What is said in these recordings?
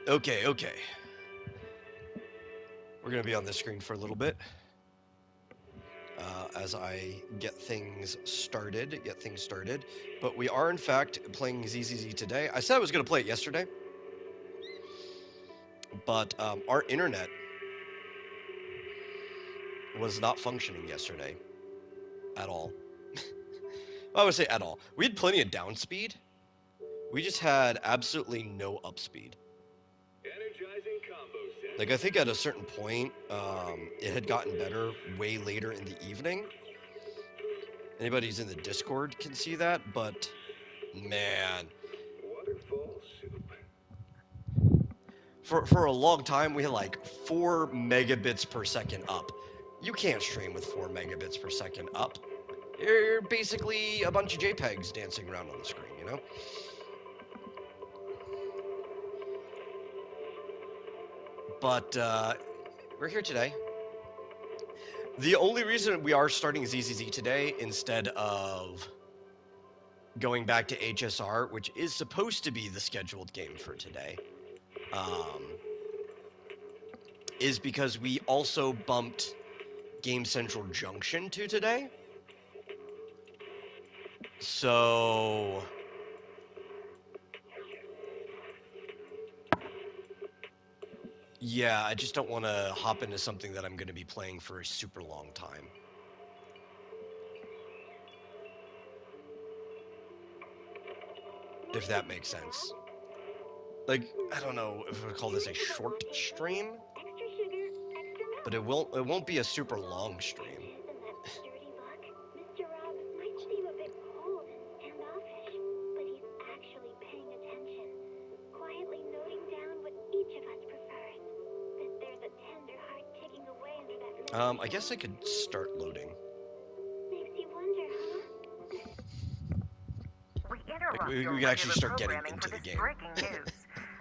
Okay, okay. We're gonna be on this screen for a little bit. As I get things started. But we are, in fact, playing ZZZ today. I said I was gonna play it yesterday. But our internet was not functioning yesterday. At all. I would say at all. We had plenty of down speed. We just had absolutely no up speed. Like, I think at a certain point, it had gotten better way later in the evening. Anybody who's in the Discord can see that, but man. For a long time, we had like 4 megabits per second up. You can't stream with 4 megabits per second up. You're basically a bunch of JPEGs dancing around on the screen, you know? But we're here today. The only reason we are starting ZZZ today instead of going back to HSR, which is supposed to be the scheduled game for today, is because we also bumped Game Central Junction to today. So yeah, I just don't want to hop into something that I'm going to be playing for a super long time. If that makes sense. Like, I don't know if I would call this a short stream, but it won't be a super long stream. I guess I could start loading. Like, we can actually start getting into the game. Breaking news.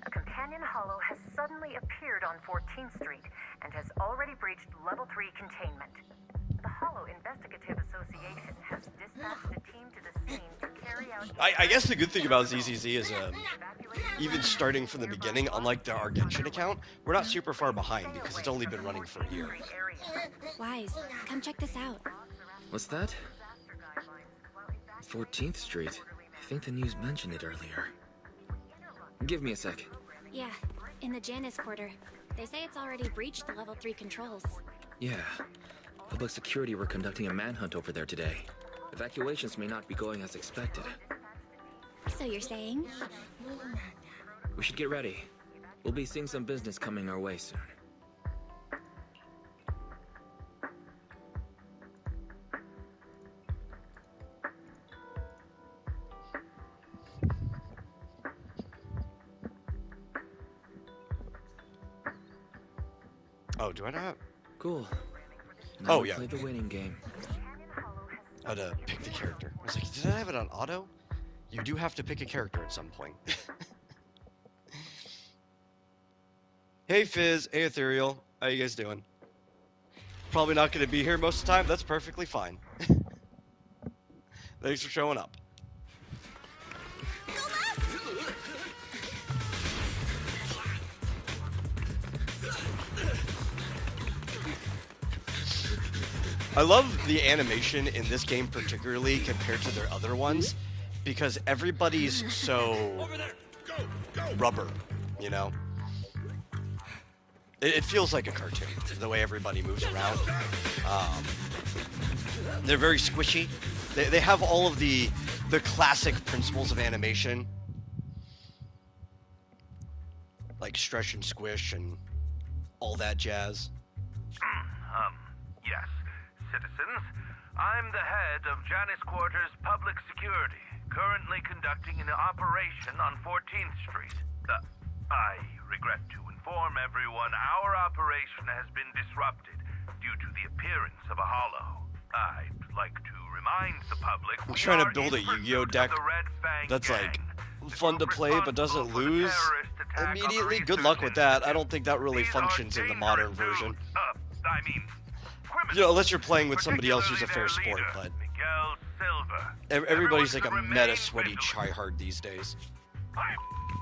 A companion hollow has suddenly appeared on 14th Street and has already breached level 3 containment. The Hollow Investigative Association has dispatched a team to the scene to carry out... I guess the good thing about ZZZ is even starting from the beginning, unlike our Genshin account, we're not super far behind because it's only been running for a year. Wise, come check this out. What's that? 14th Street. I think the news mentioned it earlier. Give me a sec. Yeah, in the Janus quarter. They say it's already breached the level 3 controls. Yeah. Public security were conducting a manhunt over there today. Evacuations may not be going as expected. So you're saying? We should get ready. We'll be seeing some business coming our way soon. Oh, do I not? Cool. Now Oh, yeah. Play the winning game. I had to pick the character. I was like, did I have it on auto? You do have to pick a character at some point. Hey Fizz, hey Ethereal, how you guys doing? Probably not going to be here most of the time, that's perfectly fine. Thanks for showing up. I love the animation in this game particularly compared to their other ones, because everybody's so rubber, you know? It feels like a cartoon, the way everybody moves around. They're very squishy. They have all of the classic principles of animation, like stretch and squish and all that jazz. Yes. Citizens, I'm the head of Janus Quarter's Public Security, currently conducting an operation on 14th Street. I regret to inform everyone our operation has been disrupted due to the appearance of a hollow. I'd like to remind the public I'm trying to build a Yu-Gi-Oh deck that's like fun to play but doesn't lose immediately. Good luck with that. I don't think that really functions in the modern version. You know, unless you're playing with somebody else who's a fair sport, but everybody's like a meta sweaty tryhard these days. I'm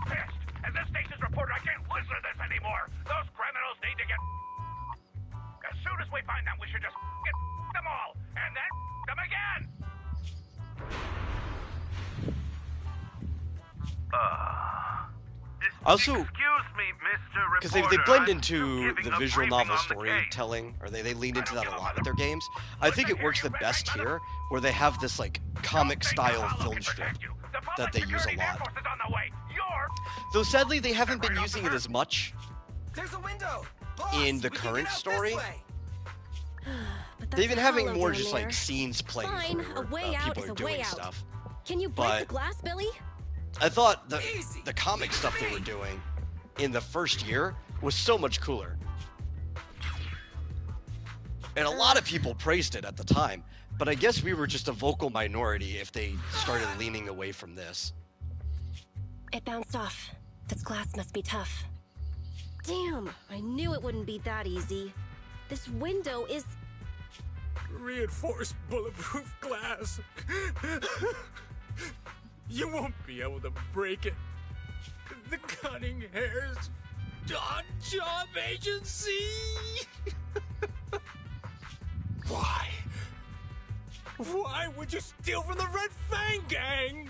pissed. As this station's reporter, I can't listen Those criminals need to get... As soon as we find them, we should just get them all, and then them again! Also, Excuse me, Mr. because they Reporter, blend I'm into giving the a visual briefing novel on the case. storytelling, or they lean into that a lot with their games. I think it works the best here, where they have this like comic style film strip that they use a lot. Though sadly they haven't been using it as much There's a window. Boss, in the we can current get out story. this way. But that's They've been having hollow more down just there. like scenes playing Fine, through a where way out people is are a way doing out. stuff. Can you break but- the glass, Billy? I thought Easy. the comic Easy stuff they me. were doing in the first year was so much cooler. And a lot of people praised it at the time, but I guess we were just a vocal minority if they started leaning away from this. It bounced off. This glass must be tough. Damn, I knew it wouldn't be that easy. This window is... Reinforced bulletproof glass. You won't be able to break it. The cunning hairs on job agency. Why? Why would you steal from the Red Fang gang?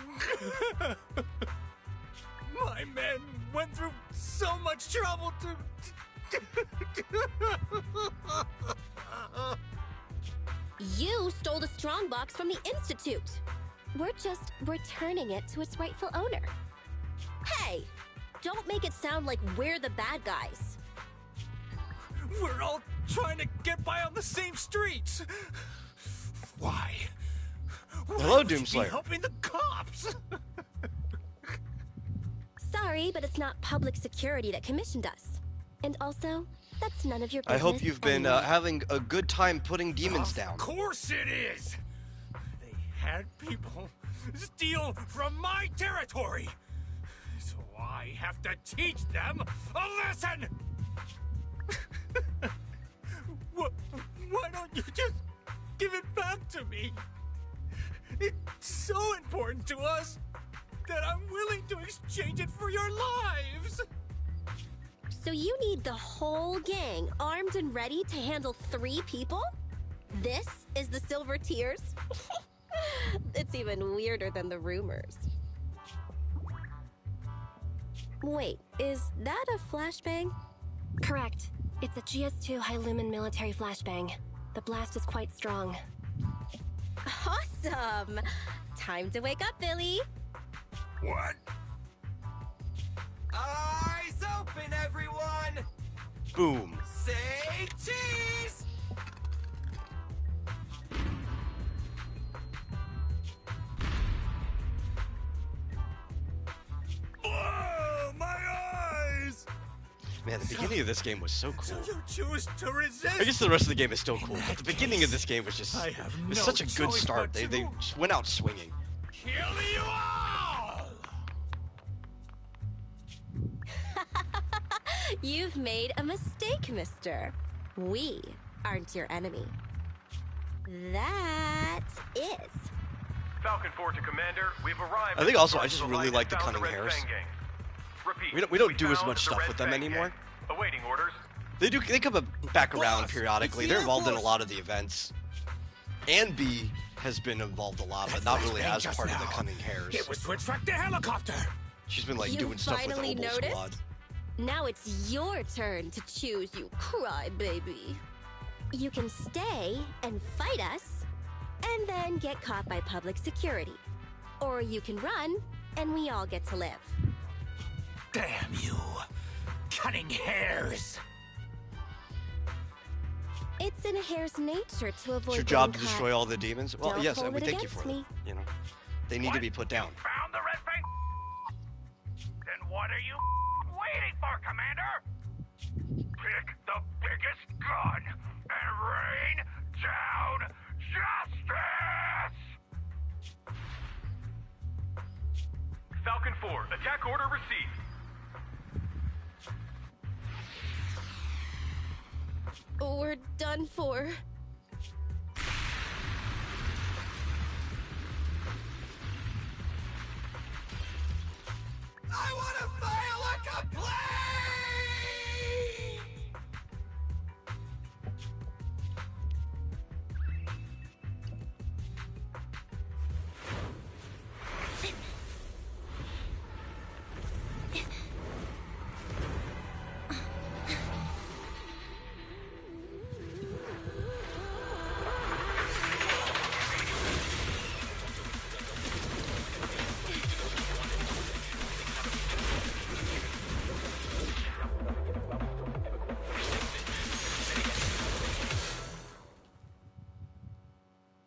My men went through so much trouble to... You stole the strongbox from the Institute. We're just returning it to its rightful owner. Hey, don't make it sound like we're the bad guys. We're all trying to get by on the same streets. Why? Hello, would you be Doomslayer. helping the cops. Sorry, but it's not public security that commissioned us. And also, that's none of your I business. hope you've been anyway. having a good time putting demons down. Of course it is. They had people steal from my territory. So I have to teach them a lesson. Why don't you just give it back to me? It's so important to us that I'm willing to exchange it for your lives. So you need the whole gang armed and ready to handle 3 people? This is the Silver Tears? It's even weirder than the rumors. Wait, is that a flashbang? Correct. It's a GS2 high-lumen military flashbang. The blast is quite strong. Awesome! Time to wake up, Billy! What? Eyes open, everyone. Boom. Say cheese. Oh, my eyes! Man, the beginning of this game was so So cool. you choose to resist? I guess the rest of the game is still cool, In but that the beginning case, of this game was just I have it was no such a good choice start. but They to just went out swinging. kill you all! You've made a mistake, mister. We aren't your enemy. That is. Falcon 4 to Commander, we've arrived. I think at the also I source just of really life like the and found cunning Red hairs. Fang gang. Repeat, We don't do as found much the stuff Red with them Fang anymore. gang. Awaiting orders. They come back around Boss, periodically. it's the They're Air involved in a Force. lot of the events. And B has been involved a lot, but not really Flashbang as just part of the now. cunning hairs. It was to attract the helicopter. She's been like You doing stuff with the finally Obel noticed? Squad. Now it's your turn to choose, you crybaby. You can stay and fight us, and then get caught by public security. Or you can run, and we all get to live. Damn you, cunning hairs! It's in a hare's nature to avoid It's your job to getting destroy caught. all the demons. Well, Don't yes, hold and we it thank you against for me. it. You know, they need to be put down. Found the Red Fang? Then what are you waiting for, Commander? Pick the biggest gun and rain down justice! Falcon 4, attack order received. We're done for. I want to file a complaint.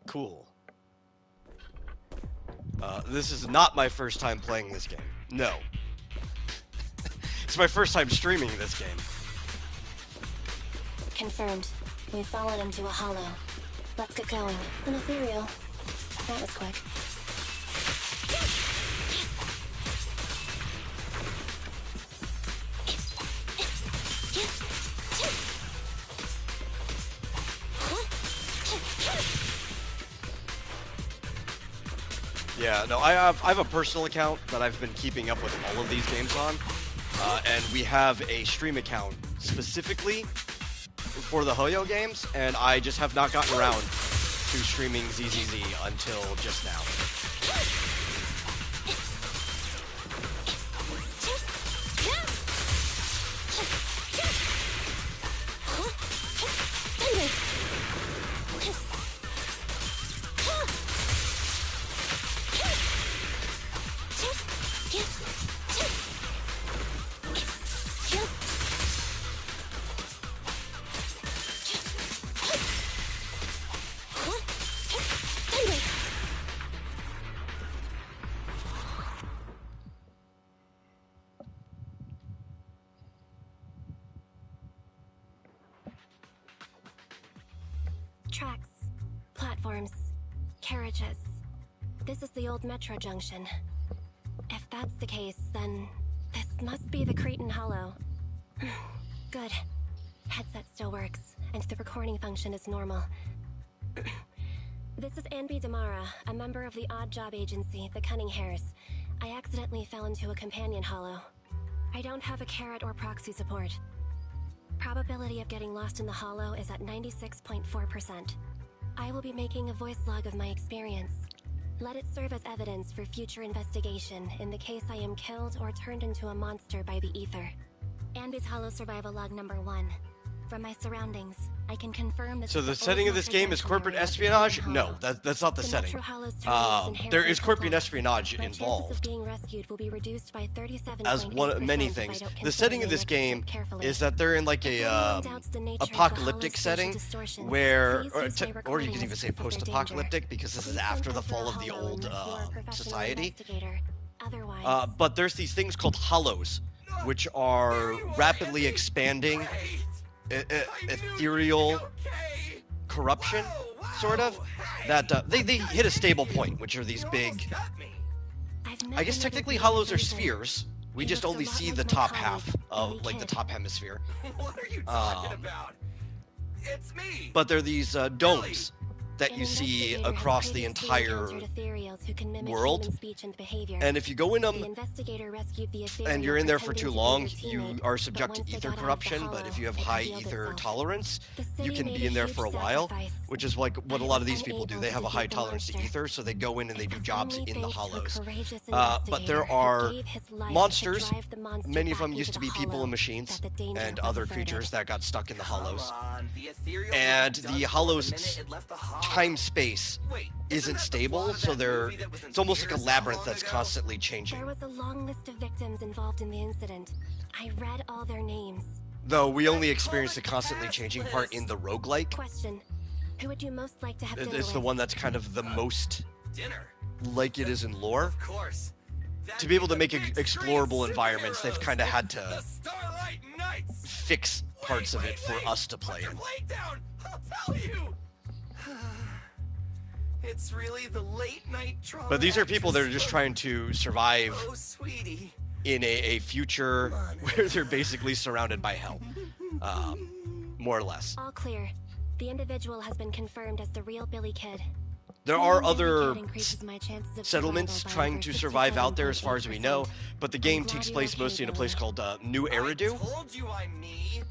Cool. This is not my first time playing this game. No. It's my first time streaming this game. Confirmed. We've fallen into a hollow. Let's get going. An ethereal. That was quick. Yeah, no, I have a personal account that I've been keeping up with all of these games on, and we have a stream account specifically for the Hoyo games, and I just have not gotten around to streaming ZZZ until just now. Tracks, platforms, carriages. This is the old metro junction. If that's the case, then this must be the Cretan Hollow. Good. Headset still works, and the recording function is normal. This is Anby Damara, a member of the odd job agency, the Cunning Hares. I accidentally fell into a companion hollow. I don't have a carrot or proxy support. Probability of getting lost in the hollow is at 96.4%. I will be making a voice log of my experience. Let it serve as evidence for future investigation in the case I am killed or turned into a monster by the ether. Anby's Hollow Survival Log number 1. From my surroundings, I can confirm this. So the setting of this game is corporate espionage? No, that's not the setting. There is corporate espionage involved. As many things. The setting of this game is that they're in like a apocalyptic setting where, or you can even say post-apocalyptic because this is after the fall of the old society. But there's these things called hollows, which are rapidly expanding ethereal corruption, sort of, that they hit a stable point, which are these big, I guess technically hollows are spheres. We just only see the top half of, like, the top hemisphere. What are you talking about? It's me! But they're these domes that you see across the entire world. And if you go in them and you're in there for too long, you are subject to ether corruption, but if you have high ether tolerance, you can be in there for a while, which is like what a lot of these people do. They have a high tolerance to ether, so they go in and they do jobs in the hollows. But there are monsters. Many of them used to be people and machines and other creatures that got stuck in the hollows. And the hollows time-space isn't stable, so it's almost like a labyrinth that's constantly changing. There was a long list of victims involved in the incident. I read all their names. Though we only experience the constantly changing part in the roguelike. Question: who would you most like to have dinner It's the with? one that's kind of the most Dinner? like it is in lore. Of course. To be able to make explorable environments, they've kind of had to The Starlight Knights! fix parts of it for us to play in. Lay down! I'll tell you! It's really the late night drama. But these are people that are just trying to survive Oh, sweetie. in a future where they're basically surrounded by hell. More or less. All clear. The individual has been confirmed as the real Billy Kid. There are Billy other Kid increases my chances of settlements survival by trying over to survive out there as far as we know, 67.8%. but the game I'm glad takes you're place okay, mostly in a place Billy. called New I Eridu, told you I'm me.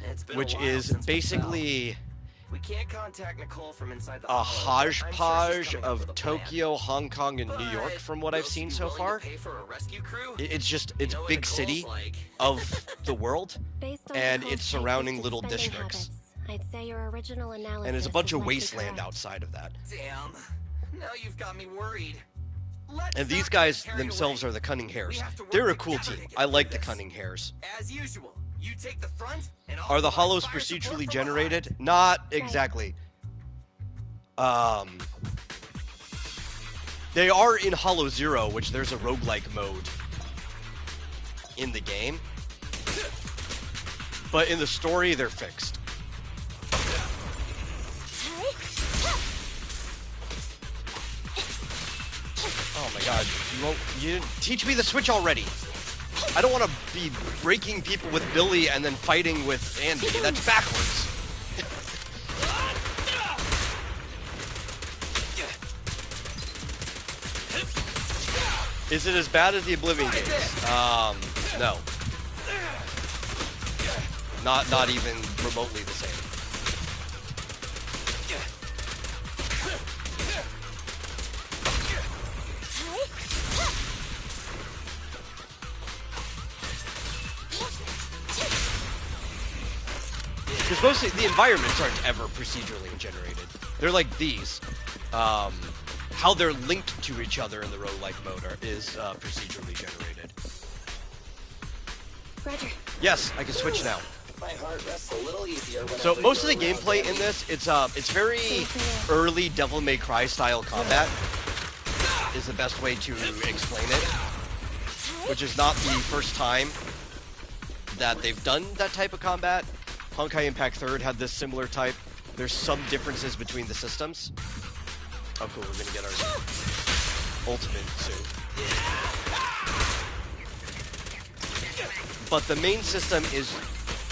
It's been a which while is since we basically fell. We can't contact Nicole from inside the a hollow, but I'm sure she's hodgepodge coming up of with a plan. Tokyo, Hong Kong, and New But York from what I've will seen you be so willing far. to pay for a rescue crew? It's You know what big Nicole's city like. of the world, Based on and Nicole's its surrounding tight-fisted little spending districts. habits, I'd say your original analysis And there's a bunch is of likely wasteland correct. outside of that. Damn. Now you've got me worried. Let's And these not guys get carried themselves away. are the Cunning Hares. We have to work They're a cool together team. to get I like through the this. Cunning Hares. As usual, you take the front, and I'll Are the provide hollows fire support procedurally from generated? behind. Not exactly. They are in Hollow Zero, which there's a roguelike mode in the game. But in the story, they're fixed. Oh my god, you didn't teach me the switch already. I don't want to be breaking people with Billy and then fighting with Andy. That's backwards. Is it as bad as the Oblivion games? No. Not even remotely the same. Because mostly the environments aren't ever procedurally generated. They're like these. How they're linked to each other in the roguelike mode is procedurally generated. Roger. Yes, I can switch now. My heart rests a little easier when So most of the gameplay in this, it's very early Devil May Cry style combat. Is the best way to explain it. Which is not the first time that they've done that type of combat. Honkai Impact 3rd had this similar type. There's some differences between the systems. Oh cool, we're gonna get our ultimate soon. But the main system is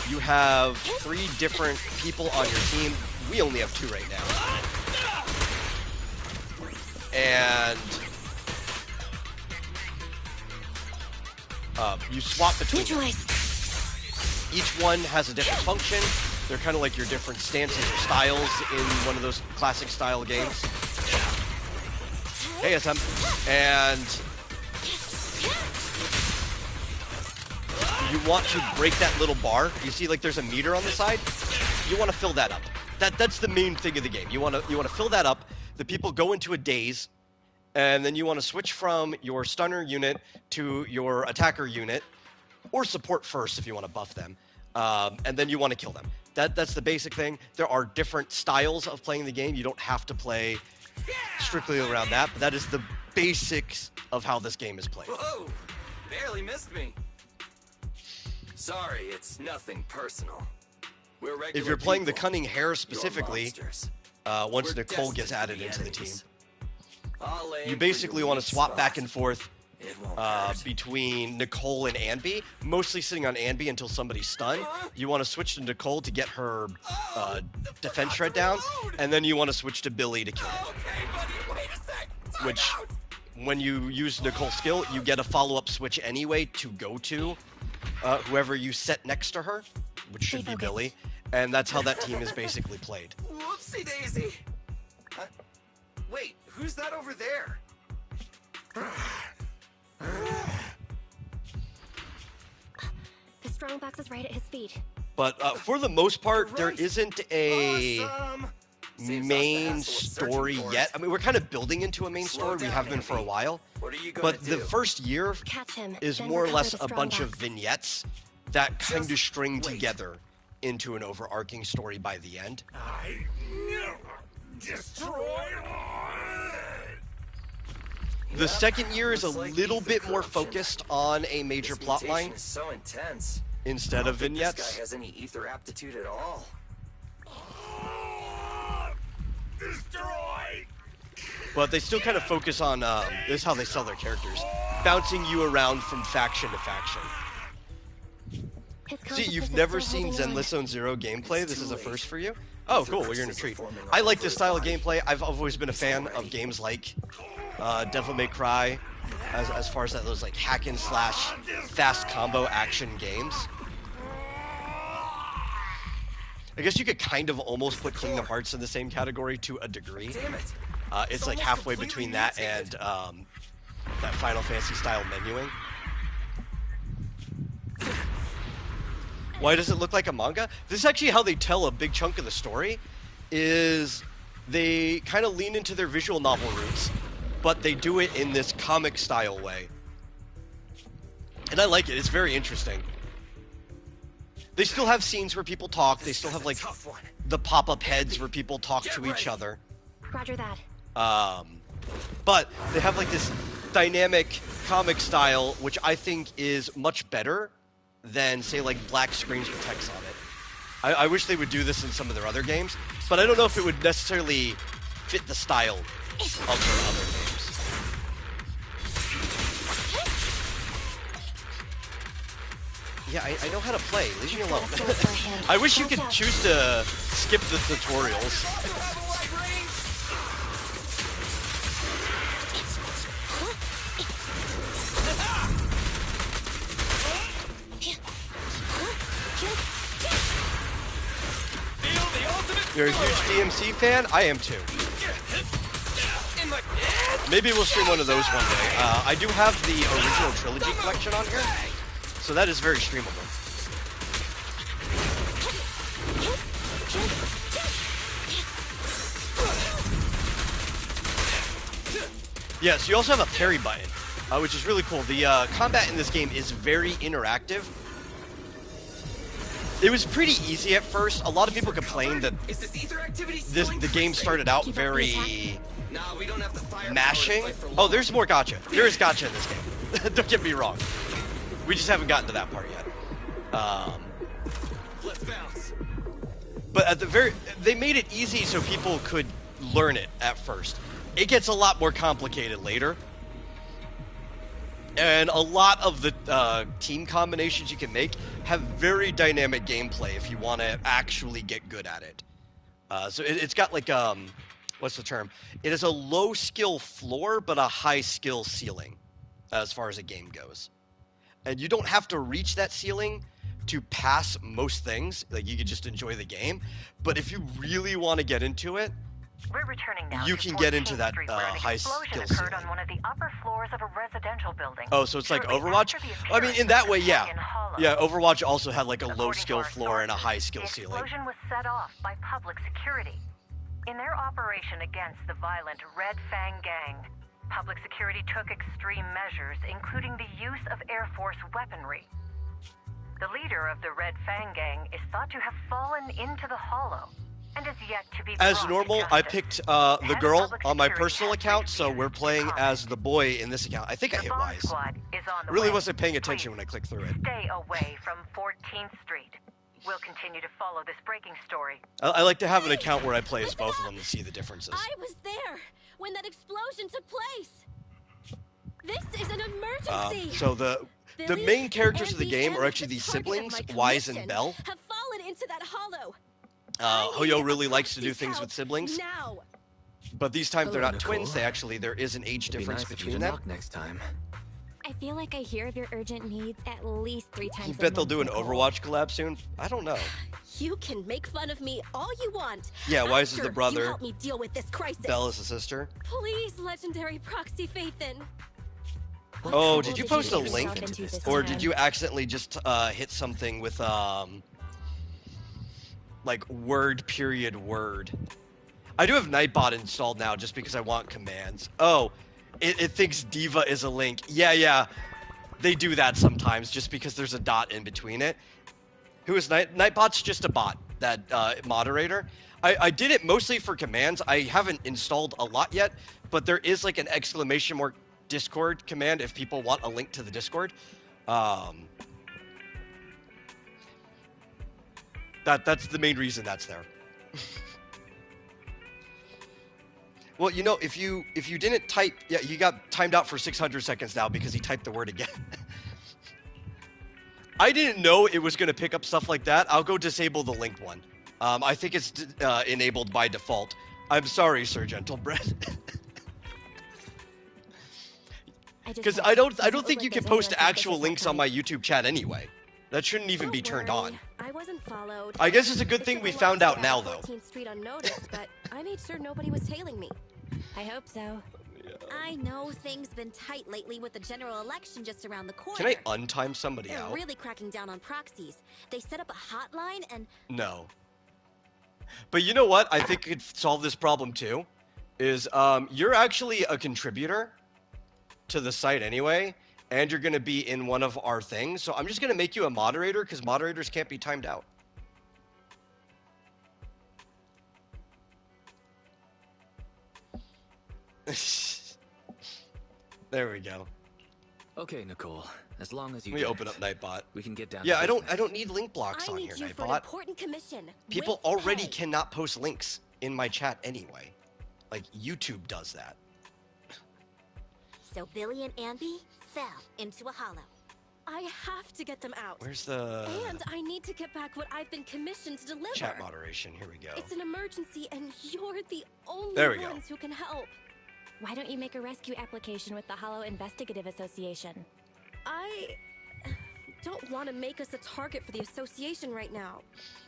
you have 3 different people on your team. We only have 2 right now. And you swap between them. Each one has a different function. They're kind of like your different stances or styles in one of those classic style games. Hey, SM. And you want to break that little bar. You see, like, there's a meter on the side. You want to fill that up. That's the main thing of the game. You want to fill that up. The people go into a daze, and then you want to switch from your stunner unit to your attacker unit, or support first if you want to buff them. And then you want to kill them. That's the basic thing. There are different styles of playing the game. You don't have to play strictly around that, but that is the basics of how this game is played. Whoa! Barely missed me. Sorry, it's nothing personal. We're regular If you're playing the people. Cunning Hare specifically, monsters. once We're Nicole gets destined to added be into the team, enemies. I'll aim you for basically your want weak to swap spot. back and forth It won't hurt. between Nicole and Anby, mostly sitting on Anby until somebody's stunned. You want to switch to Nicole to get her defense shred down, and then you want to switch to Billy to kill her. Okay, buddy, wait a sec. Time Which, out. when you use Nicole's skill, you get a follow-up switch anyway to go to whoever you set next to her, which should be focused. Billy, and that's how that team is basically played. Whoopsie daisy. Wait, who's that over there? The strongbox is right at his feet. But for the most part, there Right. isn't a Awesome. Saves us the main hassle of searching story for it. yet. I mean, we're kind of building into a main Slow story. We down, have been for a Andy. while. What are you gonna But do? the first year Catch him. is then more or recover less the a bunch of strongbox. vignettes that kind of Just string wait. together into an overarching story by the end. I never destroy The second year is a Looks like little he's bit the more corruption. focused on a major This plot mutation line is so intense. instead I of don't think vignettes. This guy has any ether aptitude at all. destroy. But they still kind of focus on, this is how they sell their characters, bouncing you around from faction to faction. His See, consciousness you've is never still seen holding on. Zenless Zone Zero gameplay? It's This is too a first late. for you? Oh, The cool, well, rest you're in a is treat. forming I all like over this his style of body. gameplay. I've always been a fan already. of games like Devil May Cry, as far as those like hack and slash fast combo action games. I guess you could kind of almost put Kingdom Hearts in the same category to a degree. Damn it. It's like almost halfway completely between that and mutated. that Final Fantasy style menuing. Why does it look like a manga? This is actually how they tell a big chunk of the story, is they kind of lean into their visual novel roots, but they do it in this comic style way. And I like it, it's very interesting. They still have scenes where people talk, they still have like Tough one. the pop-up heads where people talk Get to each ready. other. Roger that. But they have like this dynamic comic style, which I think is much better than, say, like black screens with text on it. I wish they would do this in some of their other games, but I don't know if it would necessarily fit the style of their other games. Yeah, I know how to play. Leave me alone. I wish you could choose to skip the tutorials. You're a huge DMC fan? I am too. Maybe we'll stream one of those one day. I do have the original trilogy collection on here, so that is very streamable. Yes, you also have a parry button, which is really cool. The combat in this game is very interactive. It was pretty easy at first. A lot of people complained that the game started out very mashing. Oh, there's more gacha. There is gacha in this game. Don't get me wrong. We just haven't gotten to that part yet. Let's bounce. But at they made it easy so people could learn it at first. It gets a lot more complicated later. And a lot of the team combinations you can make have very dynamic gameplay if you want to actually get good at it. So it's got like, what's the term? It is a low skill floor, but a high skill ceiling as far as a game goes. And you don't have to reach that ceiling to pass most things. Like, you could just enjoy the game. But if you really want to get into it, We're returning now you to can get into 14th that Street, where an high explosion skill occurred ceiling. on one of the upper floors of a residential building. Oh, so it's like Shortly Overwatch? after the I mean, in appearance that of way, yeah. Canyon Hollow. Yeah, Overwatch also had like a low According to skill our floor and a sources, high skill the ceiling. explosion was set off by public security. In their operation against the violent Red Fang gang, public security took extreme measures, including the use of Air Force weaponry. The leader of the Red Fang gang is thought to have fallen into the hollow and is yet to be As brought normal, to I justice. picked The head the of girl public on my security personal has account, so refused we're to playing comment. as the boy in this account. I think I The hit bomb Y's. squad is on the Really way. wasn't paying attention Please when I clicked through it. stay away from 14th Street. We'll continue to follow this breaking story. I like to have an account where I play as both of them to see the differences. I was there when that explosion took place. This is an emergency. So the Billy, main characters of the Andy, game and are actually the these target of siblings, my Wise and commission, Bell. have fallen into that hollow. I Hoyo need really a likes to do proxy's things help with siblings, now. but these times they're Hello, not twins. Nicole. There is an age It'd be difference nice of you between to them. knock next time. I feel like I hear of your urgent needs at least 3 times You a bet they'll month, do an Nicole. Overwatch collab soon? I don't know. You can make fun of me all you want. Yeah, Wise is the after brother. You help me deal with this crisis. Bell is the sister. Please, legendary proxy Faithin. What Oh, trouble did you you post a get link? yourself into this Or time? did you accidentally just hit something with like word period word? I do have Nightbot installed now just because I want commands. Oh, it thinks Diva is a link. Yeah. They do that sometimes just because there's a dot in between it. Who is Nightbot's just a bot, that moderator. I did it mostly for commands. I haven't installed a lot yet, but there is like an exclamation mark Discord command if people want a link to the Discord. That's the main reason that's there. Well, you know, if you didn't type, yeah, you got timed out for 600 seconds now because he typed the word again. I didn't know it was going to pick up stuff like that. I'll go disable the linked one. I think it's enabled by default. I'm sorry, Sir Gentlebread. Because I don't think you can post actual links on my YouTube chat anyway. That shouldn't even be turned on. I wasn't followed. I guess it's a good thing we found out now, though. 14th Street unnoticed, but I made sure nobody was tailing me. I hope so. I know things been tight lately with the general election just around the corner. Can I untime somebody They're out? really cracking down on proxies. They set up a hotline and No. But you know what? I think could solve this problem too. Is you're actually a contributor to the site anyway, and you're going to be in one of our things. So I'm just going to make you a moderator because moderators can't be timed out. There we go. Okay, Nicole. As long as you Let me get open it, up Nightbot. we can get down Yeah, to I business. don't need link blocks I on need here, you for an Nightbot. important commission. People with already pay. cannot post links in my chat anyway. Like, YouTube does that. So Billy and Amby fell into a hollow. I have to get them out. Where's the And I need to get back what I've been commissioned to deliver. chat moderation? Here we go. It's an emergency, and you're the only There we go. ones who can help. Why don't you make a rescue application with the Hollow Investigative Association? I don't want to make us a target for the association right now.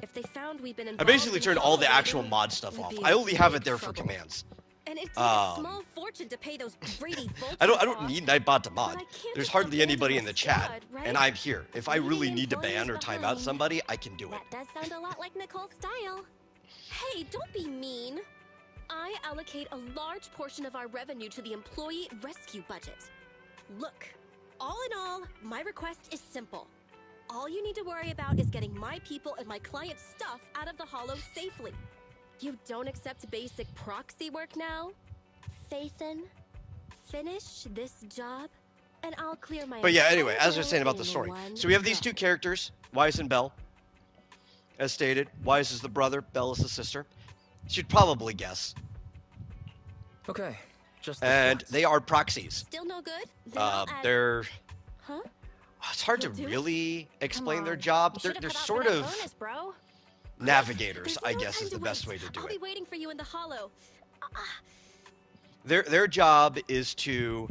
If they found we've been I involved basically in turned all the Hollow actual Raiding, mod stuff we'd off. be in I only have big it there for trouble. commands. And it'd take a small fortune to pay those greedy vultures I don't off. need Nightbot to But mod. I can't There's just hardly abandon anybody my in the chat, squad, right? and I'm here. If I Leaving really need to employees ban or time out behind. somebody, I can do it. That does sound a lot like Nicole's style. Hey, don't be mean. I allocate a large portion of our revenue to the employee rescue budget. Look, all in all, my request is simple. All you need to worry about is getting my people and my clients' stuff out of the Hollow safely. You don't accept basic proxy work now? Fathan, finish this job, and I'll clear my But yeah, entire anyway, as I was bill saying about the in story. one So we have these go. two characters, Wise and Belle. As stated, Wise is the brother, Belle is the sister. You'd probably guess. Okay, just this And once. they are proxies. Still no good? Then I'll add- They're... Huh? It's hard to You'll do it? really explain Come their on. job. You They're, should've they're put out sort for that of bonus, bro. navigators, There's I no guess time is the to best waste. way to do I'll it. be waiting for you in the Hollow. Their job is to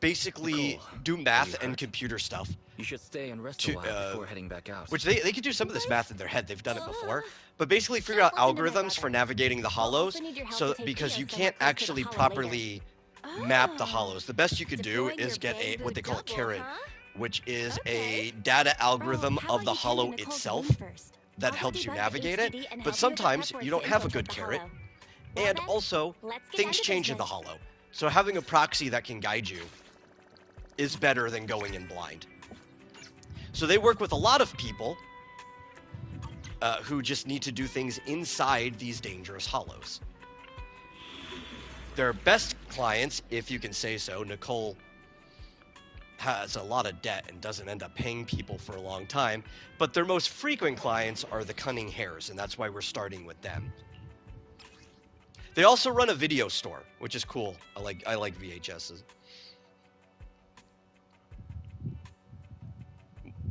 basically Nicole, do are math you and hurt? computer stuff, You should stay and rest to, a while before heading back out. which they can do some of this math in their head. They've done it before, but basically figure Don't out listen to my algorithms for brother. navigating the We'll hollows, also need your help so to take because Theo you somewhere can't close to the actually Hollow properly map the Oh. hollows. The best you can do Deploying is your get a bamboo what they call a double, carrot, huh? which is Okay. a data algorithm Bro, how of about the you tend to hollow Nicole's itself wound first? that I'll helps go you debug the navigate it. HDD and But help you with the sometimes password you to don't have a infiltrate good the carrot, Hollow. Well and then, also let's get things down to change in the business. hollow. So having a proxy that can guide you is better than going in blind. So they work with a lot of people who just need to do things inside these dangerous hollows. Their best clients, if you can say so, Nicole has a lot of debt and doesn't end up paying people for a long time, but their most frequent clients are the cunning hares, and that's why we're starting with them. They also run a video store, which is cool. I like VHSs.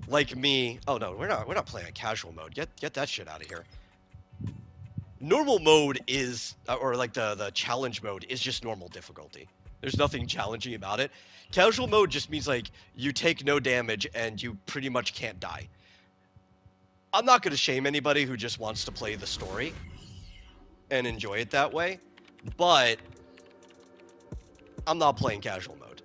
Like me. Oh no, we're not playing a casual mode. Get that shit out of here. Normal mode is, or like the challenge mode is just normal difficulty. There's nothing challenging about it. Casual mode just means like you take no damage and you pretty much can't die. I'm not going to shame anybody who just wants to play the story and enjoy it that way, but I'm not playing casual mode.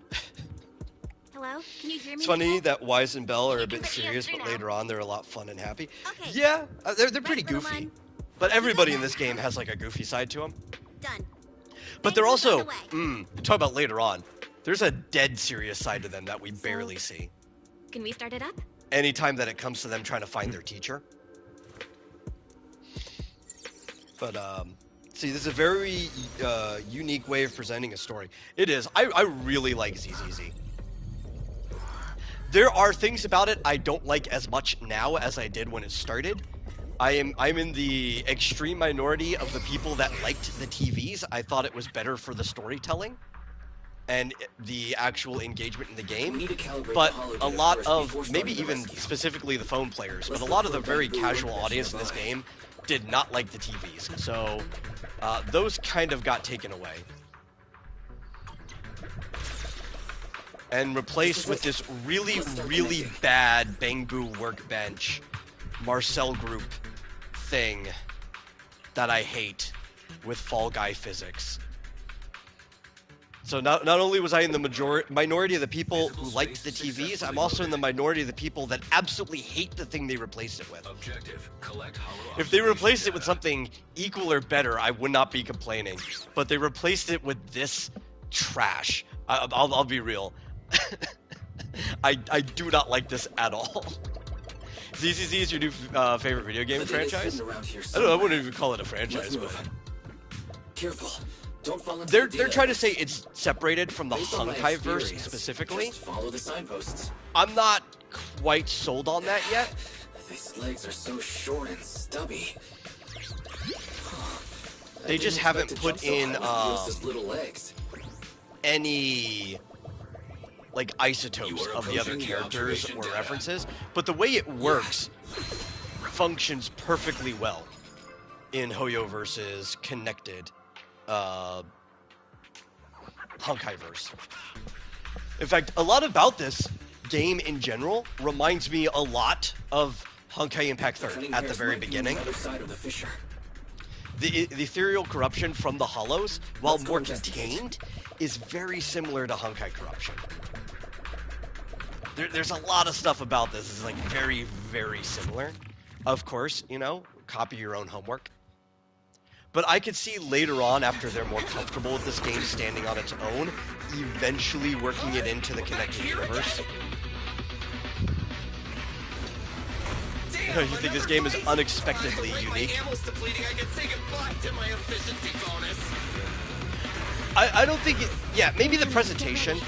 Hello? Can you hear me? It's funny Nicole? that Wise and Belle are a You bit can put the serious, answer but now. later on they're a lot fun and happy. Okay. Yeah, they're pretty Right, little goofy. one. But everybody in this game has like a goofy side to them. Done. But they're Thanks for also, the way. talk about later on, there's a dead serious side to them that we So- barely see. Can we start it up? Anytime that it comes to them trying to find their teacher. But, see, this is a very unique way of presenting a story. It is. I really like ZZZ. There are things about it I don't like as much now as I did when it started. I'm in the extreme minority of the people that liked the TVs. I thought it was better for the storytelling and the actual engagement in the We game. need to calibrate But the hollow a data lot first of, before maybe starting the even rescue. specifically the phone players, but Let's a look lot of for the a very bamboo casual that's audience in this nearby. game did not like the TVs. So those kind of got taken away and replaced with this really, really bad Bangbu Workbench Marcel Group thing that I hate with Fall Guy physics. So not only was I in the minority of the people who liked the TVs, I'm also in the minority of the people that absolutely hate the thing they replaced it with. Objective: collect hollow If they observation replaced it with data. something equal or better, I would not be complaining. But they replaced it with this trash. I'll be real. I do not like this at all. ZZZ is your new favorite video game The data's franchise? hidden around here I don't know, I somewhere. wouldn't even call it a Let's franchise, but move. Careful. Don't fall into They're the they're deal. trying to say it's separated from the Based on my Honkai verse experience, specifically. just follow the signposts. I'm not quite sold on that yet. These legs are so short and stubby. They just haven't put in little legs. any like isotopes of the other characters or references, but the way it works functions perfectly well in Hoyo versus connected Honkaiverse. In fact, a lot about this game in general reminds me a lot of Honkai Impact 3 at the very beginning. The ethereal corruption from the hollows, while more contained, is very similar to Honkai corruption. There's a lot of stuff about this is like very, very similar. Of course, you know, copy your own homework. But I could see later on, after they're more comfortable with this game standing on its own, eventually working it into the connected universe. You think this game is unexpectedly unique? I don't think it... Yeah, maybe the presentation.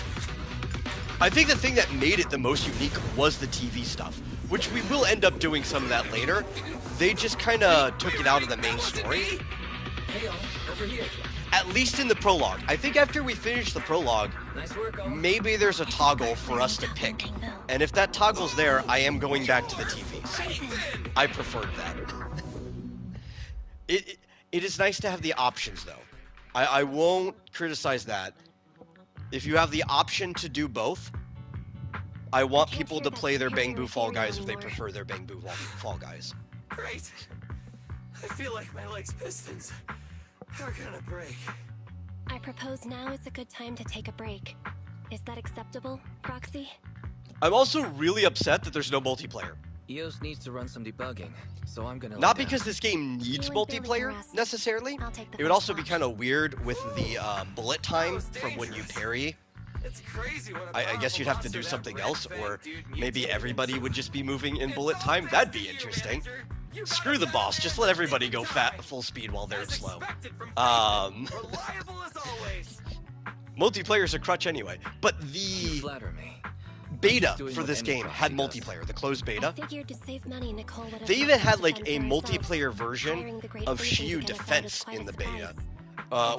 I think the thing that made it the most unique was the TV stuff, which we will end up doing some of that later. They just kind of took it out of the main story. At least in the prologue. I think after we finish the prologue, maybe there's a toggle for us to pick. And if that toggle's there, I am going back to the TVs. I preferred that. It is nice to have the options, though. I won't criticize that. If you have the option to do both, I want people to play their Bang Boo Fall Guys if they prefer their Bang Boo Fall Guys. Great. I feel like my legs pistons are gonna break. I propose now is a good time to take a break. Is that acceptable, Proxy? I'm also really upset that there's no multiplayer. EOS needs to run some debugging, so I'm gonna... Not because this game needs multiplayer, necessarily. It would also be kind of weird with the bullet time from when you parry. It's crazy what I guess you'd have to do something else, or maybe everybody would just be moving in bullet time. That'd be interesting. Screw the boss, just let everybody go full speed while they're slow. Multiplayer's a crutch anyway, but the beta for this game had multiplayer, the closed beta. They even had like a multiplayer version of Shiyu Defense in the beta,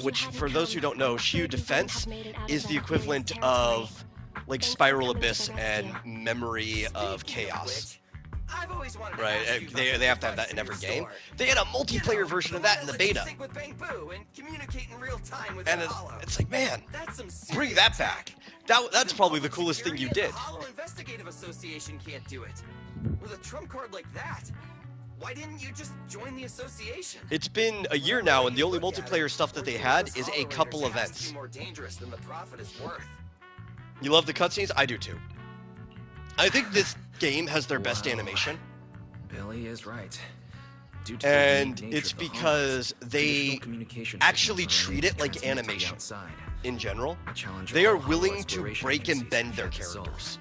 which for those who don't know, Shiyu Defense is the equivalent of like Spiral Abyss and Memory of Chaos. Right, they have to have that in every game. They had a multiplayer version of that in the beta. And it's like, man, bring that back. That's probably the coolest thing you did. Hollow Investigative Association can't do it. With a trump card like that, why didn't you just join the association? It's been a year now, and the only multiplayer stuff that they had is a couple events. You love the cutscenes? I do too. I think this game has their best animation. Billy is right. And it's because they actually treat it like animation in general. They are willing to break and bend their characters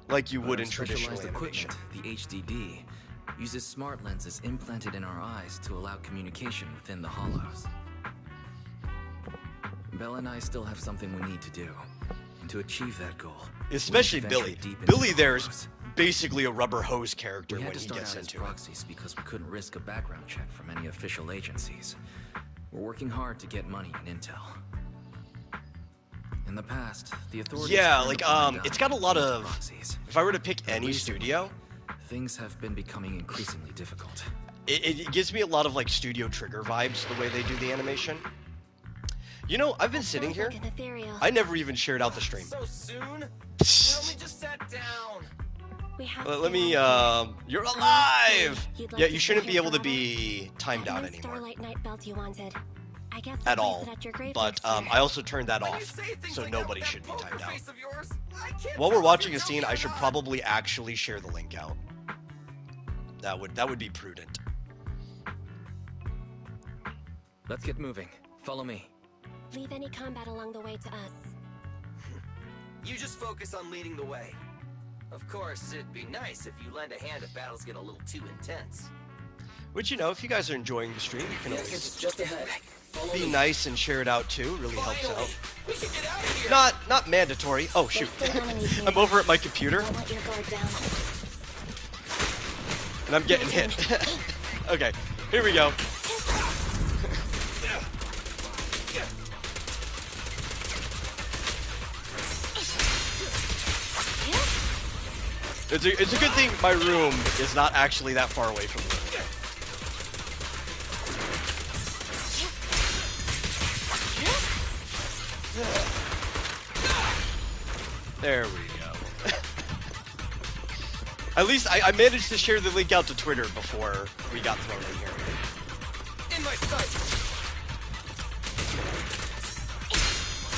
like you would in traditional animation. The HDD uses smart lenses implanted in our eyes to allow communication within the hollows. Bella and I still have something we need to do. And to achieve that goal, especially Billy. Billy there's basically a rubber hose character when he gets into it. Proxies because we couldn't risk a background check from any official agencies. We're working hard to get money and intel. In the past, the authorities... Yeah, like, it's got a lot of... If I were to pick any studio... Things have been becoming increasingly difficult. It gives me a lot of, like, Studio Trigger vibes, the way they do the animation. You know, I've been sitting here. I never even shared out the stream. So soon? I only just sat down. Let me, you're alive! Yeah, you shouldn't be able to be timed out anymore. At all. But, I also turned that off, so nobody should be timed out. While we're watching a scene, I should probably actually share the link out. That would be prudent. Let's get moving. Follow me. Leave any combat along the way to us. You just focus on leading the way. Of course, it'd be nice if you lend a hand if battles get a little too intense. Which, you know, if you guys are enjoying the stream, you can always It's just ahead. Follow be me. nice and share it out too. Really helps Finally, out. we can get out of here. Not mandatory. Oh shoot, I'm over at my computer Don't let your guard down. and I'm getting hit. Okay, here we go. It's a good thing my room is not actually that far away from me. There we go. At least I managed to share the link out to Twitter before we got thrown in here. In my sight.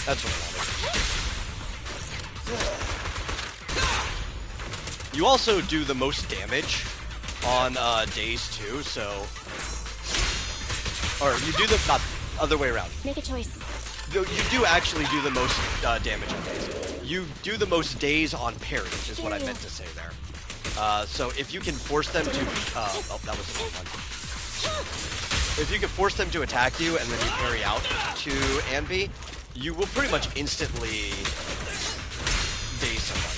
That's what I wanted. You also do the most damage on days too, so... Or you do the... not other way around. Make a choice. You do actually do the most damage on days. You do the most days on parries, is what I meant to say there. So if you can force them to... oh, that was the wrong one. If you can force them to attack you and then you parry out to Anby, you will pretty much instantly daze somebody.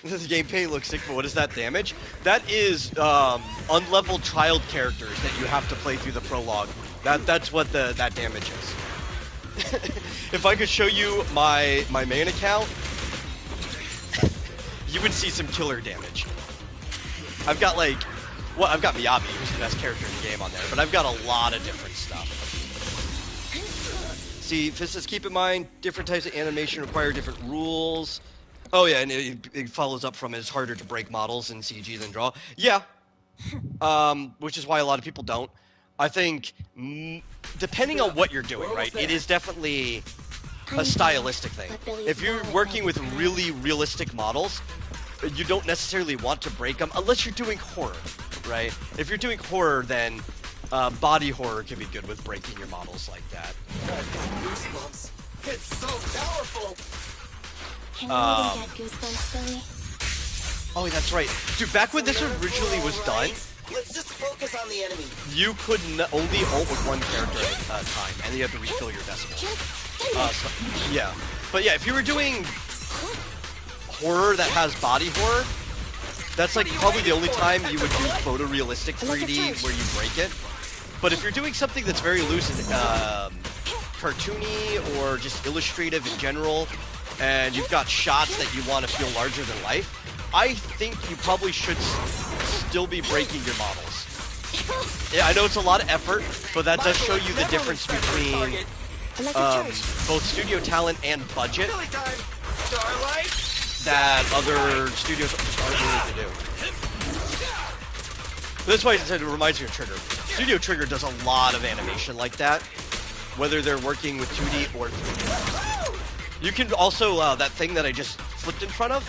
This gameplay looks sick, but what is that damage? That is unleveled child characters that you have to play through the prologue. That's what that damage is. If I could show you my main account, you would see some killer damage. I've got like, well, I've got Miyabi, who's the best character in the game on there, but I've got a lot of different stuff. See, this is, keep in mind, different types of animation require different rules. Oh yeah, and it follows up from it's harder to break models in CG than draw. Yeah, which is why a lot of people don't. I think, depending on what you're doing, right, it is definitely a stylistic thing. If you're working with really realistic models, you don't necessarily want to break them unless you're doing horror, right? If you're doing horror, then body horror can be good with breaking your models like that. Goosebumps. It's so powerful. Can you even get goosebumps, Billy? Oh, that's right. Dude, back when this originally was done, Let's just focus on the enemy. you could only ult with one character at a time, and you had to refill your decimals. So, yeah. But yeah, if you were doing horror that has body horror, that's like probably the only time you would do photorealistic 3D where you break it. But if you're doing something that's very loose and cartoony or just illustrative in general, and you've got shots that you want to feel larger than life, I think you probably should still be breaking your models. Yeah, I know it's a lot of effort, but that does show you the difference between both studio talent and budget that other studios just aren't willing to do. That's why I said it reminds me of Trigger. Studio Trigger does a lot of animation like that, whether they're working with 2D or 3D. You can also, that thing that I just flipped in front of,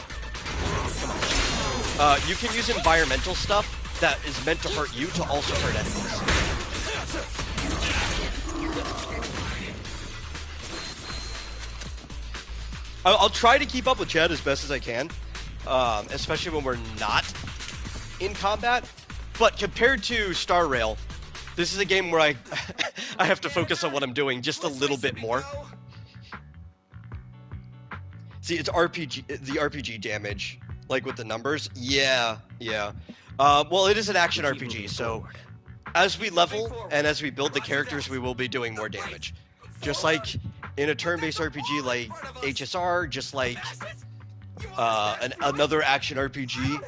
you can use environmental stuff that is meant to hurt you to also hurt enemies. I'll try to keep up with chat as best as I can, especially when we're not in combat. But compared to Star Rail, this is a game where I I have to focus on what I'm doing just a little bit more. See, it's RPG, the RPG damage, like with the numbers. Yeah. Well, it is an action RPG, so as we level and as we build the characters, we will be doing more damage. Just like in a turn-based RPG like HSR, just like another action RPG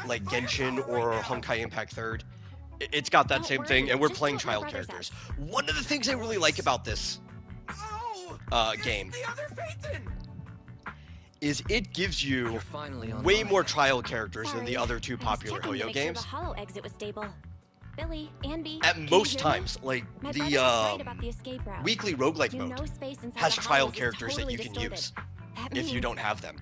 like Genshin or Honkai Impact 3rd. It's got that same thing, and we're playing child characters. One of the things I really like about this game is it gives you way more child characters than the other two popular Hoyo games. The hollow exit was stable. Billy, Anby, At most times, like the weekly roguelike mode has child characters that you can use if you don't have them.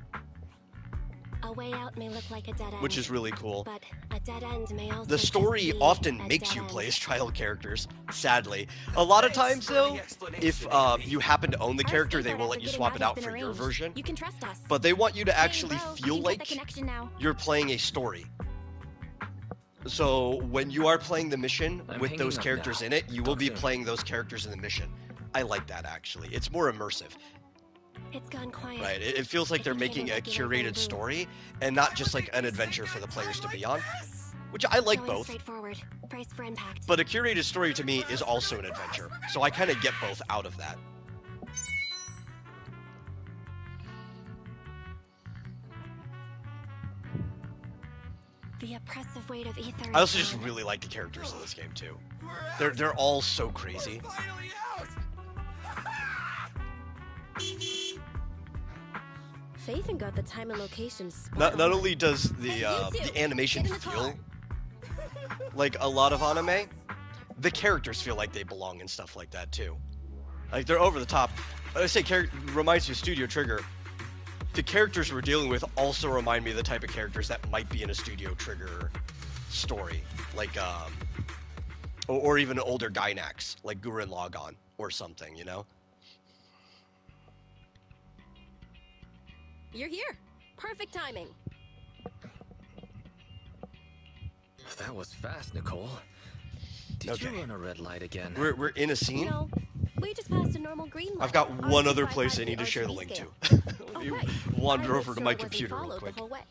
A way out may look like a dead end. which is really cool. But a dead end may also The story just be often a makes dead you end. play as child characters, sadly. A lot of times, though, if you happen to own the Our character, they skateboard will after let you getting swap out it has out been for your arranged. version. You can trust us. But they want you to Hey, actually bro, feel you get the like connection now. you're playing a story. So when you are playing the mission I'm with those hanging up characters now. in it, you will Talk be soon. playing those characters in the mission. I like that, actually. It's more immersive, It's gone quiet. right? It feels like I they're think making a they were regular curated bamboo. story and not just like an adventure for the players to be on, which I like Going both. straightforward. Price for impact. But a curated story to me is also an adventure, so I kind of get both out of that. The oppressive weight of ether. I is also just gone. really like the characters in this game too. They're all so crazy. Finally out! Faithen got the time and location spot Not on. only does the animation Get in the feel car. like a lot of anime, the characters feel like they belong and stuff like that too. Like they're over the top. I say reminds me of Studio Trigger. The characters we're dealing with also remind me of the type of characters that might be in a Studio Trigger story, like or even older Gainax, like Gurren Lagann or something, you know? You're here. Perfect timing. That was fast, Nicole. Did Okay. you run a red light again? We're in a scene. No, we just passed a normal green light. I've got on one the other 255 place I need to RGB share the link scale. to. Oh, You right. wander I over made to sure my it wasn't computer real followed the quick. whole way.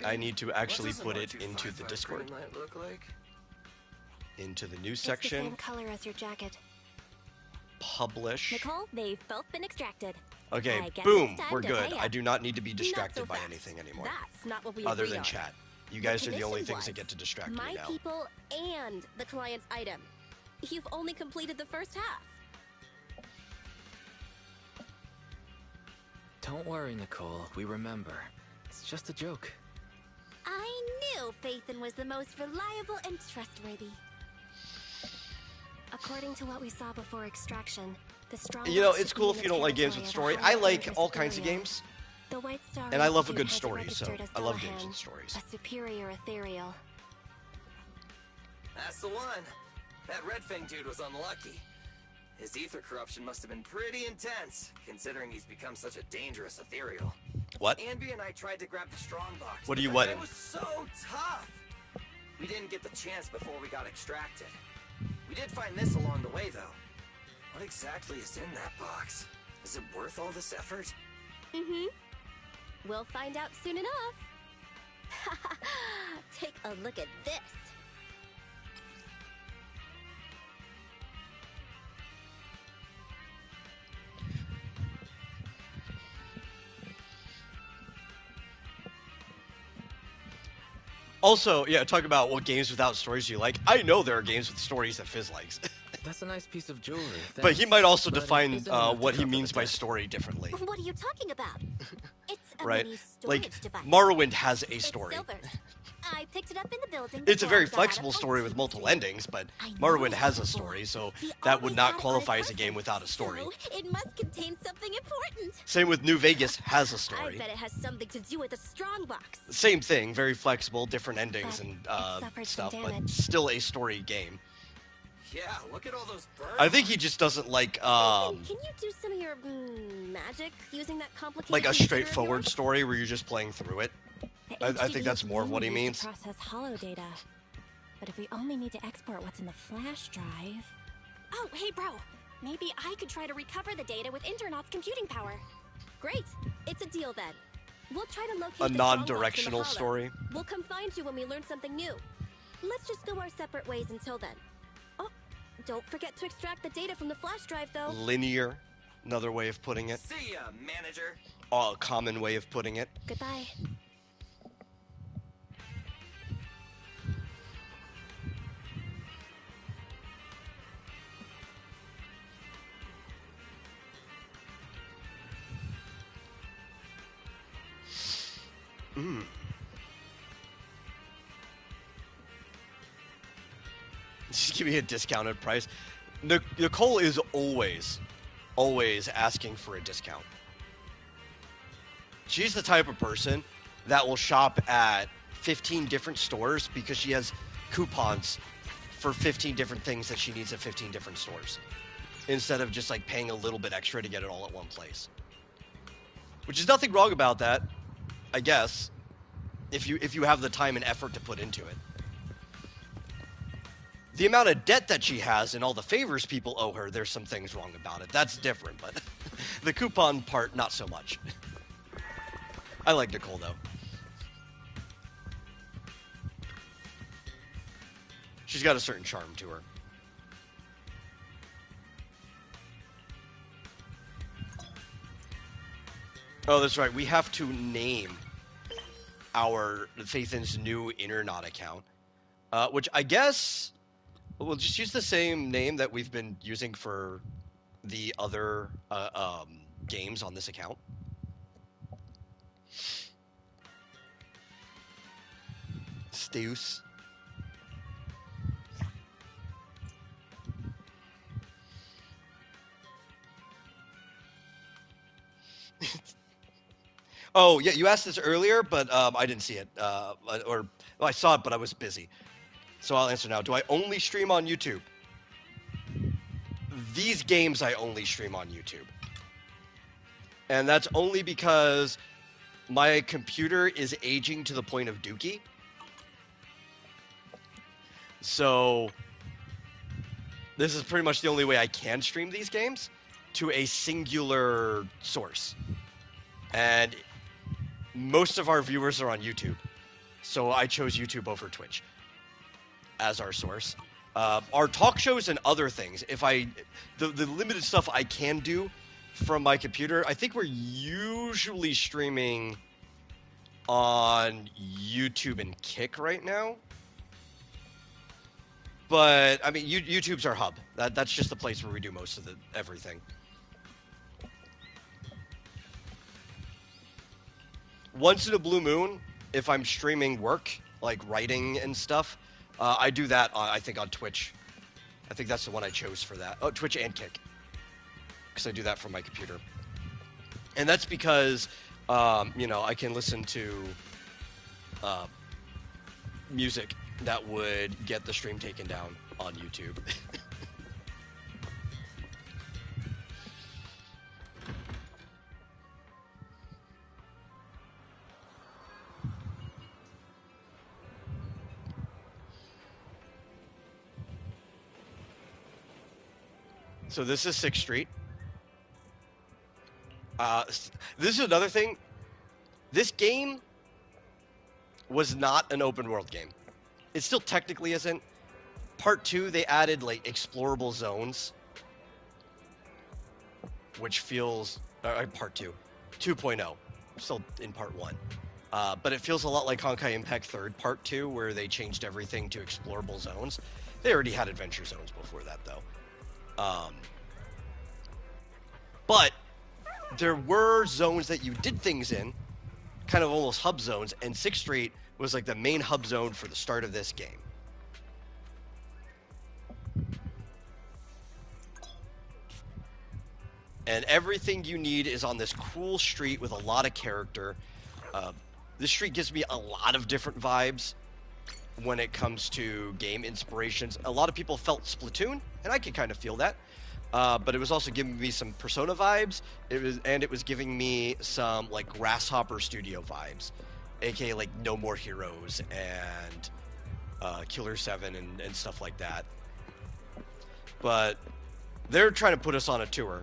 I need to actually What does put a it into the 1255 Discord. green light look like? Into the new It's the section. same color as your jacket. Publish. Nicole, they've both been extracted. Okay, I guess boom, it's time we're to good. pay I up. do not need to be Not distracted so by fast. anything anymore. That's not what we Other agreed than on. chat. You guys are the only condition things that was get to distract me My now. people and the client's item. You've only completed the first half. Don't worry, Nicole. We remember. It's just a joke. I knew Faithen was the most reliable and trustworthy. According to what we saw before extraction, the strong. You know, it's cool if you don't like games with story. I like all kinds of games, The White Star and I love a Institute good has it story, so registered as I love Dullahan, games with stories. A superior ethereal. That's the one. That Red Fang dude was unlucky. His ether corruption must have been pretty intense, considering he's become such a dangerous ethereal. What? Anby and I tried to grab the strongbox. What are you but wetting? It was so tough. We didn't get the chance before we got extracted. We did find this along the way, though. What exactly is in that box? Is it worth all this effort? Mm-hmm. We'll find out soon enough. Take a look at this. Also, yeah, talk about what games without stories you like. I know there are games with stories that Fizz likes. That's a nice piece of jewelry. But he thanks. might also But it define isn't enough what to he cover the means by debt. story differently, What are you talking about? It's a right? mini storage Like, device. Morrowind has a It's story. Silver's. I picked it up in the building. It's a before very I got out of flexible story with 14th multiple Street. endings, but I know Morrowind this has a before. story, so He that would always not had it on qualify his as a game person, without a story. So it must contain something important. Same with New Vegas has a I story. bet it has something to do with the strong box. Same thing, very flexible, different endings But and it suffered some stuff, but damage. still a story game. Yeah, look at all those burns. I think he just doesn't like Can you do some of your magic using that complicated like a computer of straightforward yours? story where you're just playing through it. The I think HDD that's is more of what he only used means. to process hollow data. But if we only need to export what's in the flash drive. Oh, hey, bro. Maybe I could try to recover the data with Internaut's computing power. Great. It's a deal then. We'll try to locate A the strong box in the non-directional hollow. story. We'll come find you when we learn something new. Let's just go our separate ways until then. Oh, don't forget to extract the data from the flash drive, though. Linear, another way of putting it. See ya, manager. A common way of putting it. Goodbye. Just give me a discounted price. Nicole is always asking for a discount. She's the type of person that will shop at 15 different stores because she has coupons for 15 different things that she needs at 15 different stores, instead of just like paying a little bit extra to get it all at one place. Which is nothing wrong about that, I guess, if you have the time and effort to put into it. The amount of debt that she has and all the favors people owe her, there's some things wrong about it. That's different, but the coupon part, not so much. I like Nicole, though. She's got a certain charm to her. Oh, that's right. We have to name our Faithin's new Internet account, which I guess we'll just use the same name that we've been using for the other games on this account. Steus. Oh, yeah, you asked this earlier, but I didn't see it. Well, I saw it, but I was busy. So I'll answer now. Do I only stream on YouTube? These games I only stream on YouTube. And that's only because my computer is aging to the point of dookie. So this is pretty much the only way I can stream these games, to a singular source. And most of our viewers are on YouTube. So I chose YouTube over Twitch as our source. Our talk shows and other things, the limited stuff I can do from my computer, I think we're usually streaming on YouTube and Kick right now. But I mean, YouTube's our hub. That's just the place where we do most of everything. Once in a blue moon, if I'm streaming work, like writing and stuff, I do that, I think, on Twitch. I think that's the one I chose for that. Oh, Twitch and Kick. Because I do that from my computer. And that's because, I can listen to music that would get the stream taken down on YouTube. So this is 6th Street. This is another thing. This game was not an open world game. It still technically isn't. Part 2, they added like explorable zones, which feels part 2, 2.0. Still in part 1. But it feels a lot like Honkai Impact 3rd Part 2, where they changed everything to explorable zones. They already had adventure zones before that, though. But there were zones that you did things in, kind of almost hub zones, and 6th Street was like the main hub zone for the start of this game. And everything you need is on this cool street with a lot of character. This street gives me a lot of different vibes when it comes to game inspirations. A lot of people felt Splatoon, and I could kind of feel that. But it was also giving me some Persona vibes. It was giving me some like Grasshopper Studio vibes, aka like No More Heroes and Killer 7 and stuff like that. But they're trying to put us on a tour.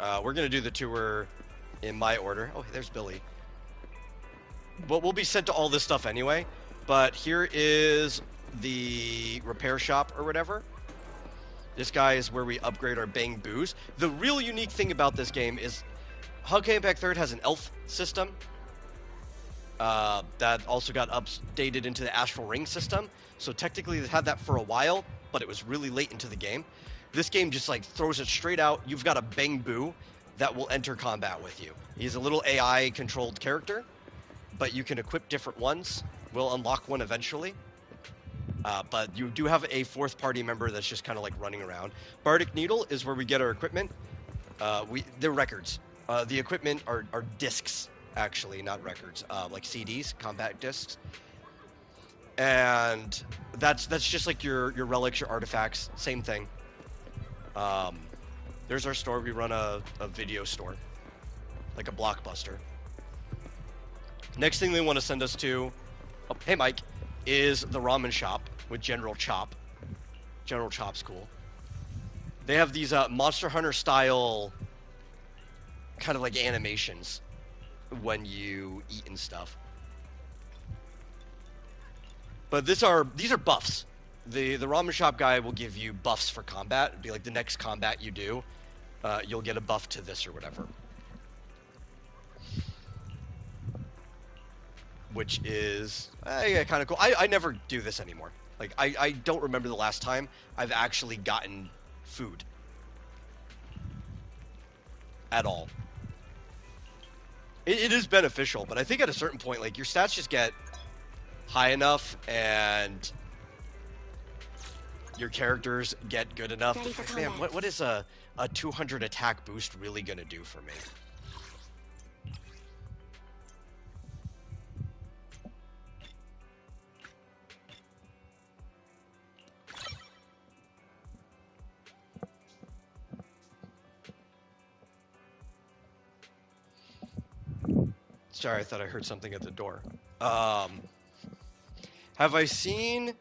We're gonna do the tour in my order. Oh, there's Billy. But we'll be sent to all this stuff anyway. But here is the repair shop or whatever. This guy is where we upgrade our Bang Boos. The real unique thing about this game is Honkai Impact 3rd has an elf system that also got updated into the Astral Ring system. So technically they had that for a while, but it was really late into the game. This game just like throws it straight out. You've got a Bang Boo that will enter combat with you. He's a little AI controlled character, but you can equip different ones. We'll unlock one eventually. But you do have a 4th party member that's just kind of like running around. Bardic Needle is where we get our equipment. They're records. The equipment are discs actually, not records, like CDs, compact discs. And that's just like your relics, your artifacts, same thing. There's our store. We run a video store, like a Blockbuster. Next thing they want to send us to, oh, hey Mike, is the ramen shop with General Chop. General Chop's cool. They have these Monster Hunter style kind of like animations when you eat and stuff. But these are buffs. The ramen shop guy will give you buffs for combat. It'd be like the next combat you do, you'll get a buff to this or whatever. Which is yeah, kind of cool. I never do this anymore. Like, I don't remember the last time I've actually gotten food. At all. It is beneficial, but I think at a certain point, like, your stats just get high enough and your characters get good enough. Man, what is a 200 attack boost really gonna do for me? Sorry, I thought I heard something at the door. Have I seen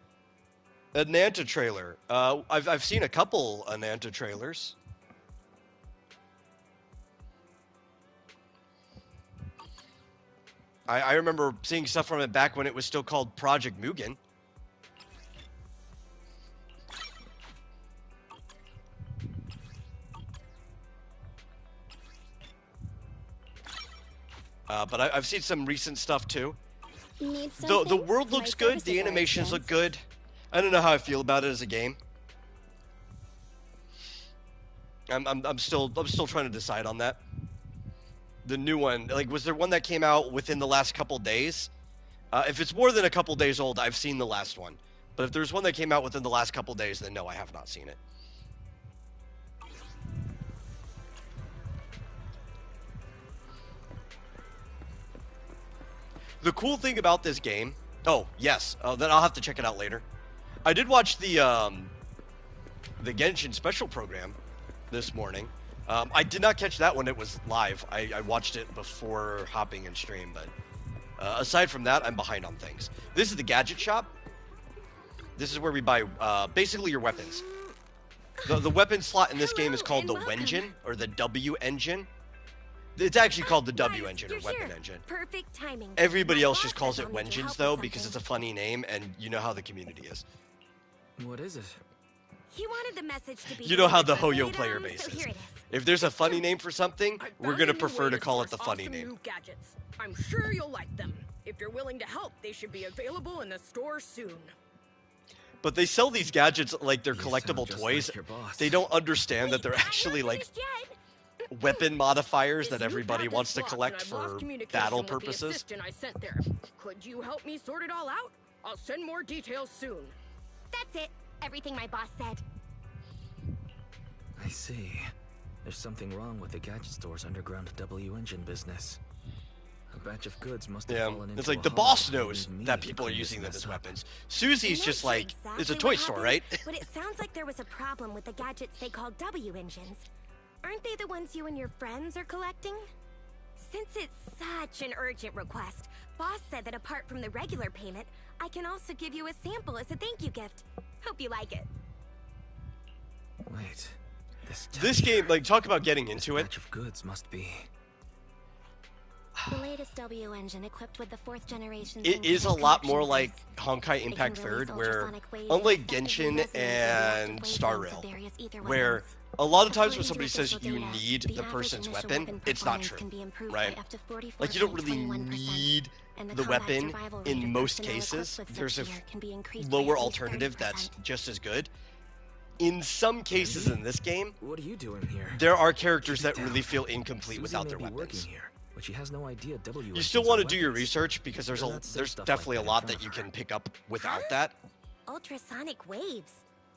a Nanta trailer? I've seen a couple Nanta trailers. I remember seeing stuff from it back when it was still called Project Mugen. But I've seen some recent stuff too. The world looks good. The animations look good. I don't know how I feel about it as a game. I'm still trying to decide on that. The new one, like, was there one that came out within the last couple days? If it's more than a couple days old, I've seen the last one. But if there's one that came out within the last couple days, then no, I have not seen it. The cool thing about this game... Oh, yes. Then I'll have to check it out later. I did watch the Genshin special program this morning. I did not catch that when it was live. I watched it before hopping in stream, but aside from that, I'm behind on things. This is the gadget shop. This is where we buy basically your weapons. The weapon slot in this game is called the Wenjin, or the W engine. It's actually called the W engine, or weapon engine. Perfect timing. Everybody else just calls it Wenjins, though, because it's a funny name, and you know how the community is. What is it? He wanted the message to be. You know how the delivered, Hoyo player base so is. here it is. If there's a funny name for something, we're gonna prefer to call it the funny name. New gadgets. I'm sure you'll like them. If you're willing to help, they should be available in the store soon. But they sell these gadgets like they're collectible toys. Like they don't understand that they're actually like weapon modifiers that everybody wants to collect for battle purposes. I sent there. Could you help me sort it all out? I'll send more details soon. That's it. Everything my boss said. I see. There's something wrong with the gadget store's underground W engine business. A batch of goods must have fallen into it's like a the hole boss and knows needed me that to people are clean using them this as mess up. weapons. Susie's I'm just not sure like, it's a exactly toy what store, happened, right? But it sounds like there was a problem with the gadgets they call W engines. Aren't they the ones you and your friends are collecting? Since it's such an urgent request, boss said that apart from the regular payment, I can also give you a sample as a thank you gift. Hope you like it. Wait. This game, like, talk about getting into it. Batch of goods must be. The latest W engine equipped with the 4th generation. It is a lot more like Honkai Impact 3rd, where unlike Genshin and Star Rail, where a lot of times when somebody says you need the person's weapon, it's not true, right? Like, you don't really need the weapon in most cases. There's a lower alternative that's just as good. In some cases in this game, what are you doing here? There are characters that really feel incomplete without their weapons. Here, but she has no idea you still want to do your research because there's definitely a lot that you can pick up without that. Ultrasonic waves.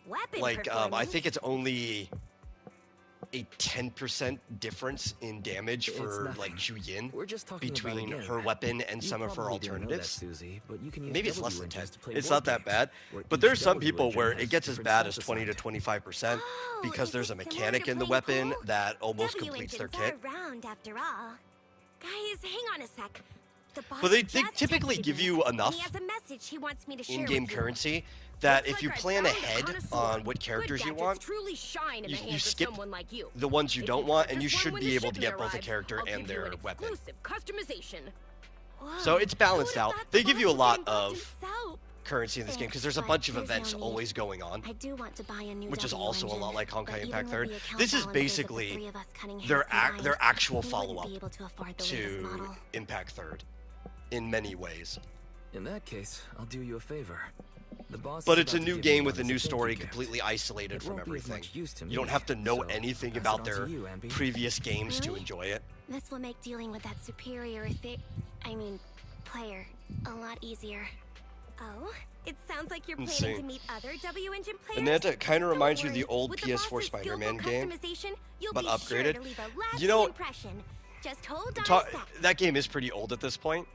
Weapon like I think it's only a 10% difference in damage for like Juyin between her weapon and some of her alternatives. Susie, but you can use Maybe it's less than 10. It's board not that games, bad. where But each there's some W people engine where has it gets as different bad as stats 20 to assigned. 25% because there's a mechanic in the weapon that almost completes their kit. Around after all. Guys, hang on a sec. The boss But they just typically texted give me, you and enough he has a message he wants me to share in-game with you. currency that Looks if you like I plan found a ahead connoisseur. on what characters Good you gadgets want, truly shine in the you hands of skip someone like you. the ones you If don't you want, purchase and you one should when be the able to get shipment both a arrives, character I'll and give you their an weapon. exclusive customization. Whoa, So it's balanced who would've out. thought They the give you a boss lot was involved of in soap? currency in this game because there's a Thanks, bunch of but there's no events need. always going on, I do want to buy a new which is W also a engine, lot like but Honkai even Impact with 3rd. the account This is balances of the basically three of us cutting their hairs combined, their actual we wouldn't follow-up be able to afford the latest to model. Impact 3rd in many ways. In that case, I'll do you a favor. The boss But is it's a about to new give game you with one a as new thank you story, gift. completely isolated It from won't be of everything. much use to You don't me, have to know so anything I'll pass about it on their to you, Ambi. previous games to Really? enjoy it. This will make dealing with that superior player a lot easier. Oh, it sounds like you're planning Insane. to meet other W engine players. Ananta kind of Don't reminds you of worry, the old with PS4 boss's Spider-Man skillful game, customization, you'll but be upgraded. Sure to leave a lasting You know, impression. Just hold on a sec. that game is pretty old at this point.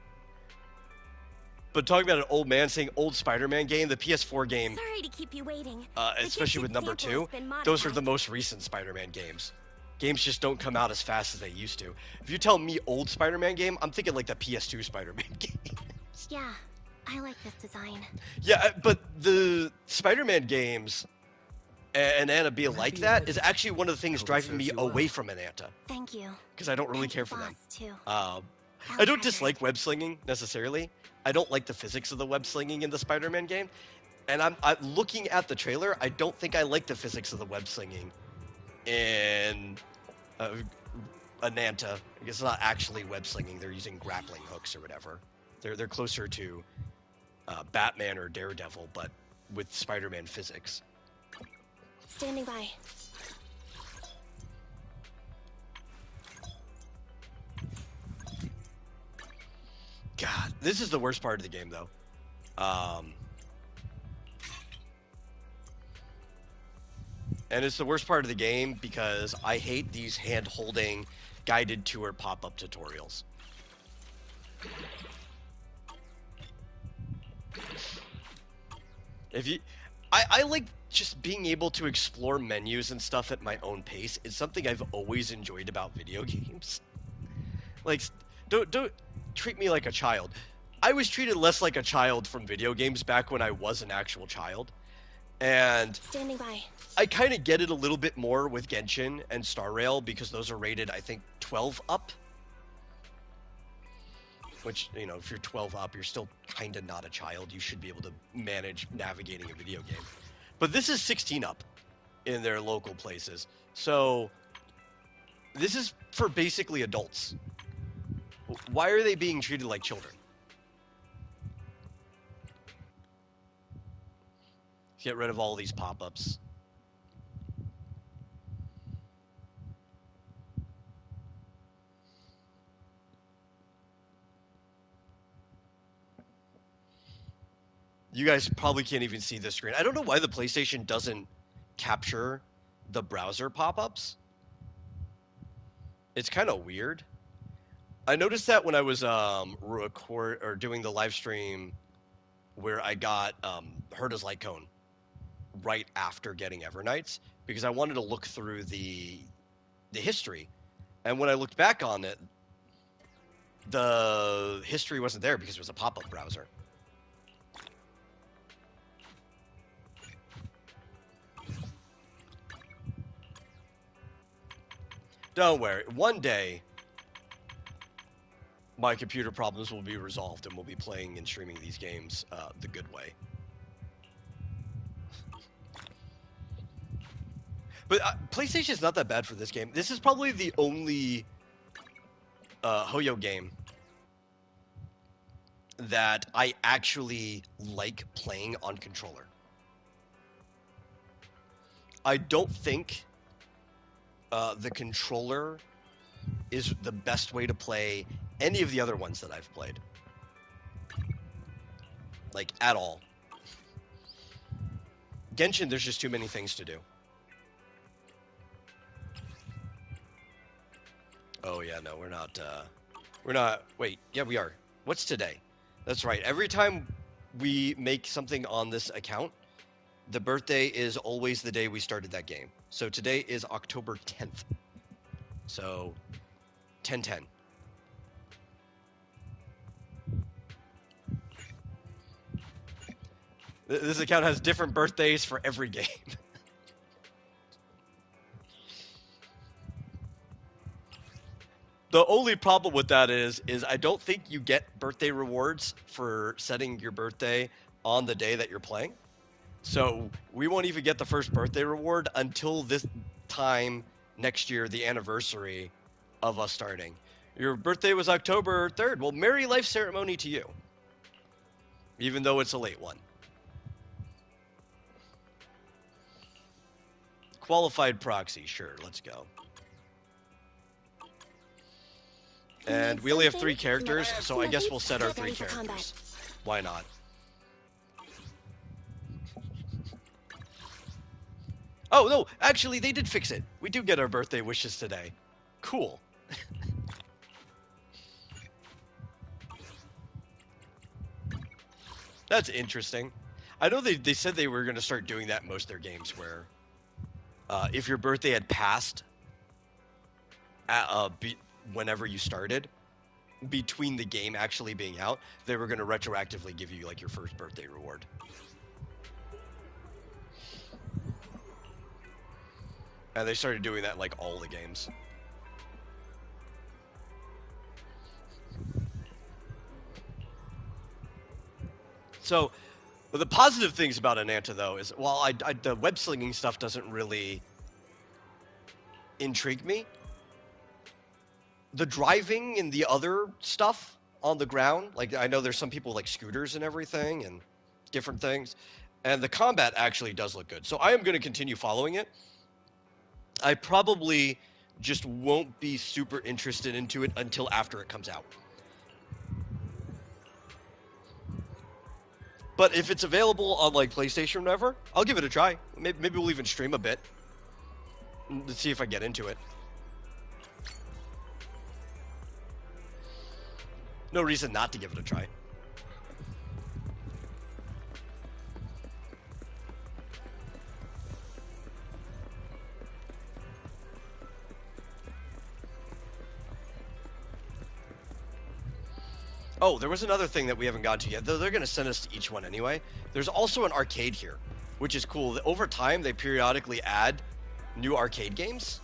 But talking about an old man saying old Spider-Man game, the PS4 game, Sorry to keep you waiting. especially with number 2, those are the most recent Spider-Man games. Games just don't come out as fast as they used to. If you tell me old Spider-Man game, I'm thinking like the PS2 Spider-Man game. Yeah, I like this design. Yeah, but the Spider-Man games and Anna being like that is actually one of the things driving me away from Ananta. Thank you. Because I don't really care for them. Too. I don't dislike web slinging necessarily. I don't like the physics of the web slinging in the Spider-Man game. And I'm looking at the trailer, I don't think I like the physics of the web slinging in Ananta. I guess it's not actually web slinging, they're using grappling hooks or whatever. They're closer to Batman or Daredevil, but with Spider-Man physics. Standing by. God, this is the worst part of the game, though. And it's the worst part of the game because I hate these hand-holding guided tour pop-up tutorials. I like just being able to explore menus and stuff at my own pace. It's something I've always enjoyed about video games. Like, don't treat me like a child. I was treated less like a child from video games back when I was an actual child. And standing by. I kind of get it a little bit more with Genshin and Star Rail because those are rated, I think, 12 up. Which, you know, if you're 12 up, you're still kind of not a child. You should be able to manage navigating a video game. But this is 16 up in their local places. So this is for basically adults. Why are they being treated like children? Get rid of all these pop-ups. You guys probably can't even see the screen. I don't know why the PlayStation doesn't capture the browser pop-ups. It's kind of weird. I noticed that when I was doing the live stream where I got Herta's Light Cone right after getting Evernights because I wanted to look through the history. And when I looked back on it, the history wasn't there because it was a pop-up browser. Don't worry. One day, my computer problems will be resolved and we'll be playing and streaming these games the good way. But PlayStation's not that bad for this game. This is probably the only Hoyo game that I actually like playing on controller. I don't think the controller is the best way to play any of the other ones that I've played. Like, at all. Genshin, there's just too many things to do. Oh yeah, no, we're not. We're not. Wait, yeah, we are. What's today? That's right. Every time we make something on this account, the birthday is always the day we started that game. So today is October 10th. So 10/10. This account has different birthdays for every game. The only problem with that is I don't think you get birthday rewards for setting your birthday on the day that you're playing. So we won't even get the first birthday reward until this time next year, the anniversary of us starting. Your birthday was October 3rd. Well, merry life ceremony to you. Even though it's a late one. Qualified proxy, sure, let's go. And we only have 3 characters, so I guess we'll set our 3 characters. Why not? Oh, no, actually, they did fix it. We do get our birthday wishes today. Cool. That's interesting. I know they said they were going to start doing that in most of their games, where if your birthday had passed whenever you started, between the game actually being out, they were going to retroactively give you like your first birthday reward. And they started doing that in like all the games. So, the positive things about Ananta, though, is while the web slinging stuff doesn't really intrigue me, the driving and the other stuff on the ground, like I know there's some people like scooters and everything and different things, and the combat actually does look good. So I am going to continue following it. I probably just won't be super interested into it until after it comes out. But if it's available on like PlayStation or whatever, I'll give it a try. Maybe we'll even stream a bit. Let's see if I get into it. No reason not to give it a try. Oh, there was another thing that we haven't got to yet, though they're going to send us to each one anyway. There's also an arcade here, which is cool. Over time, they periodically add new arcade games.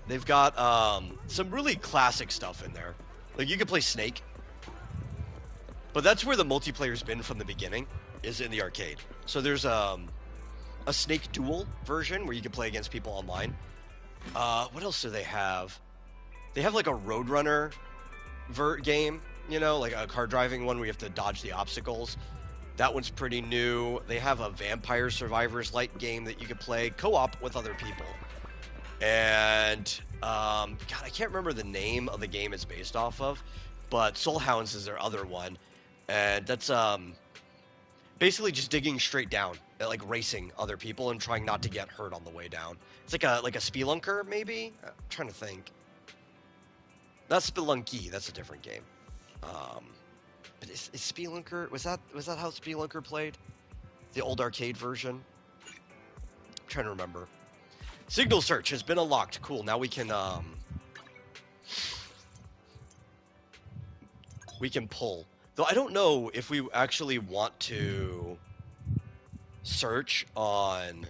They've got some really classic stuff in there. Like, you can play Snake. But that's where the multiplayer's been from the beginning, is in the arcade. So there's a Snake Duel version where you can play against people online. What else do they have? They have like a Roadrunner game, you know, like a car driving one where you have to dodge the obstacles. That one's pretty new. They have a Vampire Survivors-like game that you can play co-op with other people. And, God, I can't remember the name of the game it's based off of, but Soul Hounds is their other one. And that's basically just digging straight down, like racing other people and trying not to get hurt on the way down. It's like a Spelunker, maybe? I'm trying to think. Not Spelunky, that's a different game. But is Spelunker, was that how Spelunker played? The old arcade version? I'm trying to remember. Signal search has been unlocked. Cool, now we can pull. Though I don't know if we actually want to search on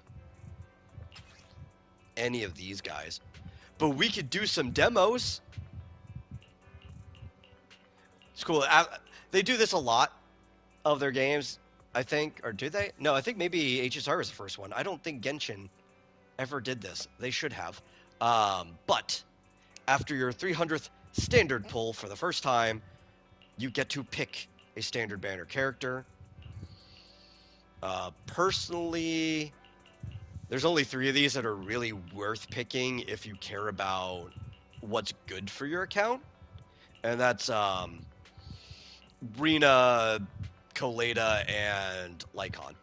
any of these guys. But we could do some demos. It's cool. They do this a lot of their games, I think. Or do they? No, I think maybe HSR was the first one. I don't think Genshin ever did this. They should have. But after your 300th standard pull for the first time, you get to pick a standard banner character. Personally, there's only 3 of these that are really worth picking if you care about what's good for your account. And that's Rena, Coleta, and Lycon.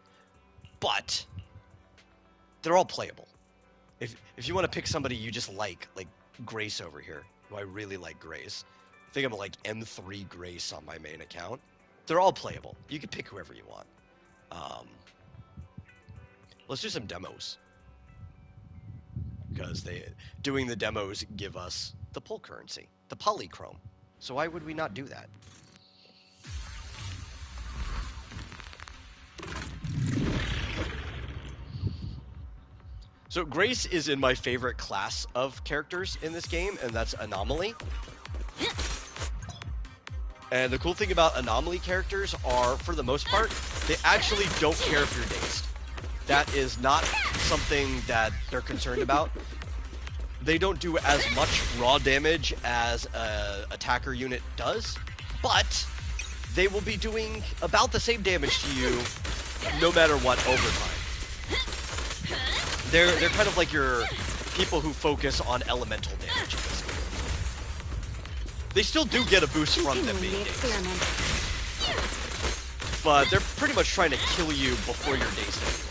But they're all playable. if you want to pick somebody you just like Grace over here, who I really like Grace. I think I'm like M3 Grace on my main account. They're all playable. You can pick whoever you want. Let's do some demos. Because doing the demos give us the pull currency, the polychrome. So why would we not do that? So Grace is in my favorite class of characters in this game, and that's Anomaly. And the cool thing about Anomaly characters are, for the most part, they actually don't care if you're dazed. That is not something that they're concerned about. They don't do as much raw damage as an attacker unit does, but they will be doing about the same damage to you no matter what over time. They're kind of like your people who focus on elemental damage. They still do get a boost from them being dazed, but they're pretty much trying to kill you before you're dazed anyway.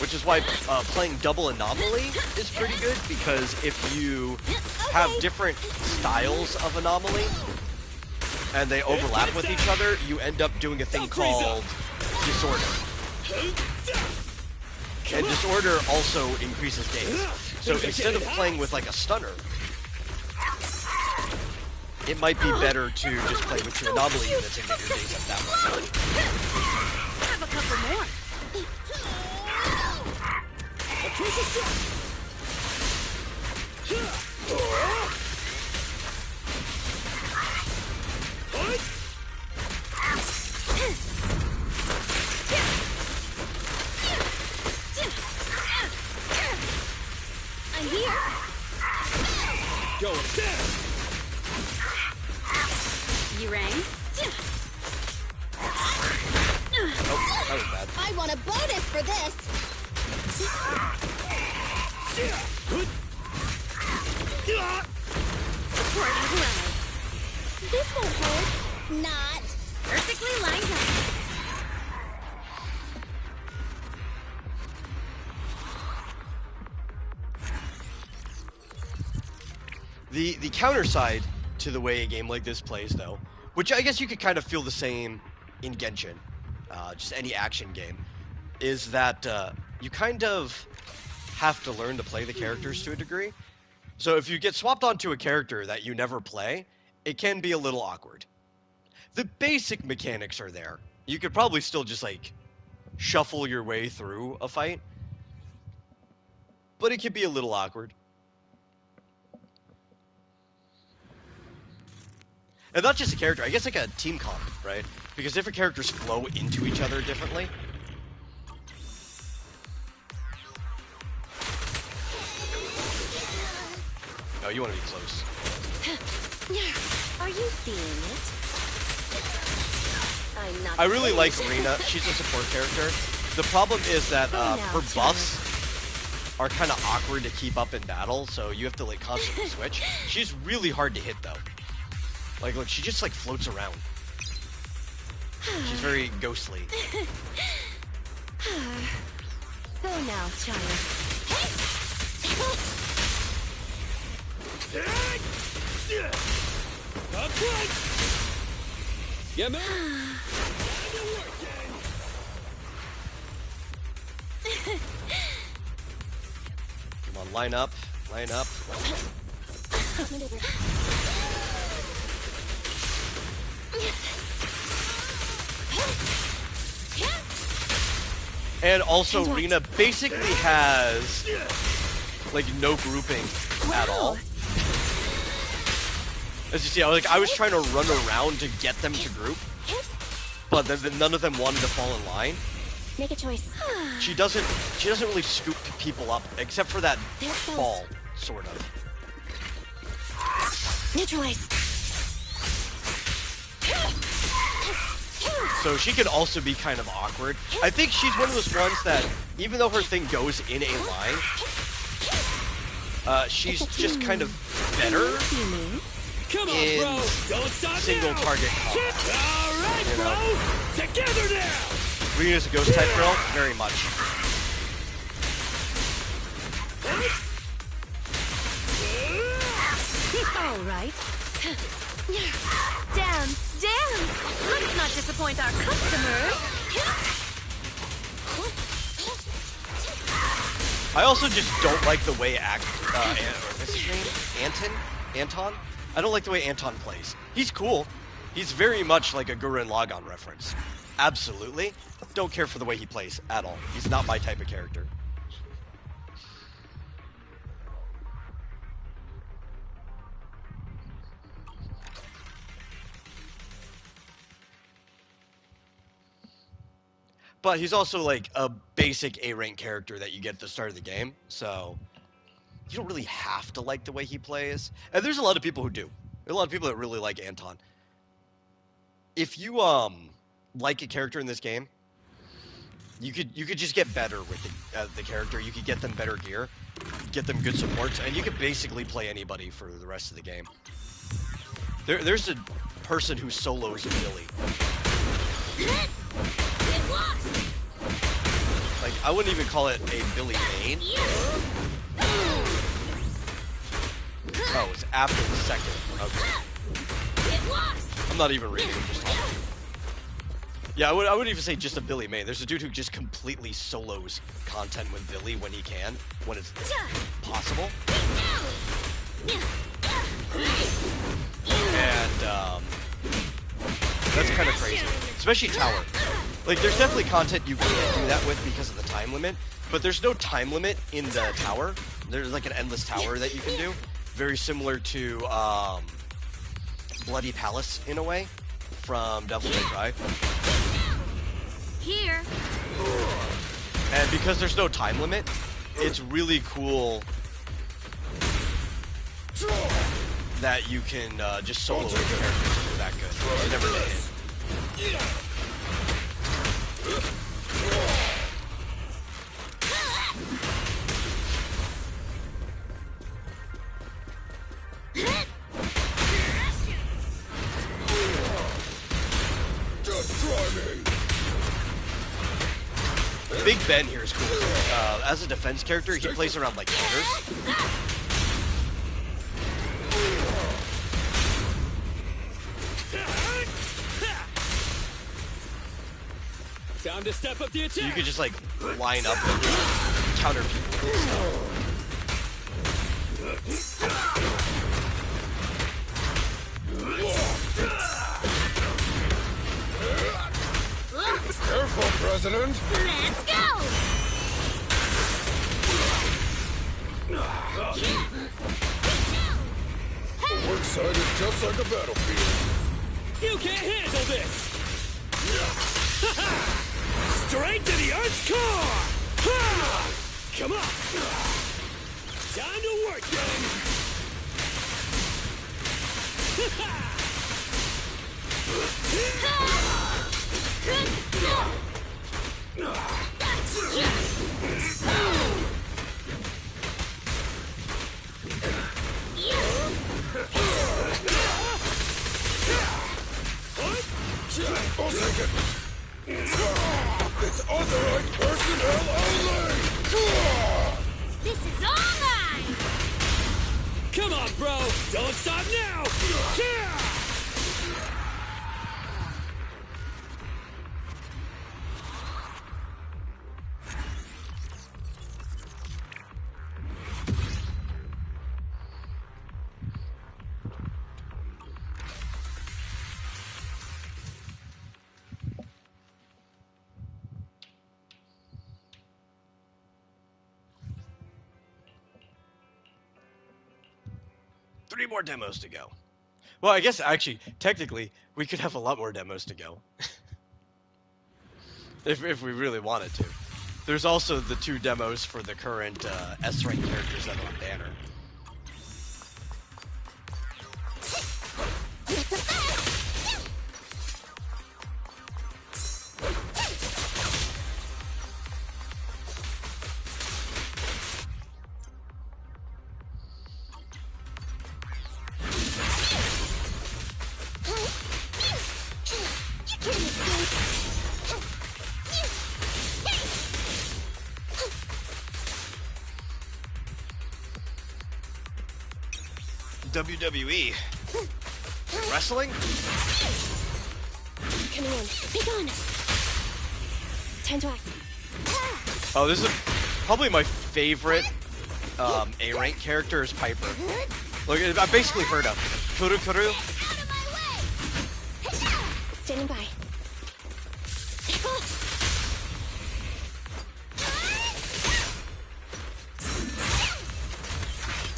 Which is why playing double Anomaly is pretty good, because if you have different styles of Anomaly and they overlap with each other, you end up doing a thing called Disorder. And Disorder also increases daze. So instead of playing with like a stunner, it might be better to just play with your Anomaly units and get your daze up that way. Have a couple more. I'm here. Go down. You rang? Oh, that was bad. I want a bonus for this. This won't hold. Not. Perfectly lined up. The counter side to the way a game like this plays, though, which I guess you could kind of feel the same in Genshin, just any action game, is that you kind of have to learn to play the characters to a degree. So if you get swapped onto a character that you never play, it can be a little awkward. The basic mechanics are there. You could probably still just, like, shuffle your way through a fight, but it can be a little awkward. And not just a character, I guess like a team comp, right? Because different characters flow into each other differently. Oh, you want to be close. Are you feeling it? I'm not. I really like Rena. She's a support character. The problem is that her buffs are kind of awkward to keep up in battle, so you have to like constantly switch. She's really hard to hit though. Like, look, she just, like, floats around. She's very ghostly. Go now, child. Yeah, man. Come on, line up. Line up. And also, Rena basically has, like, no grouping at all. As you see, I was trying to run around to get them to group, but then none of them wanted to fall in line. Make a choice. She doesn't really scoop people up, except for that fall, sort of. Neutralize. So she can also be kind of awkward. I think she's one of those ones that, even though her thing goes in a line, she's just kind of better in single target combat. Alright, you know? bro! Together now! Rena's a ghost type girl, very much. All right. Dance, dance! Let's not disappoint our customers. I also just don't like the way what's his name? Anton? I don't like the way Anton plays. He's cool. He's very much like a Gurren Lagann reference. Absolutely. Don't care for the way he plays at all. He's not my type of character. But he's also like a basic A-rank character that you get at the start of the game, so you don't really have to like the way he plays. And there's a lot of people who do. There are a lot of people that really like Anton. If you like a character in this game, you could just get better with the character. You could get them better gear, get them good supports, and you could basically play anybody for the rest of the game. There's a person who solos Billy. Like, I wouldn't even call it a Billy main. Oh, it's after the second. Okay. I'm not even reading, I'm just talking. Yeah, I wouldn't even say just a Billy main. There's a dude who just completely solos content with Billy when he can, when it's possible. And, that's kind of crazy. Especially Tower. Like, there's definitely content you can't do that with because of the time limit, but there's no time limit in the tower. There's like an endless tower that you can do. Very similar to, Bloody Palace, in a way, from Devil May Cry. Here. And because there's no time limit, it's really cool that you can just solo your characters if you're that good. You never get hit. Just try me. Big Ben here is cool. As a defense character, he plays around like counters. Time to step up the attack. You could just like line up and counter people and stuff. Careful, President. Let's go. The work site is just like a battlefield. You can't handle this. Straight to the Earth's core! Ha! Come on! Time to work, I'll take it. It's authorized personnel only! This is all mine! Come on, bro! Don't stop now! Three more demos to go. Well, I guess actually, technically, we could have a lot more demos to go. if we really wanted to. There's also the 2 demos for the current S-rank characters that are on Banner. WWE. Wrestling? Coming in. Be gone. Time to act. Oh, this is probably my favorite A-rank character is Piper. Look, I've basically heard of Kuru Kuru. Standing by.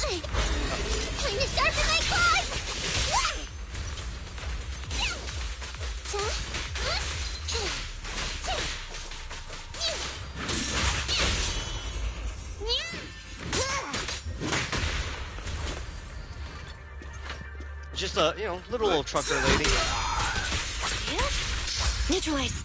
Time to sharpen my claws! Just a, little trucker lady. Neutralize.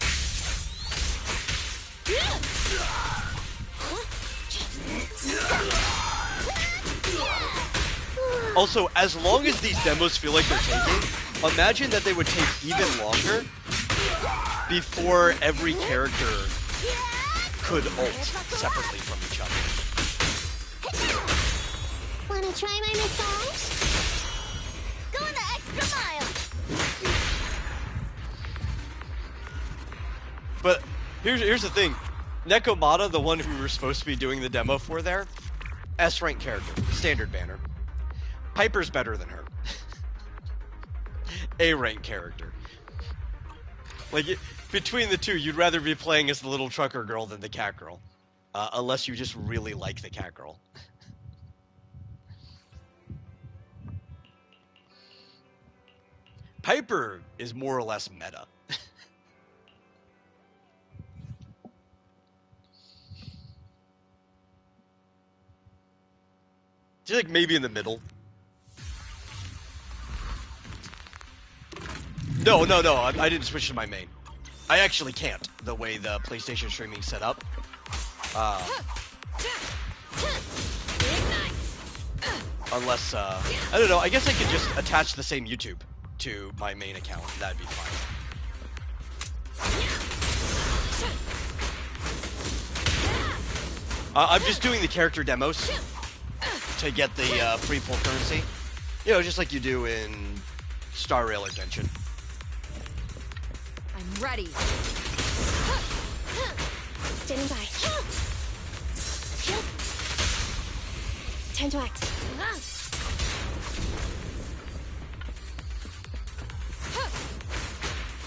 Also, as long as these demos feel like they're taking, imagine that they would take even longer before every character could ult separately from each other. Wanna try my massage? Going the extra mile! But here's the thing. Nekomata, the one who we were supposed to be doing the demo for there, S-rank character, standard banner. Piper's better than her. A-rank character. Like, between the two, you'd rather be playing as the little trucker girl than the cat girl. Unless you just really like the cat girl. Piper is more or less meta. She's like maybe in the middle. No, I didn't switch to my main. I actually can't, the way the PlayStation streaming's set up. Unless, I don't know, I guess I could just attach the same YouTube to my main account, and that'd be fine. I'm just doing the character demos to get the free pull currency. Just like you do in Star Rail or Genshin. I'm ready. Standing by. Time to act.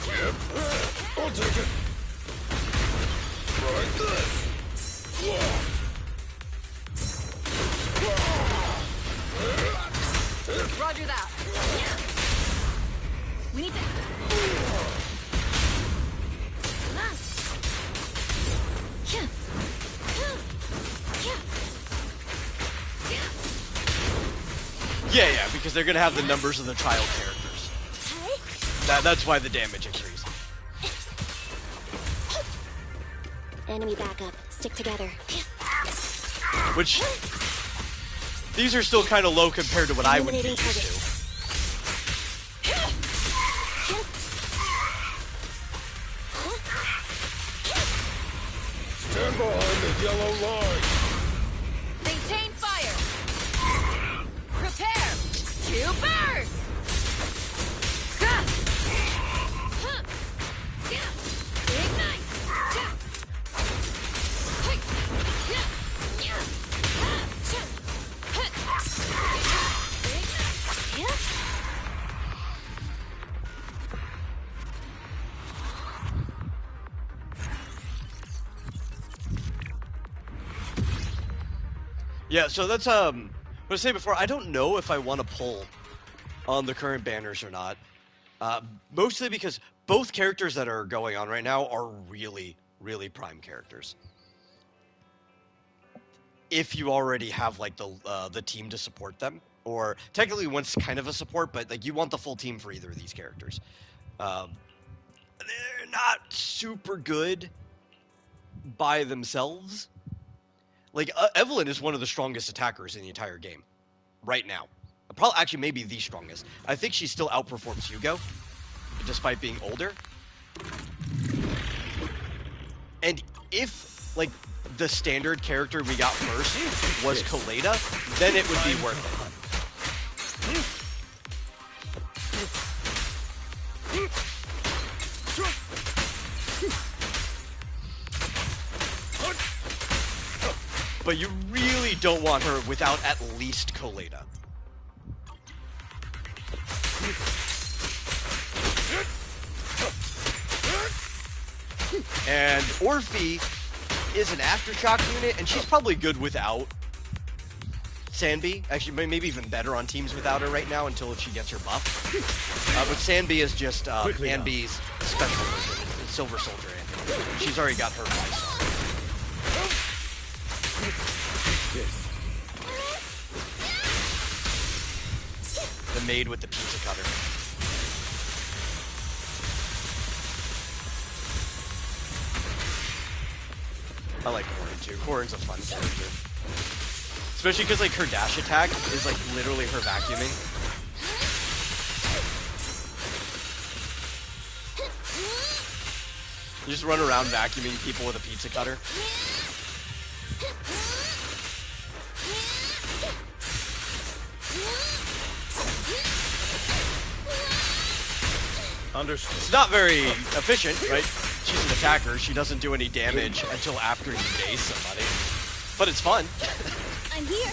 Yep. I'll take it. Right this. Roger that. We need to... Yeah, because they're gonna have the numbers of the child characters. That's why the damage increases. Enemy backup. Stick together. Which, these are still kind of low compared to what I would be used to. Stand behind the yellow line. Maintain fire. Prepare to burn. Ignite. Yeah, so that's what I was saying before. I don't know if I want to pull on the current banners or not. Mostly because both characters that are going on right now are really, really prime characters. If you already have like the team to support them, or technically one's kind of a support, but like you want the full team for either of these characters. They're not super good by themselves. Like, Evelyn is one of the strongest attackers in the entire game. Right now. Probably, actually, maybe the strongest. I think she still outperforms Hugo, despite being older. And if, like, the standard character we got first was Kaleda, then it would be worth it. But you really don't want her without at least Colada. And Orphe is an aftershock unit, and she's probably good without Sanby. Actually, maybe even better on teams without her right now until she gets her buff. But Sanby is just Anby's special version. It's Silver Soldier Anby. She's already got her price on. The maid with the pizza cutter. I like Corrin too. Corrin's a fun character. Especially because like her dash attack is like literally her vacuuming. You just run around vacuuming people with a pizza cutter. Understood. It's not very efficient, right? She's an attacker. She doesn't do any damage until after you daze somebody. But it's fun. I'm here.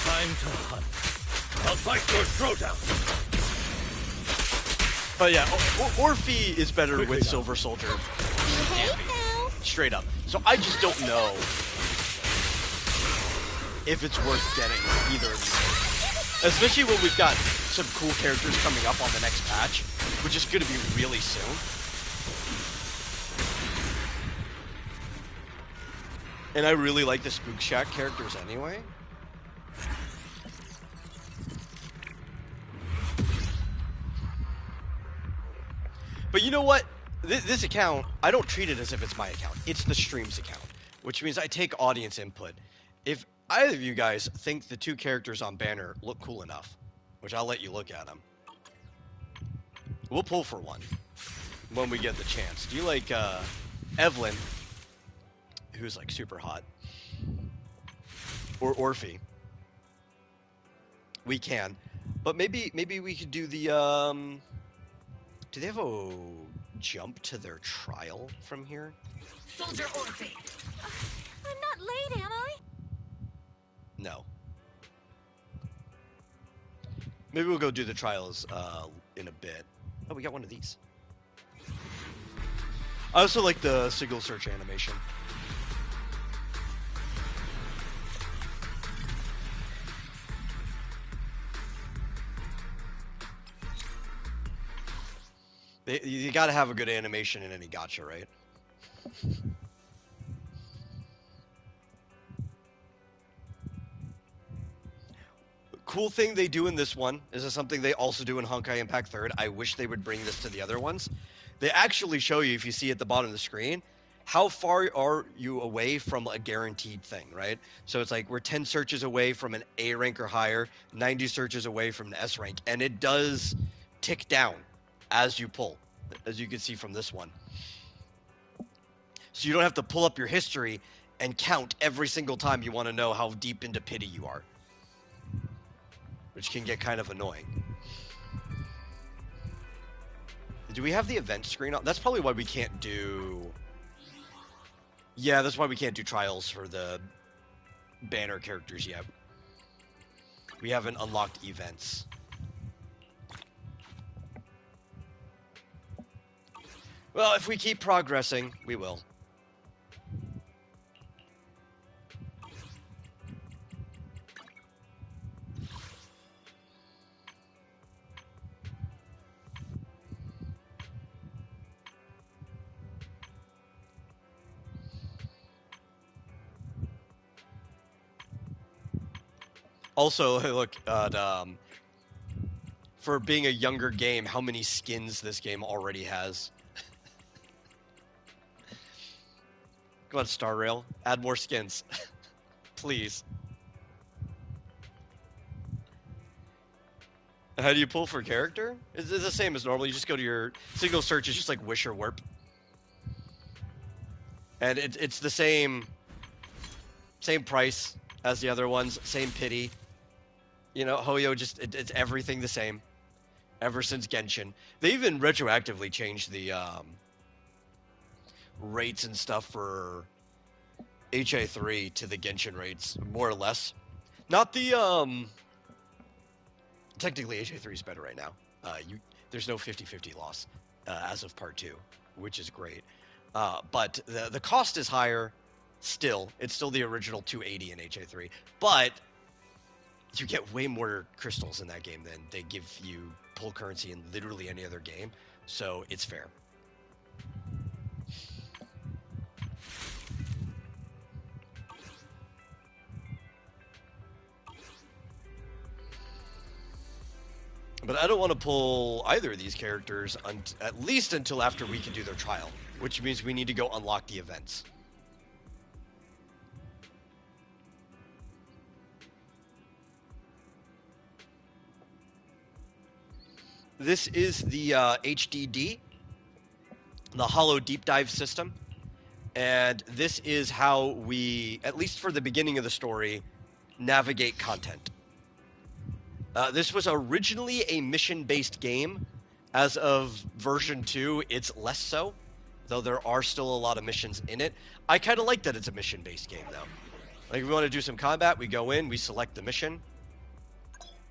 Time to hunt. I'll bite your throat out. But yeah, Orphe is better with Silver Soldier. Straight up. So I just don't know if it's worth getting either of these. Especially when we've got some cool characters coming up on the next patch, which is going to be really soon. And I really like the Spook Shack characters anyway. But you know what? This account, I don't treat it as if it's my account. It's the stream's account, which means I take audience input. If either of you guys think the two characters on Banner look cool enough, which I'll let you look at them, we'll pull for one when we get the chance. Do you like Evelyn, who's like super hot, or Orphe? We can, but maybe we could do the do they have a jump to their trial from here? Soldier Orphe. I'm not late, am I? No. Maybe we'll go do the trials in a bit. Oh, we got one of these. I also like the single search animation. You gotta have a good animation in any gacha, right? Cool thing they do in this one is something they also do in Honkai Impact 3rd. I wish they would bring this to the other ones. They actually show you, if you see at the bottom of the screen, how far are you away from a guaranteed thing, right? So it's like we're 10 searches away from an A rank or higher, 90 searches away from an S rank, and it does tick down as you pull, as you can see from this one. So you don't have to pull up your history and count every single time you want to know how deep into pity you are, which can get kind of annoying. Do we have the event screen on? That's probably why we can't do... Yeah, that's why we can't do trials for the banner characters yet. We haven't unlocked events. Well, if we keep progressing, we will. Also, look at, for being a younger game, how many skins this game already has. Come on, Star Rail. Add more skins. Please. How do you pull for character? It's the same as normal. You just go to your signal search. It's just like Wish or Warp. And it's the same price as the other ones. Same pity. You know, Hoyo just, it's everything the same. Ever since Genshin. They even retroactively changed the rates and stuff for HA3 to the Genshin rates, more or less. Not the, technically HA3 is better right now. There's no 50-50 loss as of part 2, which is great. But the cost is higher still. It's still the original 280 in HA3. But you get way more crystals in that game than they give you pull currency in literally any other game. So it's fair. But I don't want to pull either of these characters at least until after we can do their trial, which means we need to go unlock the events. This is the HDD, the Hollow Deep Dive system, and this is how we, at least for the beginning of the story, navigate content. This was originally a mission-based game. As of version 2, it's less so, though there are still a lot of missions in it. I kind of like that it's a mission-based game, though. Like, if we want to do some combat, we go in, we select the mission,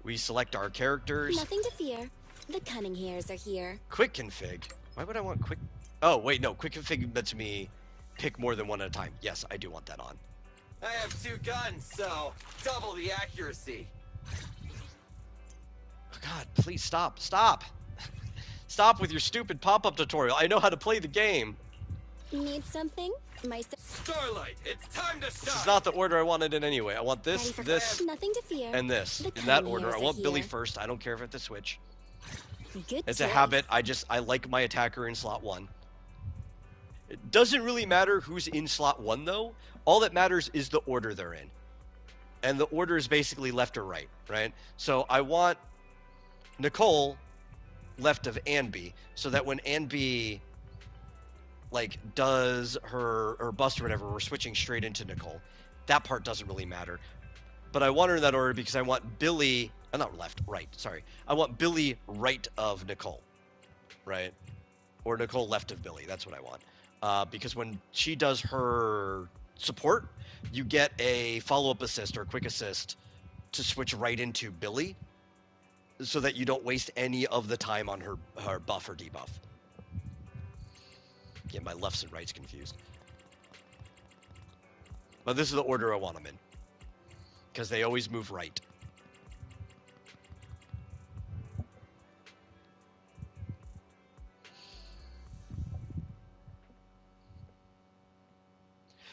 we select our characters. Nothing to fear. The cunning hairs are here. Quick config. Why would I want quick? Oh, wait, no. Quick config lets me pick more than one at a time. Yes, I do want that on. I have 2 guns, so double the accuracy. Oh, God, please stop. Stop. Stop with your stupid pop-up tutorial. I know how to play the game. Need something? Starlight, it's time to shine. This is not the order I wanted in anyway. I want this, this, nothing to fear. and this. In that order. I want Billy first. I don't care if it's a switch. Good it's choice. a habit. I like my attacker in slot 1. It doesn't really matter who's in slot 1, though. All that matters is the order they're in. And the order is basically left or right, right? So I want Nicole left of Anby, so that when Anby like does her bust or whatever, we're switching straight into Nicole. That part doesn't really matter. But I want her in that order because I want Billy, not left, right, sorry. I want Billy right of Nicole, right? Or Nicole left of Billy, that's what I want. Because when she does her support, you get a follow-up assist or quick assist to switch right into Billy, so that you don't waste any of the time on her buff or debuff. Get my lefts and rights confused. But this is the order I want them in, because they always move right.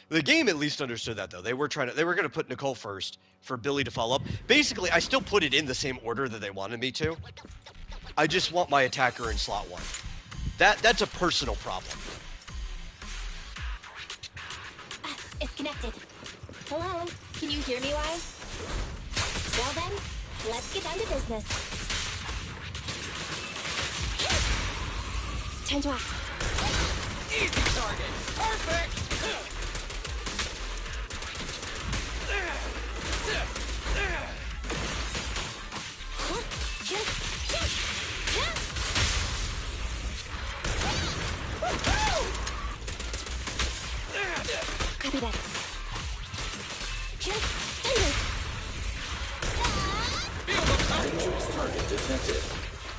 The game at least understood that, though. They were going to put Nicole first for Billy to follow up. Basically, I still put it in the same order that they wanted me to. I just want my attacker in slot 1. That's a personal problem. It's connected. Hello? Can you hear me, Wise? Well then, let's get down to business. Time to act. Easy target. Perfect. Copy that. Dangerous target detected.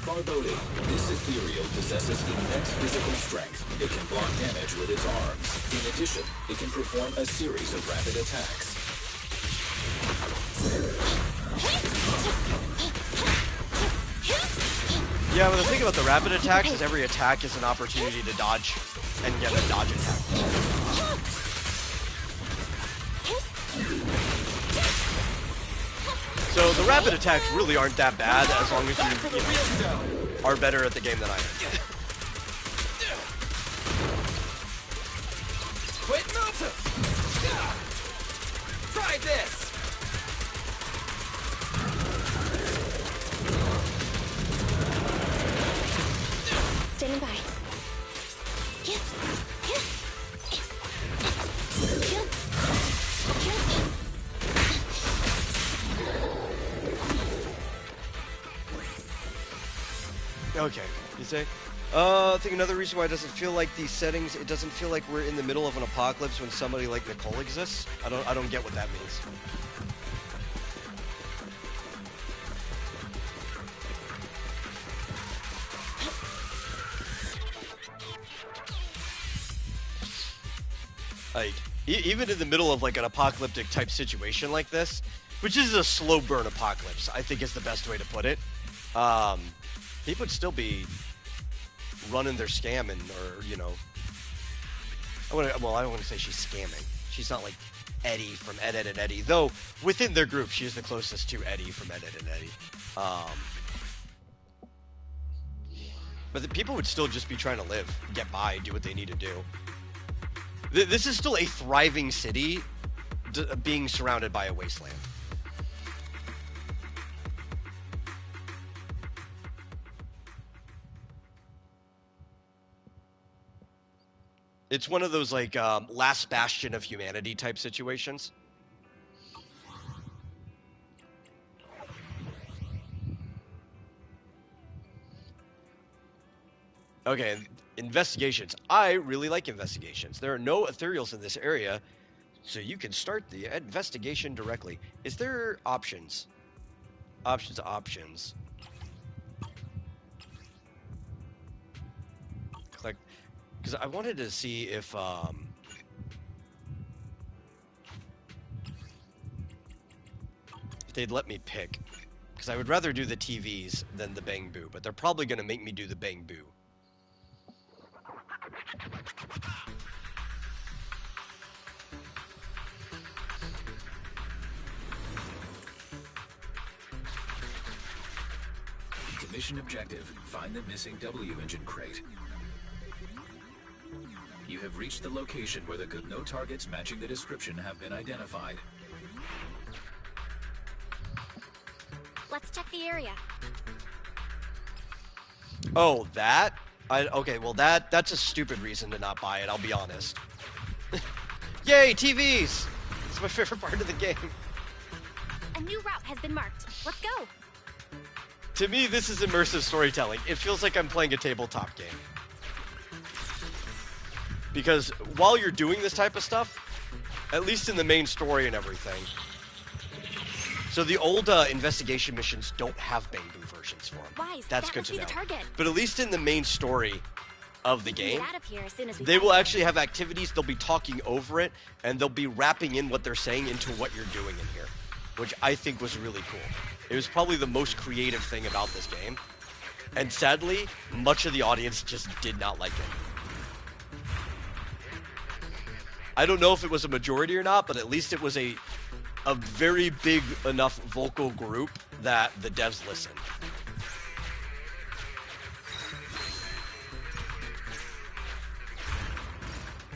Foreboding. This ethereal possesses immense physical strength. It can block damage with its arms. In addition, it can perform a series of rapid attacks. Yeah, but the thing about the rapid attacks is every attack is an opportunity to dodge and get a dodge attack. So the rapid attacks really aren't that bad as long as you are better at the game than I am. Quit moving! Try this! Okay, you say? I think another reason why it doesn't feel like these settings, it doesn't feel like we're in the middle of an apocalypse when somebody like Nicole exists. I don't get what that means. Like, even in the middle of like an apocalyptic type situation like this, which is a slow burn apocalypse, I think is the best way to put it. People would still be running their scamming, or I don't want to say she's scamming. She's not like Eddie from Ed, Ed, and Eddie, though within their group she is the closest to Eddie from Ed, Ed, and Eddie. But the people would still just be trying to live, get by, do what they need to do. This is still a thriving city being surrounded by a wasteland. It's one of those like last bastion of humanity type situations. Okay, investigations. I really like investigations. There are no ethereals in this area, so you can start the investigation directly. Is there options? Options. Click. Because I wanted to see if they'd let me pick. Because I would rather do the TVs than the Bang Boo, but they're probably going to make me do the Bang Boo. Mission objective, find the missing W engine crate. You have reached the location where no targets matching the description have been identified. Let's check the area. Oh, that? Okay, well that's a stupid reason to not buy it, I'll be honest. Yay, TVs! It's my favorite part of the game. A new route has been marked. Let's go. To me, this is immersive storytelling. It feels like I'm playing a tabletop game. Because while you're doing this type of stuff, at least in the main story and everything, so the old investigation missions don't have Bang Boo versions for them. Wise, that's that good must to be know. the target. But at least in the main story of the game, Get out of here as soon as we they find will it. actually have activities, they'll be talking over it, and they'll be wrapping in what they're saying into what you're doing in here, which I think was really cool. It was probably the most creative thing about this game, and sadly, much of the audience just did not like it. I don't know if it was a majority or not, but at least it was a very big enough vocal group that the devs listened.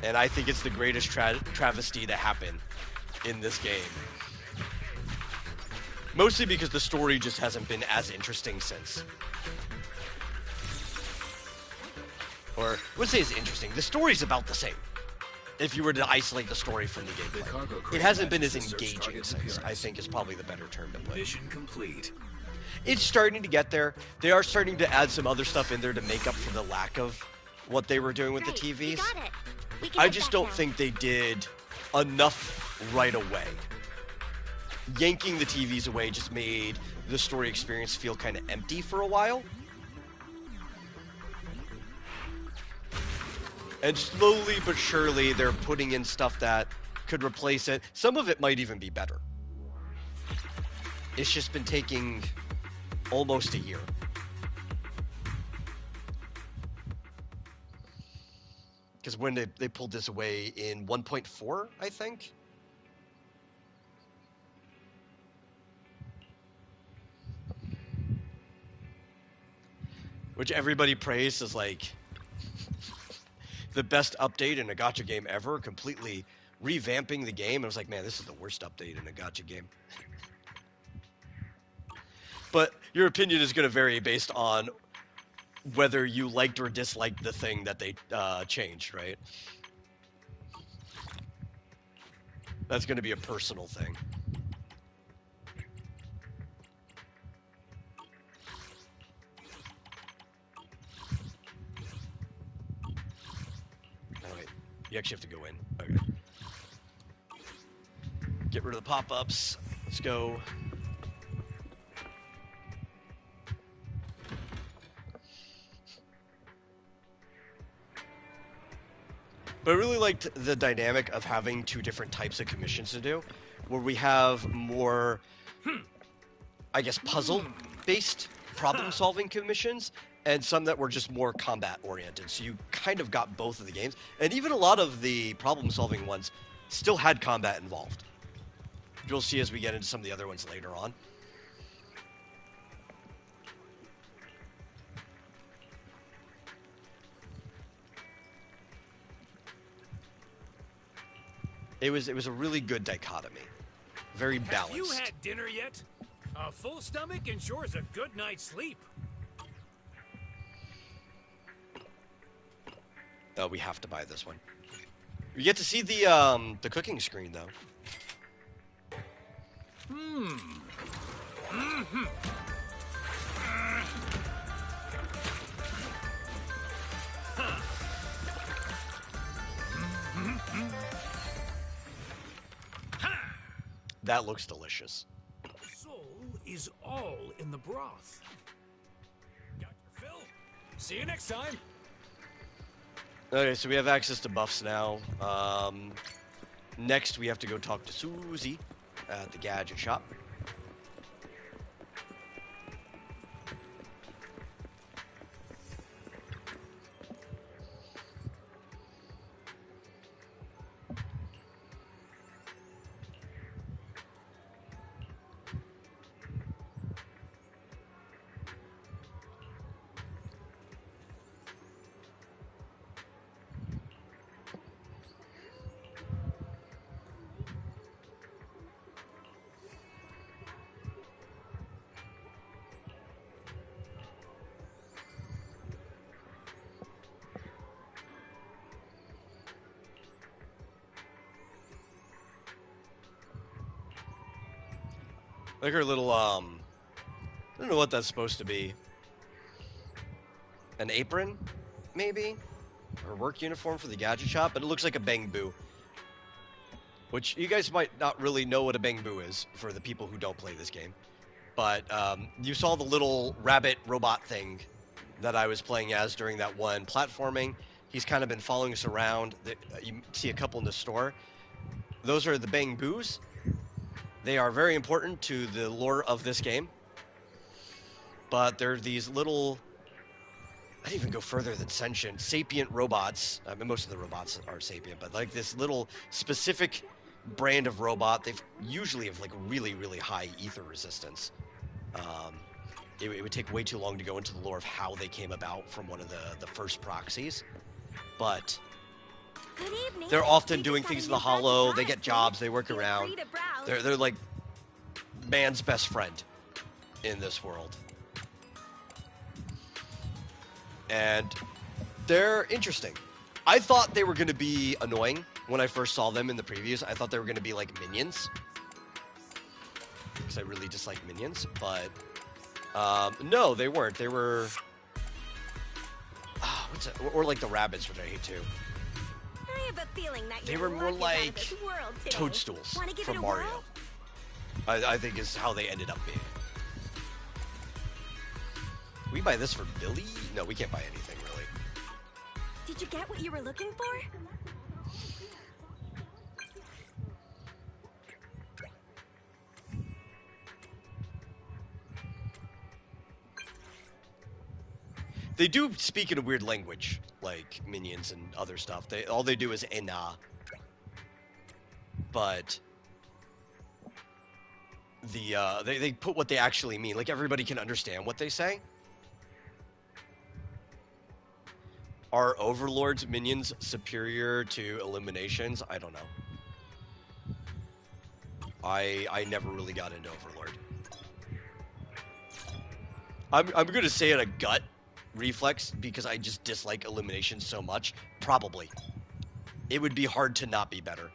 And I think it's the greatest travesty to happen in this game. Mostly because the story just hasn't been as interesting since. Or, I wouldn't say it's interesting. The story's about the same. If you were to isolate the story from the gameplay. It hasn't been as engaging since, I think is probably the better term to put. Mission complete. It's starting to get there. They are starting to add some other stuff in there to make up for the lack of what they were doing with the TVs. We got it. We can I head just back don't now. think they did enough right away. Yanking the TVs away just made the story experience feel kind of empty for a while. And slowly but surely, they're putting in stuff that could replace it. Some of it might even be better. It's just been taking almost a year. Because when they pulled this away in 1.4, I think? Which everybody praised as like the best update in a gacha game ever, completely revamping the game. I was like, man, this is the worst update in a gacha game. But your opinion is going to vary based on whether you liked or disliked the thing that they changed, right? That's going to be a personal thing. You actually have to go in. Okay. Get rid of the pop-ups. Let's go. But I really liked the dynamic of having two different types of commissions to do, where we have more, I guess, puzzle-based problem-solving commissions, and some that were just more combat-oriented. So you kind of got both of the games. And even a lot of the problem-solving ones still had combat involved. You'll see as we get into some of the other ones later on. It was a really good dichotomy. Very balanced. Have you had dinner yet? A full stomach ensures a good night's sleep. Oh, we have to buy this one. We get to see the cooking screen though. That looks delicious. Soul is all in the broth. Got your fill? See you next time. Okay, so we have access to buffs now. Next, we have to go talk to Susie at the gadget shop. Like her little, I don't know what that's supposed to be. An apron, maybe? Or work uniform for the gadget shop, but it looks like a Bang Boo. Which, you guys might not really know what a Bang Boo is, for the people who don't play this game. But, you saw the little rabbit robot thing that I was playing as during that one platforming. He's kind of been following us around. You see a couple in the store. Those are the Bang Boos. They are very important to the lore of this game. But they're these little, I didn't even go further than sentient, sapient robots. I mean, most of the robots are sapient, but like this little specific brand of robot. They usually have like really, really high ether resistance. It would take way too long to go into the lore of how they came about from one of the first proxies. But they're often doing things in the hollow. They get jobs. They work around. They're like man's best friend in this world. And they're interesting. I thought they were going to be annoying when I first saw them in the previews. I thought they were going to be like minions. Because I really dislike minions. But no, they weren't. They were... what's it? Or like the rabbits, which I hate too. I have a feeling that they were more like toadstools from Mario. I think is how they ended up being. We buy this for Billy? No, we can't buy anything really. Did you get what you were looking for? They do speak in a weird language, like minions and other stuff. All they do is ena. But they put what they actually mean. Like everybody can understand what they say. Are Overlord's minions superior to Illuminations? I don't know. I never really got into Overlord. I'm gonna say it a gut reflex because I just dislike Illuminations so much. Probably. It would be hard to not be better.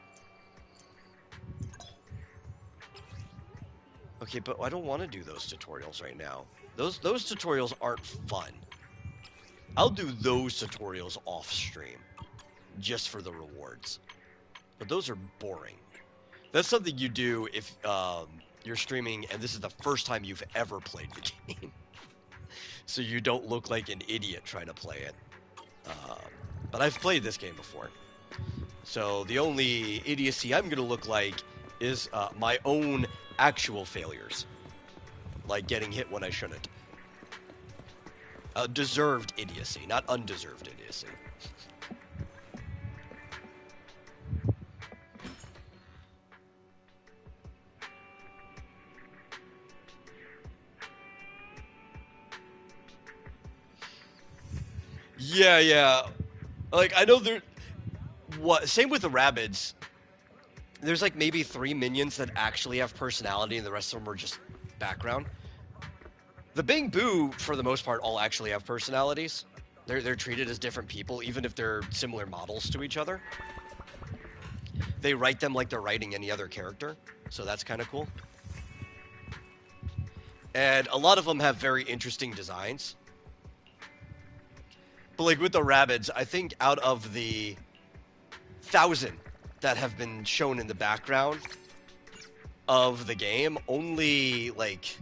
Okay, but I don't want to do those tutorials right now. Those tutorials aren't fun. I'll do those tutorials off stream. just for the rewards. But those are boring. That's something you do if you're streaming and this is the first time you've ever played the game. So you don't look like an idiot trying to play it. But I've played this game before. So the only idiocy I'm going to look like is my own actual failures. Like getting hit when I shouldn't. Deserved idiocy, not undeserved idiocy. Yeah. Like, I know there... Same with the Rabbids. There's, like, maybe 3 minions that actually have personality, and the rest of them are just background. The Bang Boo, for the most part, all actually have personalities. They're treated as different people, even if they're similar models to each other. They write them like they're writing any other character, so that's kind of cool. And a lot of them have very interesting designs. But like with the Rabbids, I think out of the 1,000 that have been shown in the background of the game, only like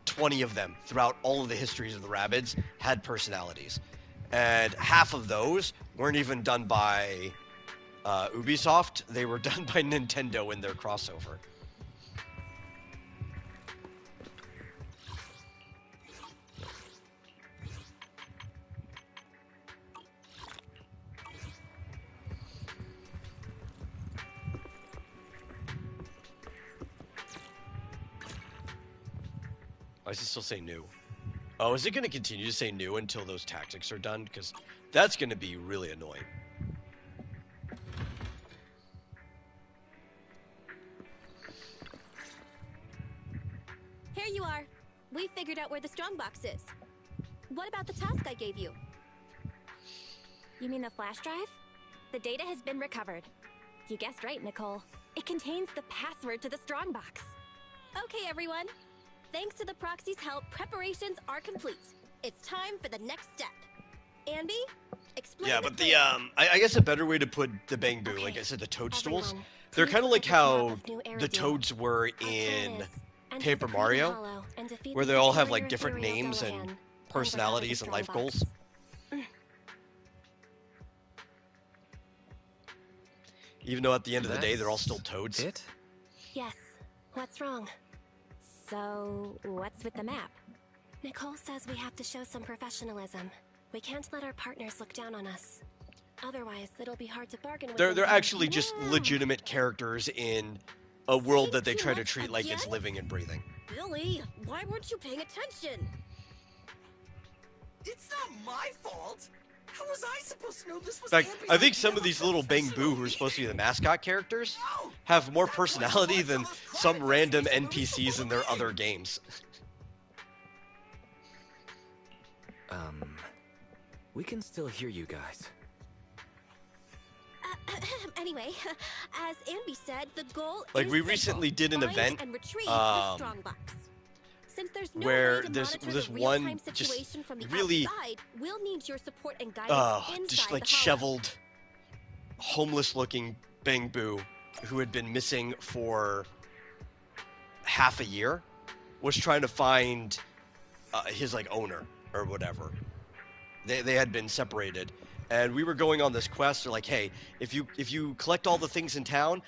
20 of them throughout all of the histories of the Rabbids had personalities. And half of those weren't even done by Ubisoft. They were done by Nintendo in their crossover. Why does it still say new? Oh, is it going to continue to say new until those tactics are done? Because that's going to be really annoying. Here you are. We figured out where the strongbox is. What about the task I gave you? You mean the flash drive? The data has been recovered. You guessed right, Nicole. It contains the password to the strongbox. Okay, everyone. Thanks to the proxy's help, preparations are complete. It's time for the next step. Andy, explain. Yeah, but the I guess a better way to put the Bang Boo, like I said, the toadstools, they're kind of like how the toads were in Paper Mario, where they all have like different names and personalities and life goals. Even though at the end of the day, they're all still toads. Yes. What's wrong? So, what's with the map? Nicole says we have to show some professionalism. We can't let our partners look down on us. Otherwise, it'll be hard to bargain with them. They're actually just legitimate characters in a world that they try to treat like it's living and breathing. Billy, why weren't you paying attention? It's not my fault. How was I supposed to know this was? In fact, I think some of these little Bang Boo, who are supposed to be the mascot characters, have more personality than some random NPCs in their other games. We can still hear you guys. Anyway, as Andy said, the goal like is we recently did an event Since there's no where way to this monitor the one real-time just situation from the really outside, we'll need your support and guidance inside just like the hollow. shoveled, homeless-looking Bang Boo, who had been missing for half a year, was trying to find his like owner or whatever. They had been separated, and we were going on this quest. They're like, hey, if you collect all the things in town,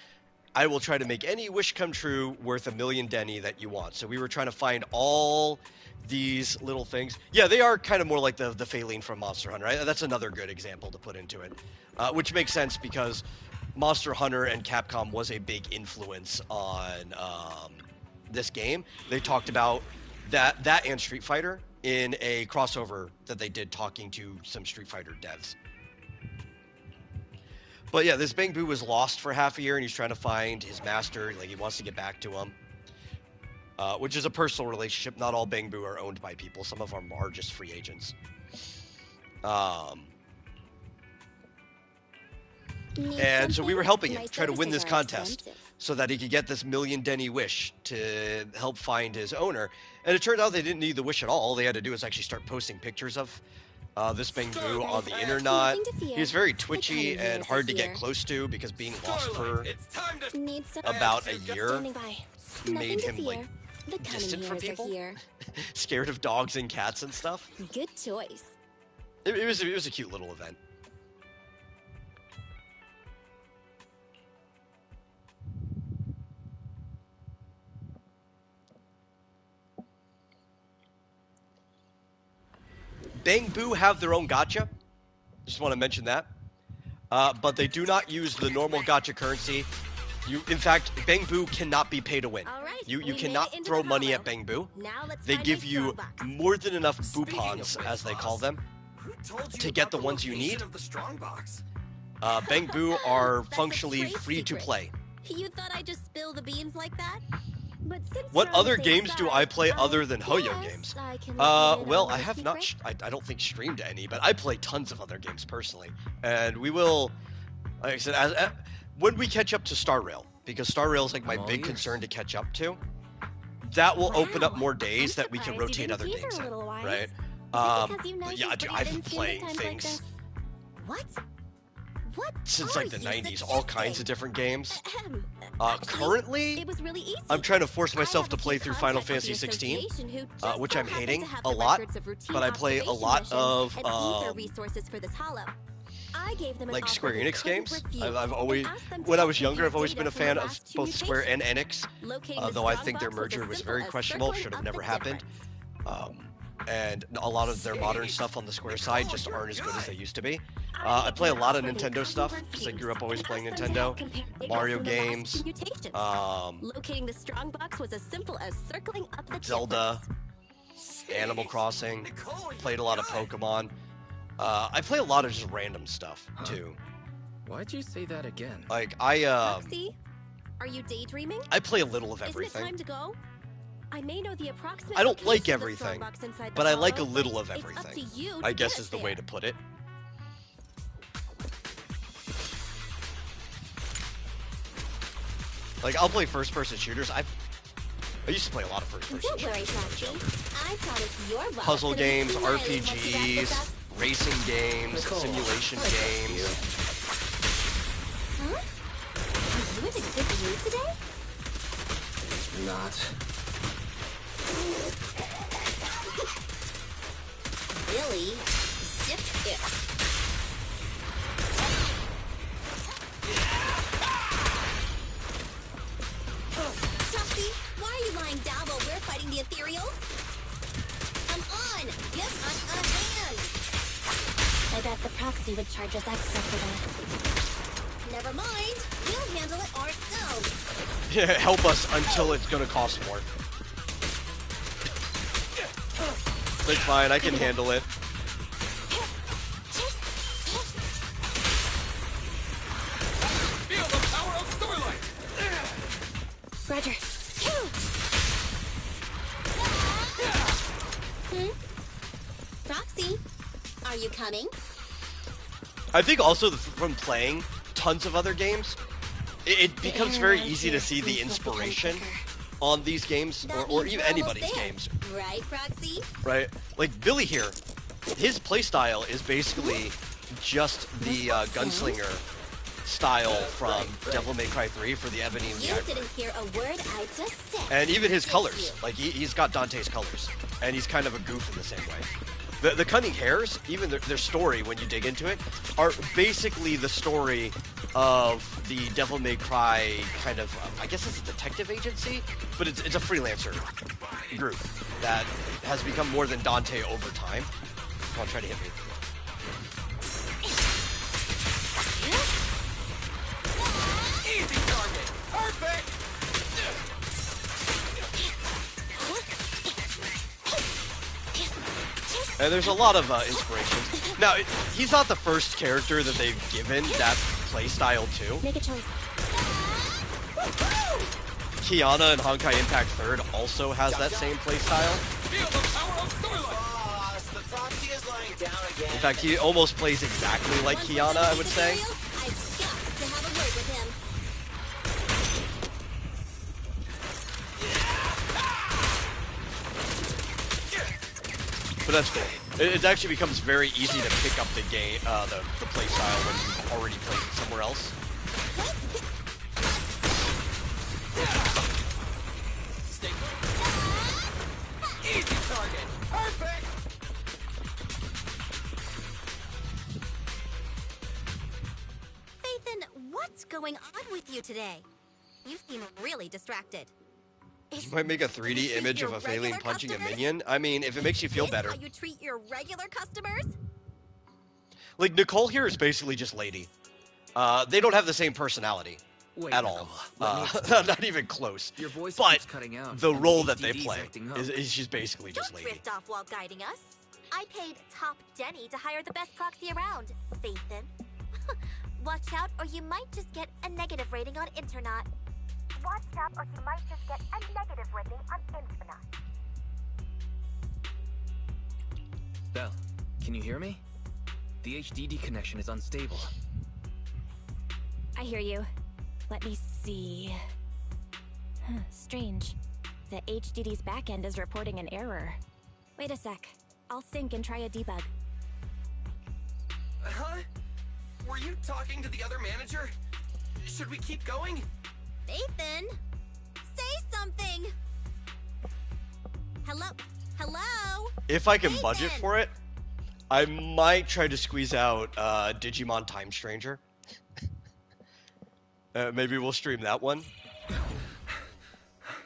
I will try to make any wish come true worth 1 million Denny that you want. So we were trying to find all these little things. Yeah, they are kind of more like the Faline from Monster Hunter. Right? That's another good example to put into it, which makes sense because Monster Hunter and Capcom was a big influence on this game. They talked about that and Street Fighter in a crossover that they did talking to some Street Fighter devs. But yeah, this Bang Boo was lost for half a year, and he's trying to find his master. Like, he wants to get back to him, which is a personal relationship. Not all Bang Boo are owned by people. Some of them are just free agents. And so we were helping him try to win this contest so that he could get this 1 million Denny wish to help find his owner. And it turned out they didn't need the wish at all. All they had to do was actually start posting pictures of this Bangbu on the internet. He's very twitchy and hard to get close to because being lost for about a year made him like distant from people, scared of dogs and cats and stuff. Good choice. It was a cute little event. Bangbu have their own gacha. Just want to mention that. But they do not use the normal gacha currency. In fact, Bangbu cannot be pay to win. Right, you cannot throw money at Bangbu. They give you more than enough boupons, as they call them, to get the ones you need. Bangbu are functionally free to play. You thought I'd just spill the beans like that? But what other games do I play other than Hoyo games? Well, I have not. I don't think streamed any, but I play tons of other games personally, and we will. Like I said, when we catch up to Star Rail, because Star Rail is like my big concern to catch up to, that will open up more days that we can rotate other games in, right? Yeah, dude, I've been playing things. What? Since like the 90s, all kinds of different games. Currently, I'm trying to force myself to play through Final Fantasy 16, which I'm hating a lot, but I play a lot of like Square Enix games. I've always, when I was younger, I've always been a fan of both Square and Enix, though I think their merger was very questionable, should have never happened. And a lot of their modern stuff on the Square side just aren't as good as they used to be. I play a lot of Nintendo stuff because I grew up always playing Nintendo, Mario games, locating the strongbox was as simple as circling up the Zelda, Animal Crossing, played a lot of Pokemon. I play a lot of just random stuff too. Why'd you say that again? Like Roxy, are you daydreaming? I play a little of everything. Isn't it time to go? I may know the approximate. I don't like everything, but I like a little of everything. I guess is the way to put it. Like, I'll play first-person shooters. I used to play a lot of first-person shooters. Puzzle games, RPGs, racing games, simulation games. Huh? Are you in a good mood today? Not. Billy, zip it. Tufty, why are you lying down while we're fighting the ethereals? Come on, give us a hand. I bet the proxy would charge us extra for that. Never mind, we'll handle it ourselves. Yeah, help us until it's gonna cost more. It's fine, I can handle it. Feel the power of Starlight! Roger. Roxy, are you coming? I think also from playing tons of other games, it becomes very easy to see the inspiration on these games, or even anybody's games. Right, Roxy? Right? Like, Billy here, his playstyle is basically just the gunslinger style from Devil May Cry 3 for the Ebony and the Ivory. You didn't hear a word I just said. And even his colors, like, he's got Dante's colors, and he's kind of a goof in the same way. The Cunning Hares, even their story, when you dig into it, are basically the story of the Devil May Cry kind of, I guess it's a detective agency, but it's a freelancer group that has become more than Dante over time. Come on, try to hit me. Easy target! Perfect! And there's a lot of inspirations. Now, he's not the first character that they've given that playstyle to. Make a choice. Kiana in Honkai Impact 3rd also has that same playstyle. Feel the power of Starlight! The proxy is lying down again. In fact, he almost plays exactly like Kiana, I would say. I've got to have a word with him. But that's cool. It actually becomes very easy to pick up the game, the play style when you've already played it somewhere else. Stay easy target. Perfect. Faithen, what's going on with you today? You seem really distracted. You might make a 3D image of a Faline punching a minion. I mean, if it makes you feel better. How you treat your regular customers? Like, Nicole here is basically just lady. They don't have the same personality. At all. Not even close. Your voice but cutting out, the role that they HDD's play is just basically just Don't lady. drift off while guiding us. I paid Top Denny to hire the best proxy around, Faithen. Watch out, or you might just get a negative rating on Internet. Watch out, or you might just get a negative rating on Internet. Belle, can you hear me? The HDD connection is unstable. I hear you. Let me see. Strange. The HDD's backend is reporting an error. Wait a sec. I'll sync and try a debug. Huh? Were you talking to the other manager? Should we keep going? Faithen, say something. Hello? Hello? If I can budget for it, I might try to squeeze out Digimon Time Stranger. Maybe we'll stream that one.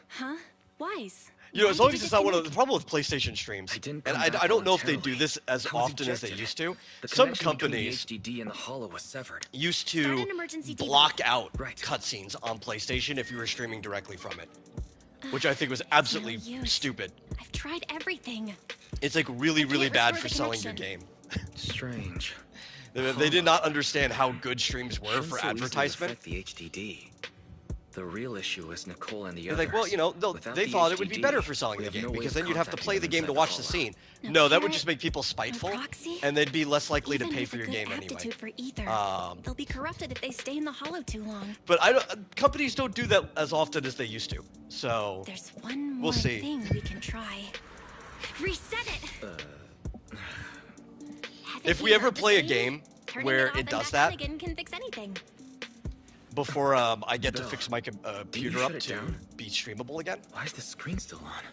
Huh? Wise. You know, as long as it's not one of the problem with PlayStation streams, and I don't know if they do this as often as they used to. Some companies used to block out cutscenes on PlayStation if you were streaming directly from it, which I think was absolutely stupid. I've tried everything. It's like really, really bad for selling your game. Strange. They did not understand how good streams were for advertisement. The HDD. The real issue is Nicole and the They're others. like, well, you know, they thought it would be better for selling the game because then you'd have to play the game to watch the scene. No, that would just make people spiteful, and they'd be less likely to pay for your game anyway. For either. They'll be corrupted if they stay in the hollow too long. But companies don't do that as often as they used to. So there's one more we'll see. thing we can try. Reset it. If we ever play a game where it does that, can fix anything. Before I get to fix my computer up to be streamable again. Why is the screen still on?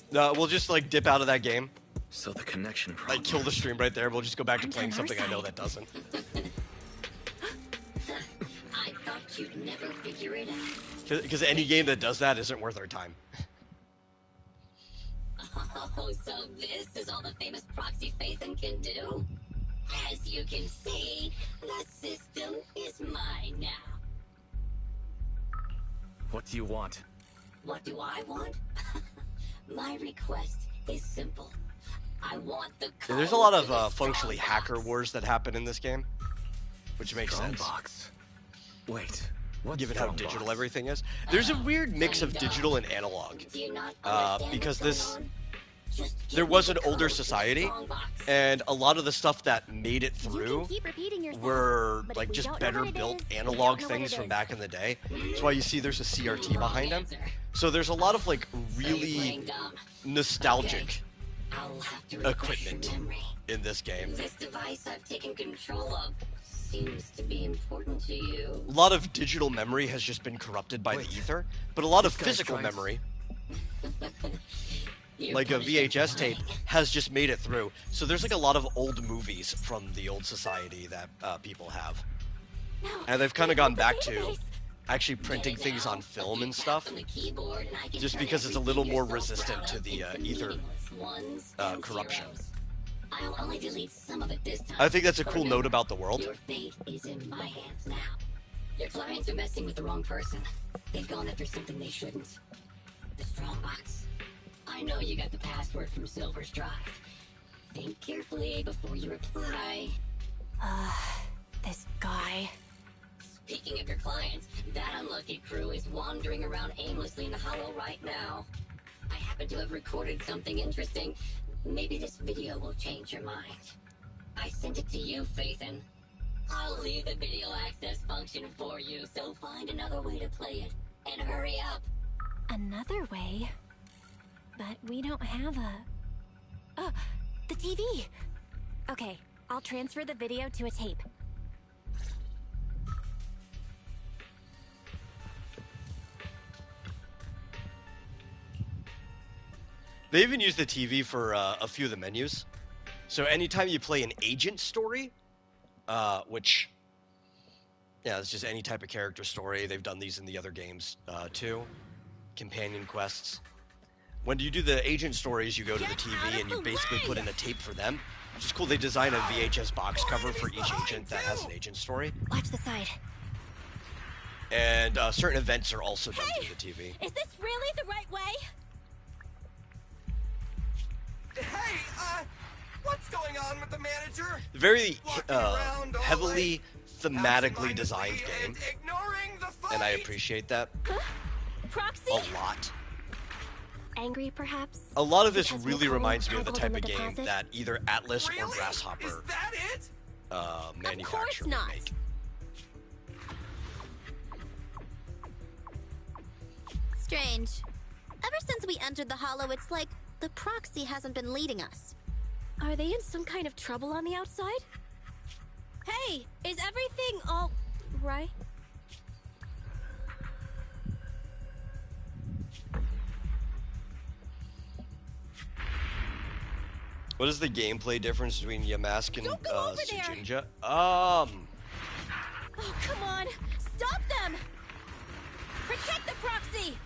No, we'll just like dip out of that game. So the connection problem. Like kill the stream right there. We'll just go back to playing something I know that doesn't. I thought you'd never figure it out. Because any game that does that isn't worth our time. Oh, so this is all the famous proxy Faithen can do? As you can see, the system is mine now. What do you want? What do I want? My request is simple. I want the Yeah, there's a lot of functionally hacker wars that happen in this game, which makes sense. Box. Wait, what? Given how digital everything is, there's a weird mix of digital and analog. Because there was an older society, and a lot of the stuff that made it through were like just better built analog things from back in the day. That's why you see there's a CRT behind them. So there's a lot of like really nostalgic equipment in this game. This device I've taken control of seems to be important to you. A lot of digital memory has just been corrupted by the ether, but a lot of physical memory, like a VHS tape, has just made it through. So there's like a lot of old movies from the old society that people have. And they've kind of gone back to actually printing things on film and stuff, just because it's a little more resistant to the ether corruption. I'll only delete some of it this time. I think that's a cool note about the world. Your fate is in my hands now. Your clients are messing with the wrong person. They've gone after something they shouldn't. The Strongbox. I know you got the password from Silver's drive. Think carefully before you reply. This guy. Speaking of your clients, that unlucky crew is wandering around aimlessly in the hollow right now. I happen to have recorded something interesting. Maybe this video will change your mind. I sent it to you, Faithen. I'll leave the video access function for you, so find another way to play it. And hurry up. Another way? But we don't have a... TV. Okay, I'll transfer the video to a tape. They even use the TV for a few of the menus. So anytime you play an agent story, which, yeah, it's just any type of character story. They've done these in the other games too. Companion quests. When you do the agent stories, you go to the TV and you basically put in a tape for them, which is cool. They design a VHS box cover for each agent that has an agent story. Watch the side. And certain events are also done through the TV. Is this really the right way? Hey, what's going on with the manager? Very heavily thematically designed game, and I appreciate that Proxy? a lot. Angry, perhaps? A lot of this Because really Nicole reminds me of the haggled type in of the game deposit? that either Atlas or Grasshopper manufacture would not. make. Strange. Ever since we entered the Hollow, it's like the proxy hasn't been leading us. Are they in some kind of trouble on the outside? Hey, is everything all right? What is the gameplay difference between Yamask and Sujinja? Oh, come on! Stop them! Protect the proxy!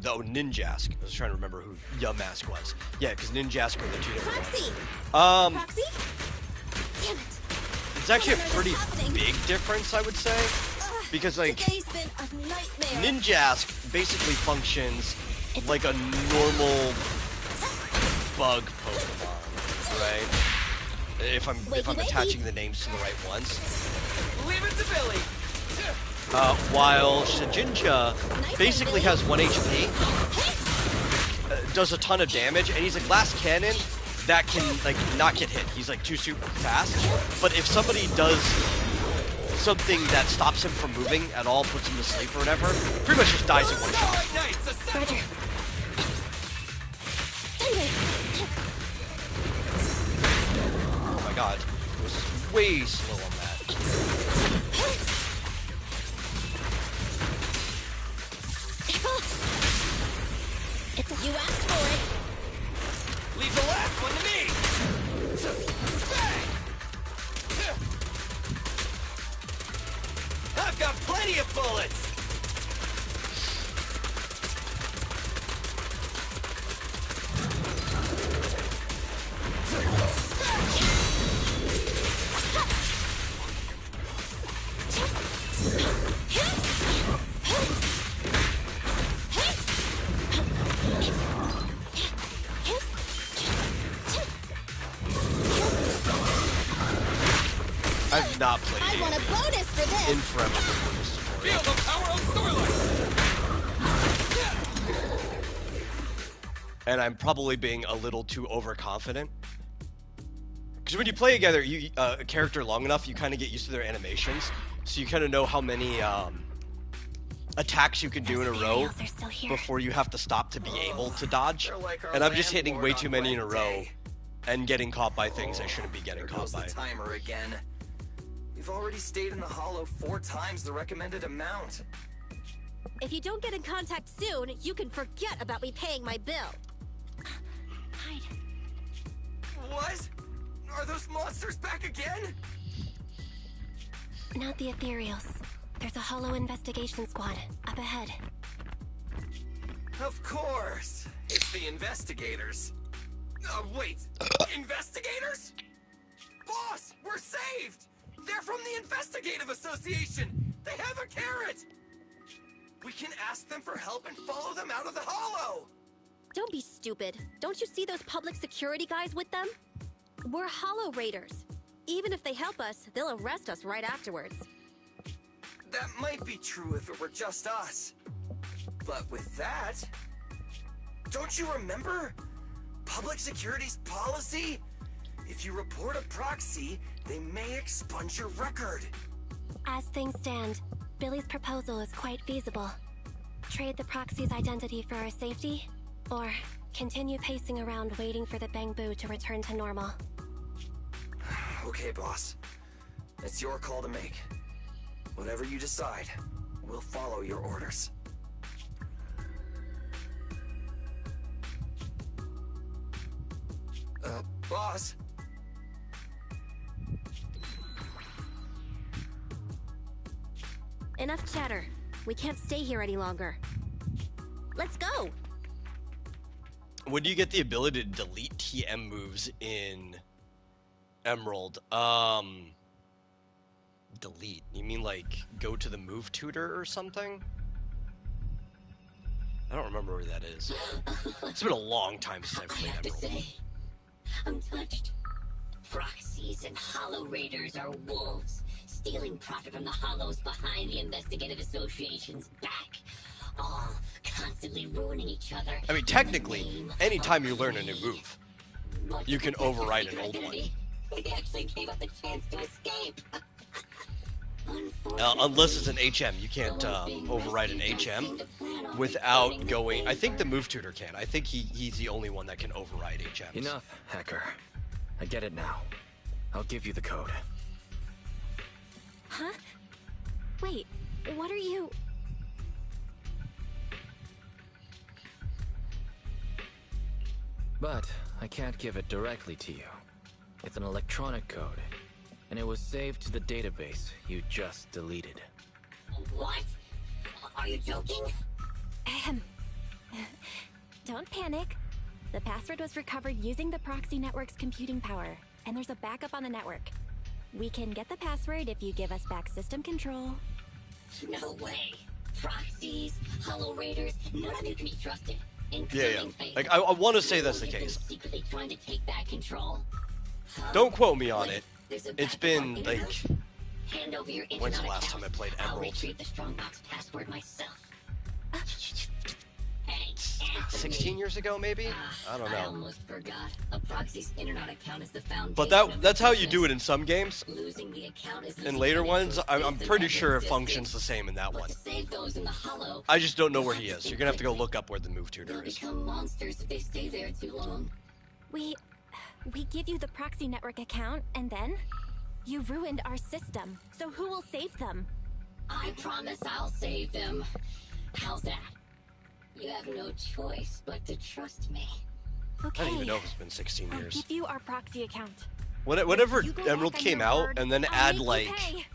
No, Ninjask. I was trying to remember who Yamask was. Yeah, because Ninjask are the two different Proxy! ones. Proxy? Damn it! It's actually a pretty big difference, I would say. Because, like, Today's been a nightmare. Ninjask basically functions like a normal bug Pokemon, right? If I'm attaching the names to the right ones. Leave it to Billy. While Shijinja basically has 1 HP, does a ton of damage, and he's a glass cannon that can like not get hit. He's like too super fast. But if somebody does something that stops him from moving at all, puts him to sleep or whatever, pretty much just dies in one shot. Roger. Oh my god, it was way slow on that. You asked for it. Leave the last one to me. I've got plenty of bullets. I've not played I want a bonus for this. in forever before this tutorial. Feel the power of Starlight. And I'm probably being a little too overconfident. Because when you play together, a character long enough, you kind of get used to their animations, so you kind of know how many attacks you can do in a row before you have to stop to be able to dodge. And I'm just hitting way too many in a row and getting caught by things I shouldn't be getting caught by. The timer again. We've already stayed in the Hollow 4 times the recommended amount. If you don't get in contact soon, you can forget about me paying my bill. Hide. What? Are those monsters back again? Not the Ethereals. There's a Hollow investigation squad up ahead. Of course. It's the investigators. Wait. Investigators? Boss, we're saved! They're from the Investigative Association! They have a carrot! We can ask them for help and follow them out of the Hollow! Don't be stupid. Don't you see those public security guys with them? We're Hollow Raiders. Even if they help us, they'll arrest us right afterwards. That might be true if it were just us. But with that... Don't you remember? Public security's policy? If you report a proxy, they may expunge your record. As things stand, Billy's proposal is quite feasible. Trade the proxy's identity for our safety, or Continue pacing around waiting for the Bangbu to return to normal. Okay, boss. It's your call to make. Whatever you decide, we'll follow your orders. Boss? Enough chatter. We can't stay here any longer. Let's go! When do you get the ability to delete TM moves in Emerald? Delete? You mean like go to the move tutor or something? I don't remember where that is. It's been a long time since I've played Emerald. I'm touched. Proxies and Hollow Raiders are wolves, stealing profit from the Hollows behind the Investigative Association's back, all constantly ruining each other. I mean, technically, anytime you learn a new move, you can override an old one. They actually gave up the chance to escape. Unless it's an HM, you can't override an HM without going. I think the move tutor can. I think he's the only one that can override HMs. Enough, hacker. I get it now. I'll give you the code. Huh? Wait, what are you... But I can't give it directly to you. It's an electronic code, and it was saved to the database you just deleted. What? Are you joking? Don't panic. The password was recovered using the proxy network's computing power, and there's a backup on the network. We can get the password if you give us back system control. No way. Proxies, Hollow Raiders, none of you can be trusted. Yeah. Like, I want to say that's the case. Secretly trying to take back control. Don't quote me on it. It's been, like... Hand over your When's the last time I played Emerald? I'll retrieve the Strongbox password myself. 16 years ago, maybe? I don't know. I almost forgot. A proxy's internet account is the foundation. But that's how you do it in some games. Losing the account is In later ones, I'm pretty sure it functions the same in that one. Save those in the Hollow. I just don't know where he is. You're gonna have to go look up where the move tutor is. Become monsters if they stay there too long. We give you the proxy network account, and then you ruined our system. So who will save them? I promise I'll save them. How's that? You have no choice but to trust me. Okay. I don't even know if it's been 16 years. I'll give you our proxy account. Whenever Emerald came out, word, and then I'll add make you like pay.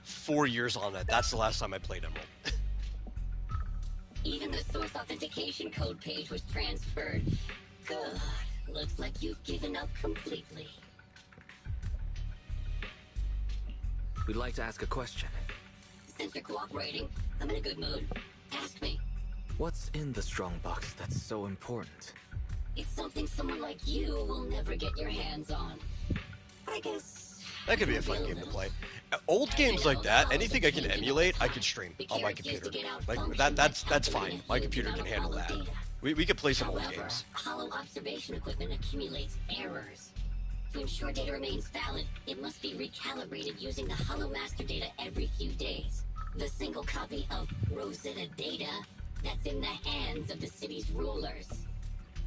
4 years on it. That's the last time I played Emerald. Even the source authentication code page was transferred. Good. Looks like you've given up completely. We'd like to ask a question. Since you're cooperating, I'm in a good mood. Ask me. What's in the Strongbox that's so important? It's something someone like you will never get your hands on. I guess... That could be a fun game to play. Old games like that, anything I can emulate, I could stream on my computer. Like, that's fine. My computer can handle that. We could play some old games. Hollow observation equipment accumulates errors. To ensure data remains valid, it must be recalibrated using the Hollow master data every few days. The single copy of Rosetta data that's in the hands of the city's rulers.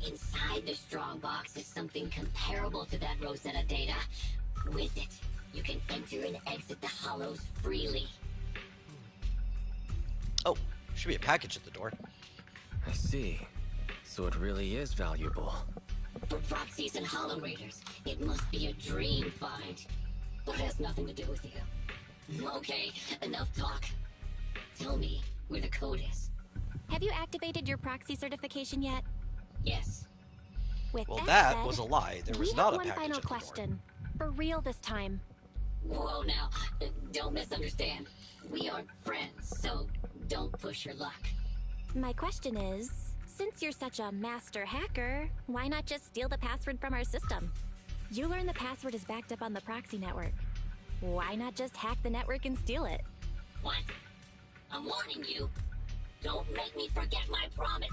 Inside the Strongbox is something comparable to that Rosetta data. With it, you can enter and exit the Hollows freely. Oh, should be a package at the door. I see. So it really is valuable. For proxies and Hollow Raiders, it must be a dream find. But it has nothing to do with you. Okay, enough talk. Tell me where the code is. Have you activated your proxy certification yet? Yes. With Well, that that said, was a lie. There was we not have a one package final at the door. question. For real this time. Whoa now, don't misunderstand. We aren't friends, so don't push your luck. My question is, since you're such a master hacker, why not just steal the password from our system? You learn the password is backed up on the proxy network. Why not just hack the network and steal it? What? I'm warning you. Don't make me forget my promise.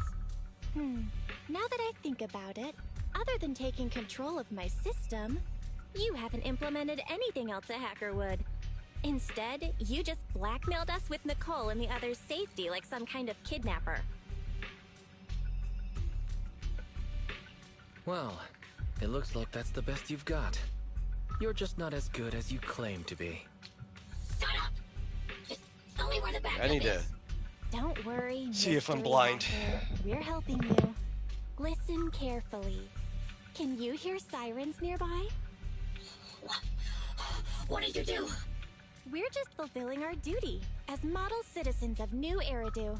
Now that I think about it, other than taking control of my system, you haven't implemented anything else a hacker would. Instead, you just blackmailed us with Nicole and the others' safety like some kind of kidnapper. Well, it looks like that's the best you've got. You're just not as good as you claim to be. Shut up! Just tell me where the backup I need to is. Don't worry, see if I'm mystery blind. hacker. We're helping you. Listen carefully. Can you hear sirens nearby? What did you do? We're just fulfilling our duty as model citizens of New Eridu.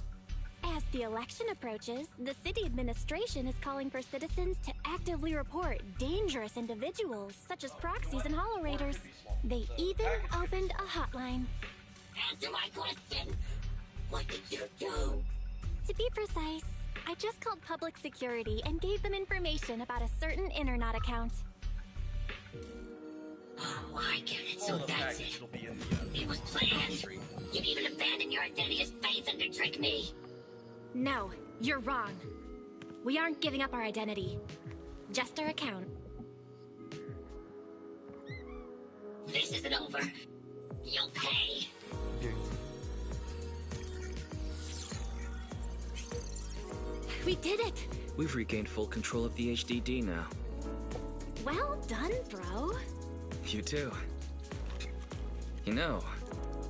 As the election approaches, the city administration is calling for citizens to actively report dangerous individuals such as proxies and holo raiders. They even opened a hotline. Answer my question! What did you do? To be precise, I just called public security and gave them information about a certain Internet account. Oh, I get it. So that's it. It was planned. You'd even abandon your identity as Phaeton to trick me. No, you're wrong. We aren't giving up our identity. Just our account. This isn't over. You'll pay. We did it! We've regained full control of the HDD now. Well done, bro. You too. You know,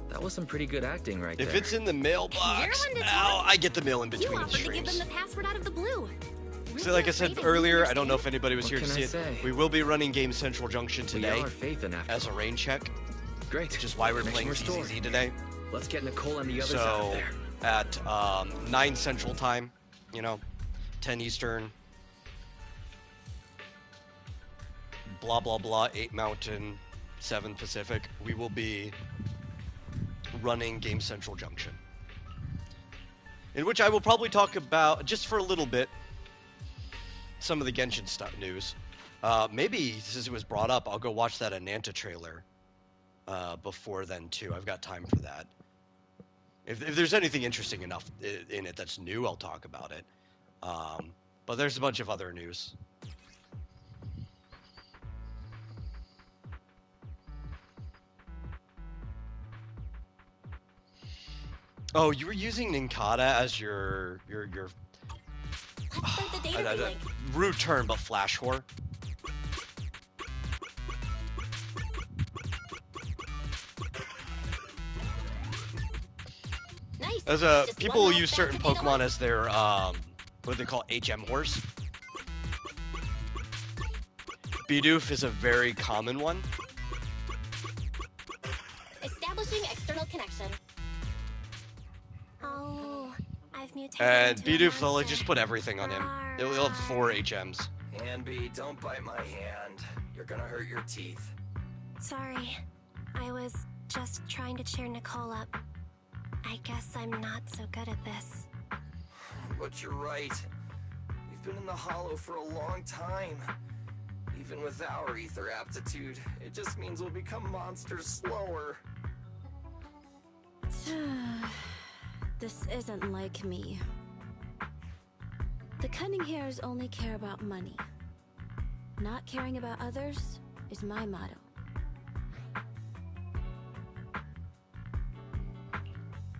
that was some pretty good acting right there. If it's in the mailbox, ow, I get the mail in You between the offered to give them streams. the password out of the blue. So like I said earlier, I don't know if anybody was What here to can see I it. say? We will be running Game Central Junction We today are Phaeton after as a all. rain check. Great. Which is why we're playing Connection restored. ZZZ today. Let's get Nicole and the others out of So there. at 9 Central Time, 10 Eastern, blah blah blah, 8 Mountain, 7 Pacific, we will be running Game Central Junction, in which I will probably talk about, just for a little bit, some of the Genshin stuff news. Maybe since it was brought up, I'll go watch that Ananta trailer before then too. I've got time for that. If there's anything interesting enough in it that's new, I'll talk about it. But there's a bunch of other news. Oh, you were using Ninkata as your rude term, but flash whore. Nice. As people will use certain Pokemon as their what they call HM horse. Bidoof is a very common one. Establishing external connection. Oh, I've mutated And into a Bidoof, they'll monster. just put everything on him. He'll have 4 HMs. Hanby, don't bite my hand. You're gonna hurt your teeth. Sorry. I was just trying to cheer Nicole up. I guess I'm not so good at this. But you're right. We've been in the Hollow for a long time. Even with our ether aptitude, it just means we'll become monsters slower. This isn't like me. The cunning hairs only care about money. Not caring about others is my motto.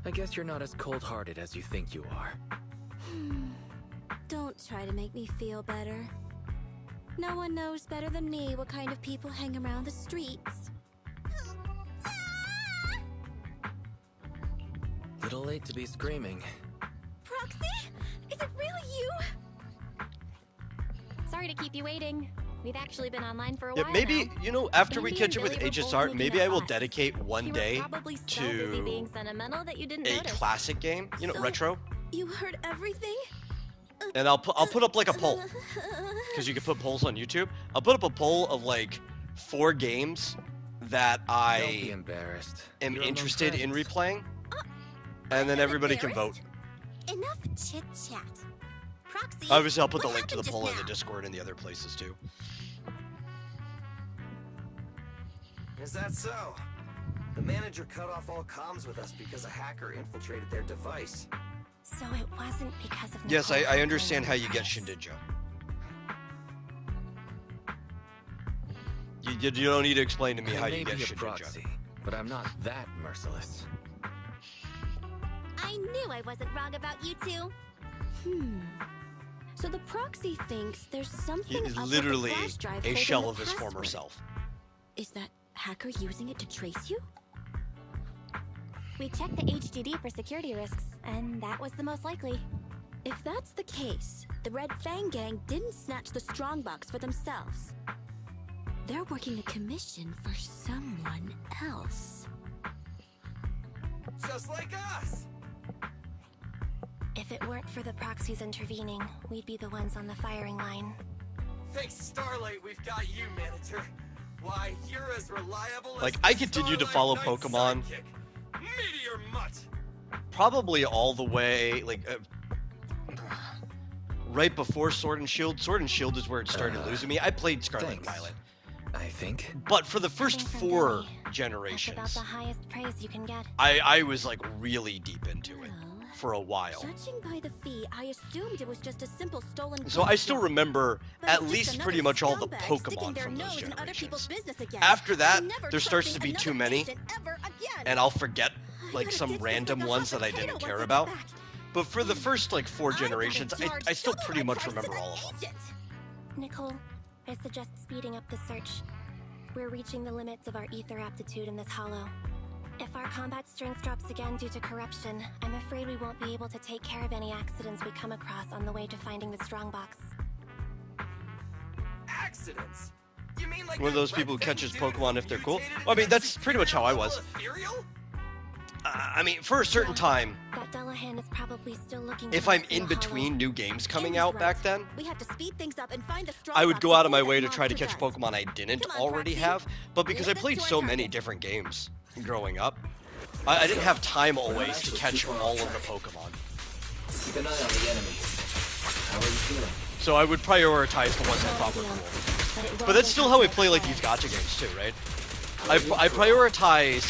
I guess you're not as cold-hearted as you think you are. Don't try to make me feel better. No one knows better than me what kind of people hang around the streets. Little late to be screaming. Proxy? Is it really you? Sorry to keep you waiting. We've actually been online for a while Maybe, now. after we Bambi catch and up with Billy were both HSR, making maybe a I will fuss. dedicate one You were day probably so busy being to sentimental that you didn't a notice. classic game, So- retro. You heard everything? And I'll put up like a poll, because you can put polls on YouTube. I'll put up a poll of like 4 games that Don't be I embarrassed. am You're among interested in friends. replaying, and then everybody can vote. Enough chit chat. Proxy. Obviously, I'll put the what link to the happened poll just in the now? Discord and the other places too. Is that so? The manager cut off all comms with us because a hacker infiltrated their device. So it wasn't because of Yes, Nicole I understand how having you get us. Shindijo. You don't need to explain to me I how may you get be a Shindijo. proxy, but I'm not that merciless. I knew I wasn't wrong about you two. So the proxy thinks there's something He is up literally with the flash drive a holding shell the of his former password. self. Is that hacker using it to trace you? We checked the HDD for security risks, and that was the most likely. If that's the case, the Red Fang gang didn't snatch the strongbox for themselves. They're working a commission for someone else. Just like us! If it weren't for the proxies intervening, we'd be the ones on the firing line. Thanks, Starlight, we've got you, manager. Why, you're as reliable Like, as I the continue to Starlight follow Knight's Pokemon sidekick. Meteor Mutt! probably all the way, like, right before Sword and Shield. Sword and Shield is where it started losing me. I played Scarlet and Violet. I think. But for the first Coming from 4 Billy, That's about generations, the highest praise you can get. I was, like, really deep into it for a while. Judging by the fee, I assumed it was just a simple stolen So I still remember But at it's just least another pretty much all the scumbag sticking Pokemon their from those nose in other people's generations. business again. After that, I'm never there starts to trusting be too another many, patient ever again. and I'll forget, like, gotta some ditch this random like a ones hot that I potato didn't once care I get about. back. But for the first, like, 4 I got a generations, charge I still double pretty my much price remember to all of them. agent. Nicole, I suggest speeding up the search. We're reaching the limits of our ether aptitude in this hollow. If our combat strength drops again due to corruption, I'm afraid we won't be able to take care of any accidents we come across on the way to finding the strongbox. Accidents? You mean like One of those people who catches Pokemon if they're cool? Well, I mean, that's pretty much how I was. I mean, for a certain time, That Dullahan is probably still looking if for I'm us in the hollow. between new games coming Andy's out right. back then, We have to speed things up and find the I would strongbox go out of my before way that to try to monster catch does. Pokemon I didn't Come on, already Proxy. have, but because I Lead us played to our so many target. different games growing up, I didn't have time always to catch all of the Pokemon. Keep an eye on the enemy. How are you feeling? So I would prioritize the ones I thought were cool. But that's still how I play like these gacha games too, right? I prioritize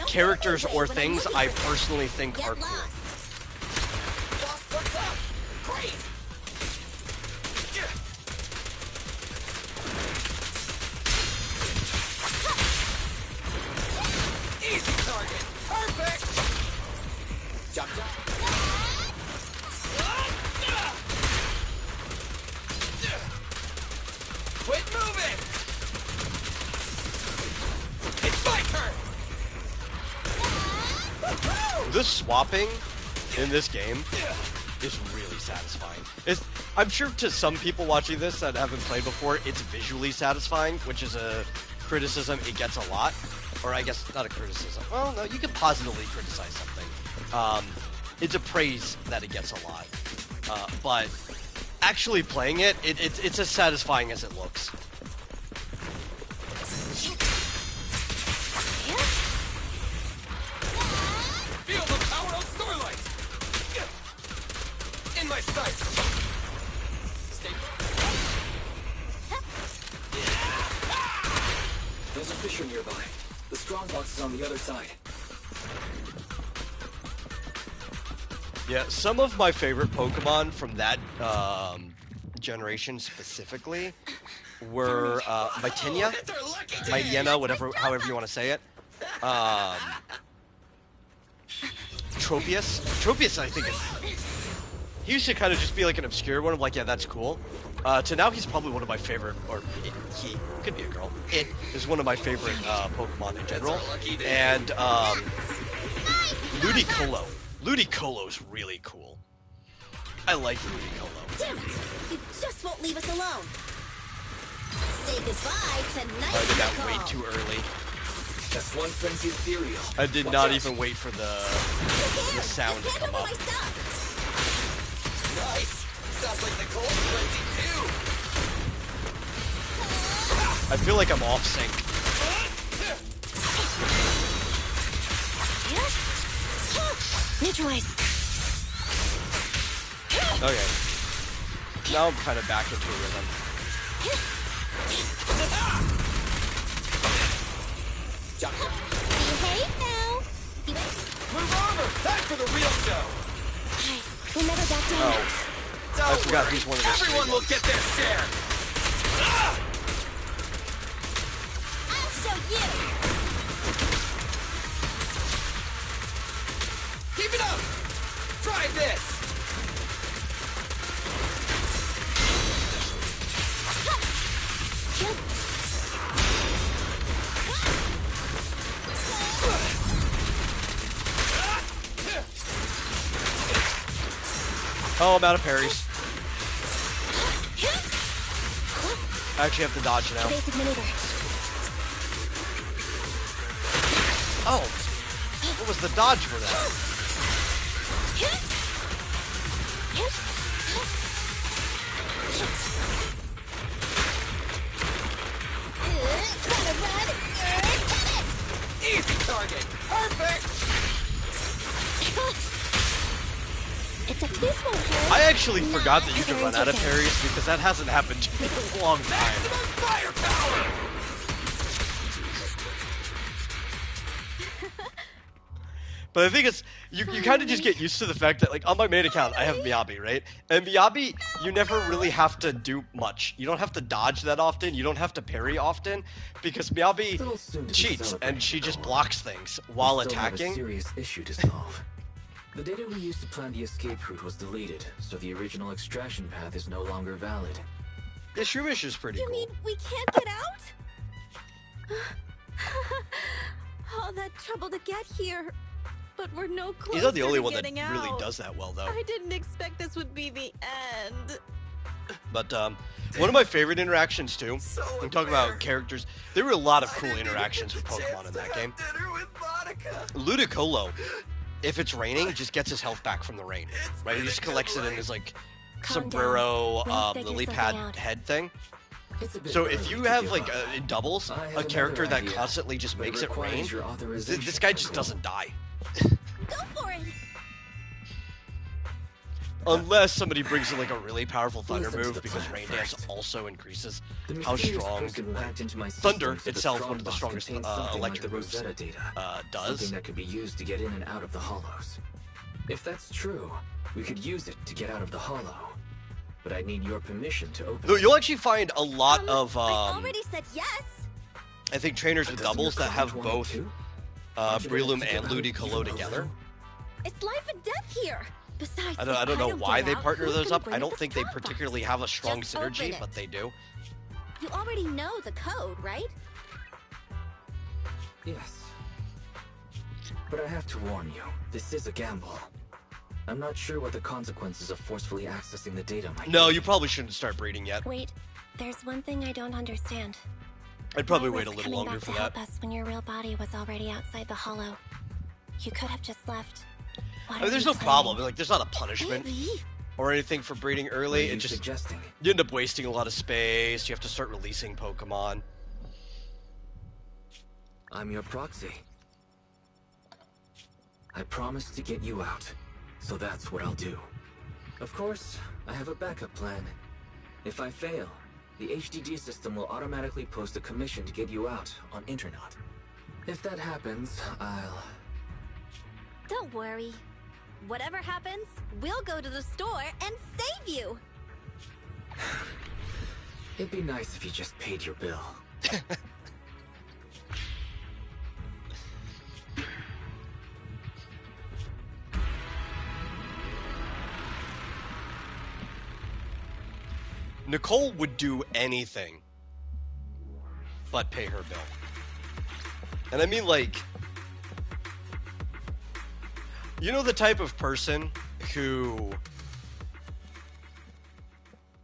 characters or things I personally think are cool. Boss, what's up? Great! Easy target! Perfect! Jump, jump. Quit moving! It's my turn! This swapping in this game is really satisfying. I'm sure to some people watching this that haven't played before, it's visually satisfying, which is a criticism it gets a lot. Or I guess not a criticism. Well, no, you can positively criticize something. It's a praise that it gets a lot. But actually playing it's as satisfying as it looks. Feel the power of Starlight! In my sights! Stay There's a fissure nearby. The strongbox is on the other side. Yeah, some of my favorite Pokemon from that generation specifically were Mytenia, however you want to say it. Tropius. Tropius, I think, he used to kind of just be like an obscure one of like, yeah, that's cool. To now, he's probably one of my favorite, or he could be a girl. It is one of my favorite Pokemon in general. And Ludicolo. Ludicolo's really cool. I like Ludicolo. Damn it! You just won't leave us alone. Say goodbye to I did that Nightfall. way too early. That's one frenzy ethereal. I did not even wait for the sound to come up. Nice! Sounds like Nicole's frenzy too! I feel like I'm off sync. Neutralize. Okay. Now I'm kind of back into a rhythm. Behave now. Move over! Time for the real show! We never got down. Oh. I forgot he's one of those Everyone will get their share! I'll show you. Keep it up! Try this! Oh, I'm out of parries. I actually have to dodge now. Oh, what was the dodge for that? Easy target. Perfect. It's a peaceful turn. I actually forgot that you could run out of parries because that hasn't happened in a long time. Firepower. But I think it's you kind of just get used to the fact that, like, on my main account I have Miyabi, right? And Miyabi, you never really have to do much. You don't have to dodge that often. You don't have to parry often because Miyabi cheats and she just blocks things while attacking. Have a serious issue to solve. The data we used to plan the escape route was deleted, so the original extraction path is no longer valid. This Shroomish is pretty cool. You mean we can't get out? All that trouble to get here. But we're no closer. He's not the only to one that getting really out. does that well, though. I didn't expect this would be the end. But one of my favorite interactions too. I'm talking about characters. There were a lot of cool interactions with Pokemon in that game. Ludicolo, if it's raining, just gets his health back from the rain. Right? He just collects it in his like sombrero lily pad head thing. So if you have like in doubles a character that constantly just makes it rain, this guy just doesn't die. Go for it. Unless somebody brings in like a really powerful thunder move, because Rain Dance also increases how strong thunder itself, one of the strongest electric moves, does. Something that could be used to get in and out of the hollows. If that's true, we could use it to get out of the hollow. But I need your permission to open it. You'll actually find a lot of I already said yes. I think trainers with doubles that have both Breloom and Ludicolo together. It's life and death here. Besides, I don't know why they partner those up. I don't think they particularly have a strong synergy, but they do. You already know the code, right? Yes. But I have to warn you, this is a gamble. I'm not sure what the consequences of forcefully accessing the data might be. No, you probably shouldn't start breeding yet. Wait, there's one thing I don't understand. I'd probably wait a little longer for that. Help us when your real body was already outside the hollow. You could have just left. I mean, there's no problem. Like, there's not a punishment or anything for breeding early. It just you end up wasting a lot of space. You have to start releasing Pokemon. I'm your proxy. I promised to get you out, so that's what I'll do. Of course, I have a backup plan. If I fail, the HDD system will automatically post a commission to get you out on Internet. If that happens, I'll... Don't worry. Whatever happens, we'll go to the store and save you! It'd be nice if you just paid your bill. Nicole would do anything but pay her bill. And I mean, like, you know, the type of person who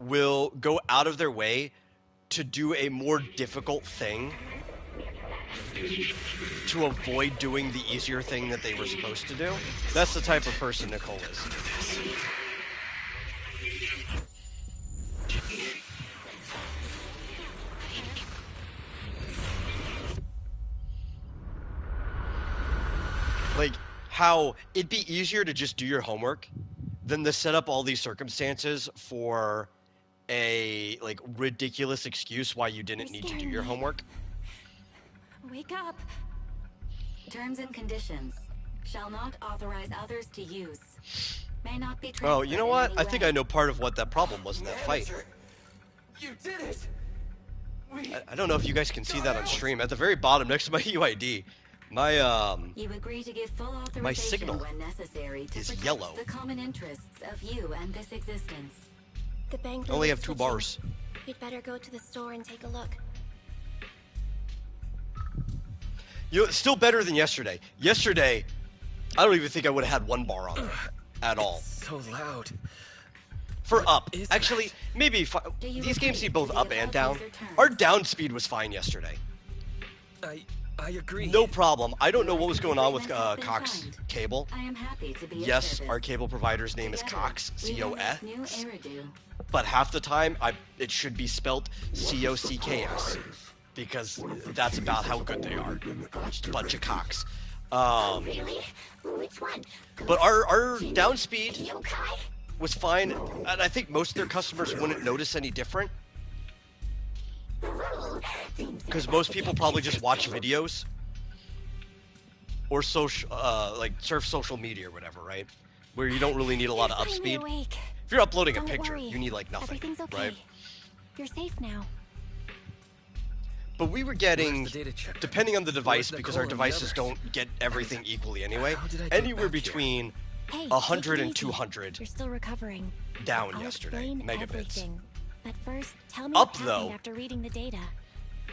will go out of their way to do a more difficult thing to avoid doing the easier thing that they were supposed to do? That's the type of person Nicole is. Like, how it'd be easier to just do your homework than to set up all these circumstances for a, like, ridiculous excuse why you didn't need to do your homework. Wake up. Terms and conditions. Shall not authorize others to use. May not be Oh, you know what? I think I know part of what that problem was in that fight. You did it. I don't know if you guys can see that on stream. At the very bottom, next to my UID, my You agree to give full authorization my signal when necessary to is protect yellow. the common interests of you and this existence. The bank I only have is 2 switching. bars. We'd better go to the store and take a look. You know, still better than yesterday. Yesterday, I don't even think I would have had one bar on it at all. So loud. For What up, is actually, that? maybe these games need both up and down. Our down speed was fine yesterday. I agree. No problem. I don't know what was going on with Cox Cable. I am happy to be of Yes, service. our cable provider's name is Together, Cox, we have C-O-X. this new Eridu. But half the time, it should be spelt C-O-C-K-S, because that's about how good they are. Just a bunch of cocks. Really? Which one? But our down speed was fine, and I think most of their customers wouldn't notice any different. Because most people probably just watch videos or social, like surf social media or whatever, right? Where you don't really need a lot of up speed. If you're uploading a picture, you need like nothing, Everything's okay. right? You're safe now. But we were getting, depending on the device, because our devices don't get everything equally anyway, anywhere between Hey, 100 take it and easy. 200 You're still recovering. down I'll yesterday, explain megabits. everything. But first, tell me Up, what happened though. after reading the data.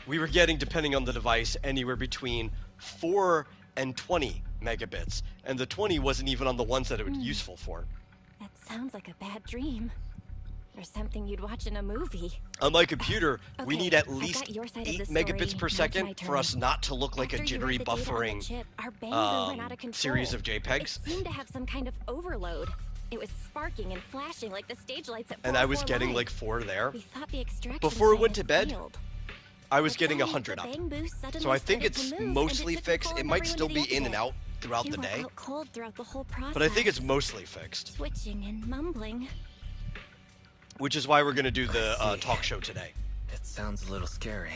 We were getting, depending on the device, anywhere between 4 and 20 megabits. And the 20 wasn't even on the ones that it was useful for. That sounds like a bad dream. Or something you'd watch in a movie. On my computer, we Okay, need at I've least got your side of 8 the story. megabits per Now it's second my for turn. us not to look like After a you jittery read the data on the buffering chip, our Bangor went out of control. series of JPEGs. It seemed to have some kind of overload. It was sparking and flashing like the stage lights at And I was 404 getting Live. like 4 there. We thought the extraction Before we plan went to had bed, failed. I was But getting then 100 the up. bang boost suddenly So I think started to it's move, and mostly it took fixed. control It of might everyone still to be the in and exit. out throughout You the were day. out cold throughout the whole process. But I think it's mostly fixed. Switching and mumbling. Which is why we're going to do the talk show today. It sounds a little scary.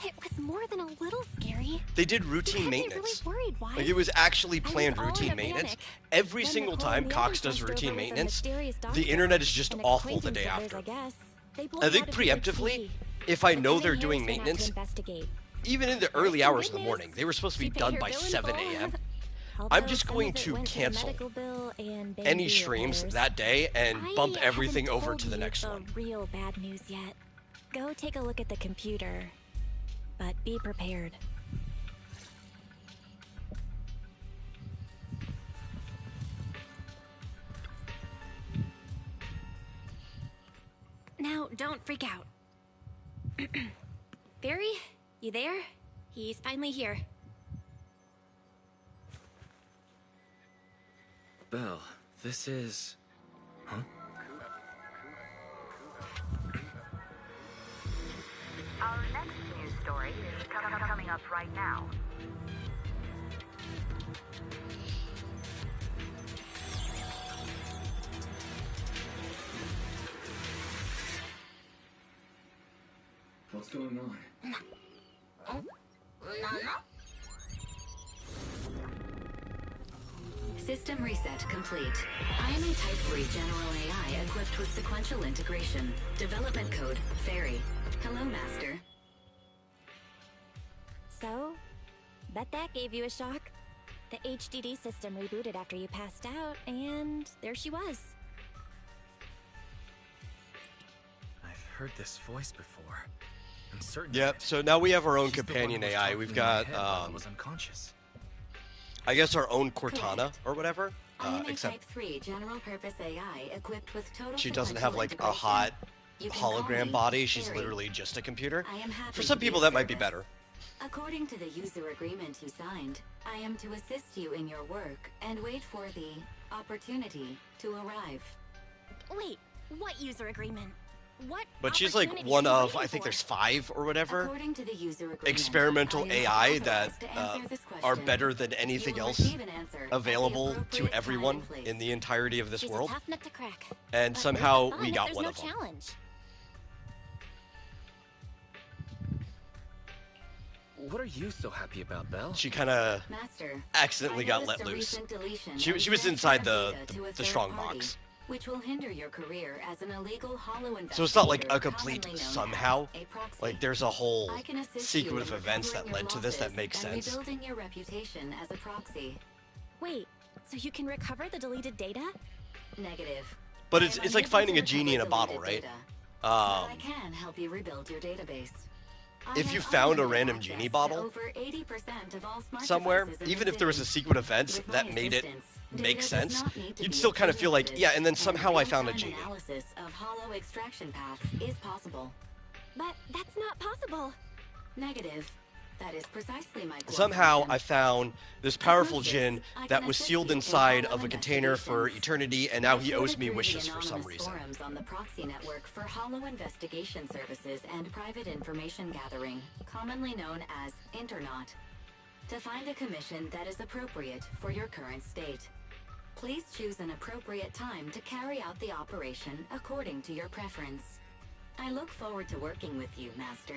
It was more than a little scary. They did routine You had me maintenance. really worried, Wise. Like it was actually I was planned all in routine a maintenance. panic. Every Then single Nicole time and the Cox others does rushed routine over with a maintenance, mysterious the doctor. internet is just An awful the acquaintance day of theirs, after. I guess. They pulled I him think out of the preemptively, tree. if I But know then they're Harris doing went out to maintenance, investigate. even in the early hours of the morning, they were supposed to be She paid done her by bill in 7 full. a.m. Although I'm just some going of it to went the cancel medical bill and any bamboo streams repairs. that day and bump I everything haven't over told to the you next the one. real bad news yet. Go take a look at the computer, but be prepared. Now, don't freak out. Barry, you there? He's finally here. Belle, this is... Huh? Our next news story is coming up right now. What's going on? System reset complete. I am a Type 3 General AI equipped with sequential integration. Development code, Fairy. Hello, Master. So, bet that gave you a shock. The HDD system rebooted after you passed out, and there she was. I've heard this voice before. I'm certain. Yep, so now we have our own She's the one companion who was AI. talking We've in my got, head while I was unconscious. I guess our own Cortana Correct. or whatever. I am a Except Type 3 General Purpose AI equipped with total she doesn't sequential have like a integration. hot You can call hologram me body. She's Fairy. literally just a computer. I am happy For to some be people, of that might be service. better. According to the user agreement you signed, I am to assist you in your work and wait for the opportunity to arrive. Wait, what user agreement? What? But she's like opportunity one are you of, I waiting think for? there's 5 or whatever According to the user agreement, experimental I am AI that authorized to answer this are question. better than anything You will else receive an answer at the available to appropriate time everyone and place. in the entirety of this She's world. a tough nut to crack. And But somehow where's the we fun got if one there's of no them. challenge? What are you so happy about, Belle? She kind of Master, accidentally I got noticed let a loose. recent deletion She and was transfer inside of the data to a the third strong party, box. which will hinder your career as an illegal hollow So it's not like a investigator, complete commonly known somehow. as a proxy. Like there's a whole I can assist you sequence in of events that recovering led your to this that losses makes and sense. rebuilding your reputation as a proxy. Wait, so you can recover the deleted data? Negative. But I it's am like unable finding to a genie in a recover bottle, deleted right? data, but I can help you rebuild your database. if you found a random genie bottle somewhere, even if there was a sequence of events that made it make sense, you'd still kind of feel like, yeah, and then somehow I found a genie. Analysis of hollow extraction paths is possible. But that's not possible. Negative. That is precisely my core Somehow function. I found this powerful djinn that was sealed inside of a container for eternity, and now he owes me wishes for some reason. Forums on the proxy network for hollow investigation services and private information gathering, commonly known as Internaut, to find a commission that is appropriate for your current state. Please choose an appropriate time to carry out the operation according to your preference. I look forward to working with you, Master.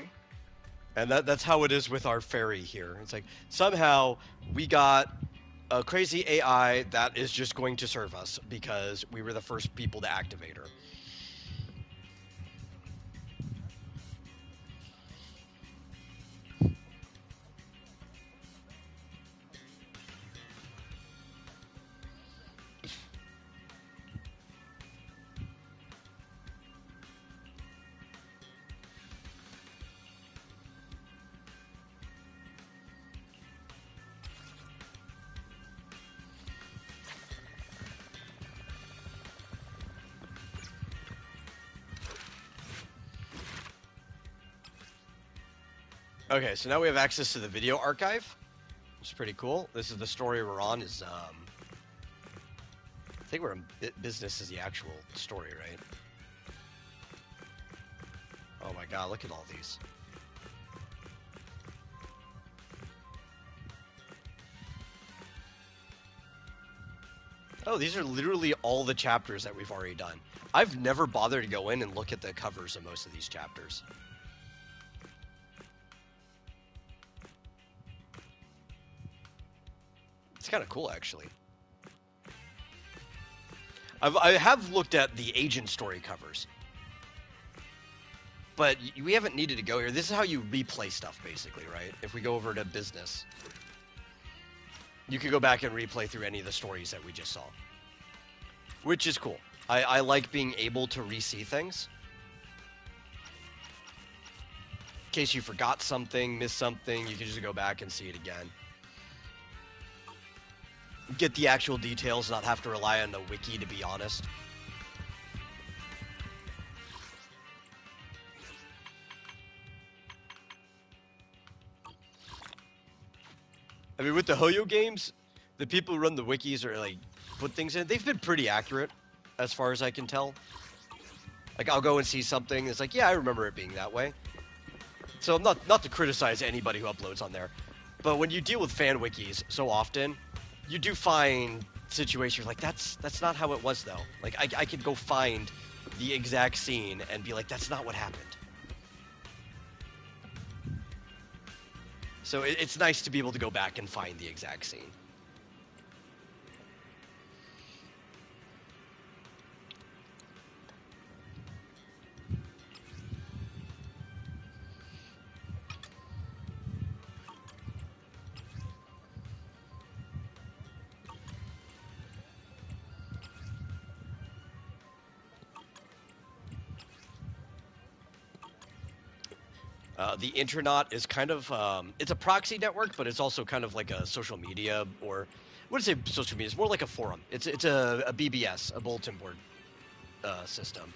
And that's how it is with our fairy here. It's like, somehow we got a crazy AI that is just going to serve us because we were the first people to activate her. Okay, so now we have access to the video archive, which is pretty cool. This is the story we're on. I think we're in business is the actual story, right? Oh my god, look at all these. Oh, these are literally all the chapters that we've already done. I've never bothered to go in and look at the covers of most of these chapters. It's kind of cool, actually. I have looked at the agent story covers, but we haven't needed to go here. This is how you replay stuff, basically, right? If we go over to business, you can go back and replay through any of the stories that we just saw, which is cool. I like being able to re-see things. In case you forgot something, missed something, you can just go back and see it again. Get the actual details, not have to rely on the wiki, to be honest. I mean, with the Hoyo games, the people who run the wikis or like put things in, they've been pretty accurate, as far as I can tell. Like, I'll go and see something, it's like, yeah, I remember it being that way. So not to criticize anybody who uploads on there, but when you deal with fan wikis so often, you do find situations like, that's not how it was, though. Like, I could go find the exact scene and be like, that's not what happened. So it's nice to be able to go back and find the exact scene. The Internaut is kind of, it's a proxy network, but it's also kind of like a social media, or, I wouldn't say social media, it's more like a forum. It's a BBS, a bulletin board system.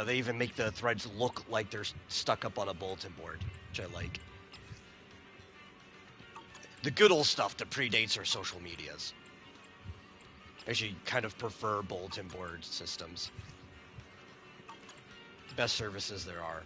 They even make the threads look like they're stuck up on a bulletin board, which I like. The good old stuff that predates our social medias. I actually kind of prefer bulletin board systems. Best services there are.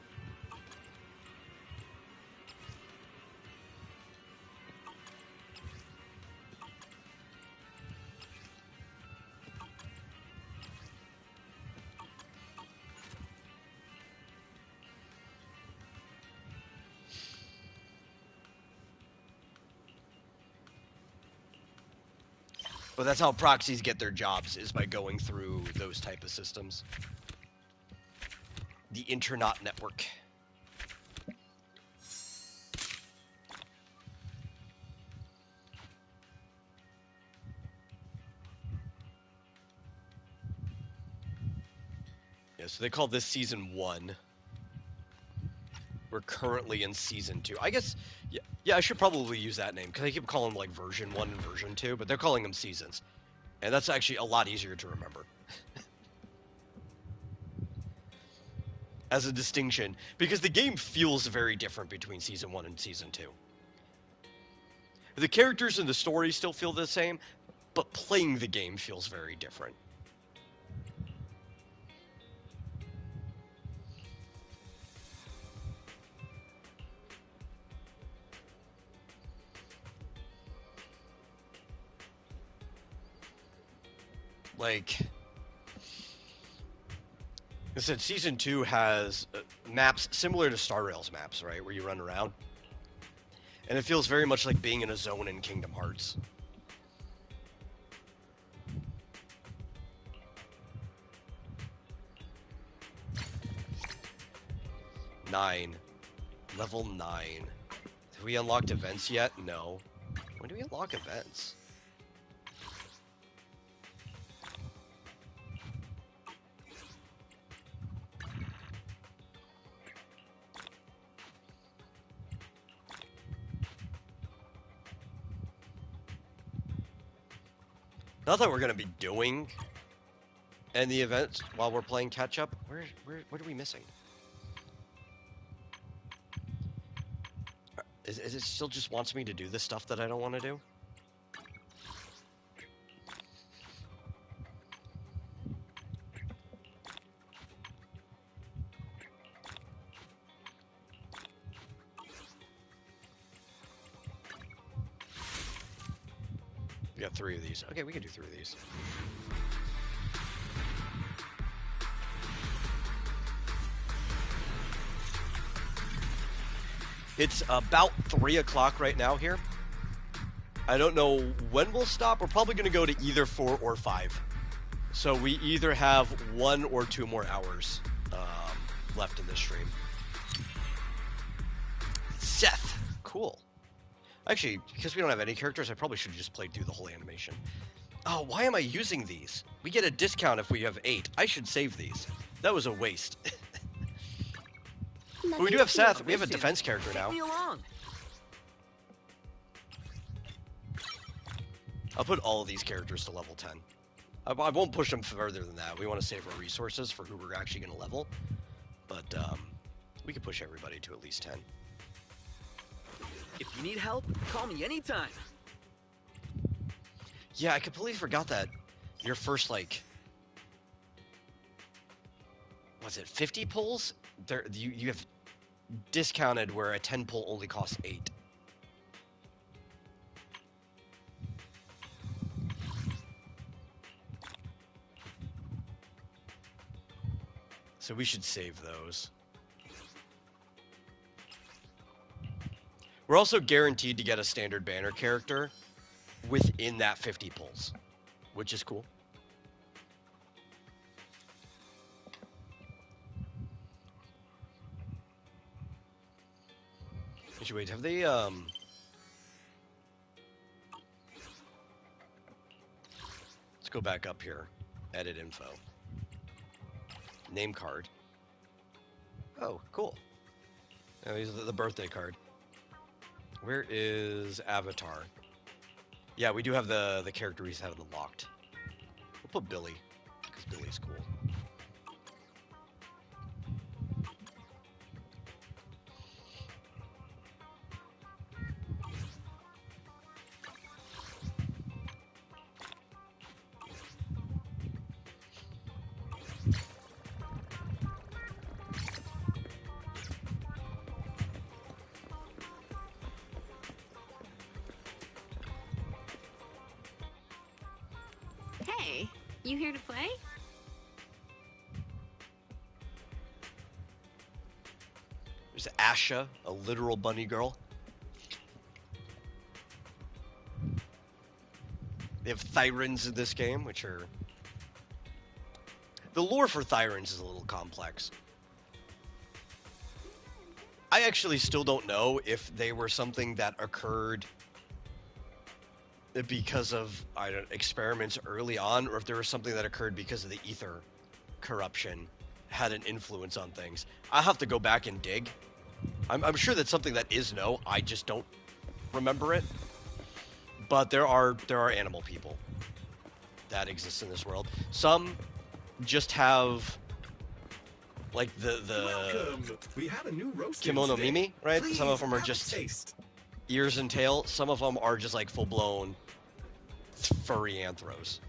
But that's how proxies get their jobs, is by going through those type of systems. The Internaut network. Yeah, so they call this season 1. We're currently in Season 2. I guess, yeah, I should probably use that name, because I keep calling them, like, Version 1 and Version 2, but they're calling them Seasons. And that's actually a lot easier to remember. As a distinction, because the game feels very different between Season 1 and Season 2. The characters and the story still feel the same, but playing the game feels very different. Like, I said, Season 2 has maps similar to Star Rail's maps, right, where you run around. And it feels very much like being in a zone in Kingdom Hearts. Level 9. Have we unlocked events yet? No. When do we unlock events? Not that we're going to be doing any events while we're playing catch-up. What are we missing? Is it still just wants me to do the stuff that I don't want to do? We got 3 of these. Okay, we can do 3 of these. It's about 3 o'clock right now here. I don't know when we'll stop. We're probably going to go to either 4 or 5. So we either have 1 or 2 more hours left in this stream. Seth. Cool. Actually, because we don't have any characters, I probably should have just played through the whole animation. Oh, why am I using these? We get a discount if we have 8. I should save these. That was a waste. But we do have Seth. We have a defense character now. I'll put all of these characters to level 10. I won't push them further than that. We want to save our resources for who we're actually going to level. But we could push everybody to at least 10. If you need help, call me anytime. Yeah, I completely forgot that your first, like, was it 50 pulls? There, you have discounted where a 10 pull only costs 8. So we should save those. We're also guaranteed to get a standard banner character within that 50 pulls, which is cool. Actually, wait, have they, let's go back up here. Edit info. Name card. Oh, cool. Oh, he's the birthday card. Where is Avatar? Yeah, we do have the character we have unlocked. We'll put Billy, because Billy's cool. Hey, you here to play? There's Asha, a literal bunny girl. They have Thyrans in this game, which are... The lore for Thyrans is a little complex. I actually still don't know if they were something that occurred because of experiments early on, or if there was something that occurred because of the ether corruption had an influence on things. I'll have to go back and dig, I'm sure that's something that is no. I just don't remember it. But there are animal people that exist in this world. Some just have like the Welcome. We have a new roast kimono today. mimi, right? Please, Some of them are have a just taste. ears and tail. Some of them are just like full blown furry anthros.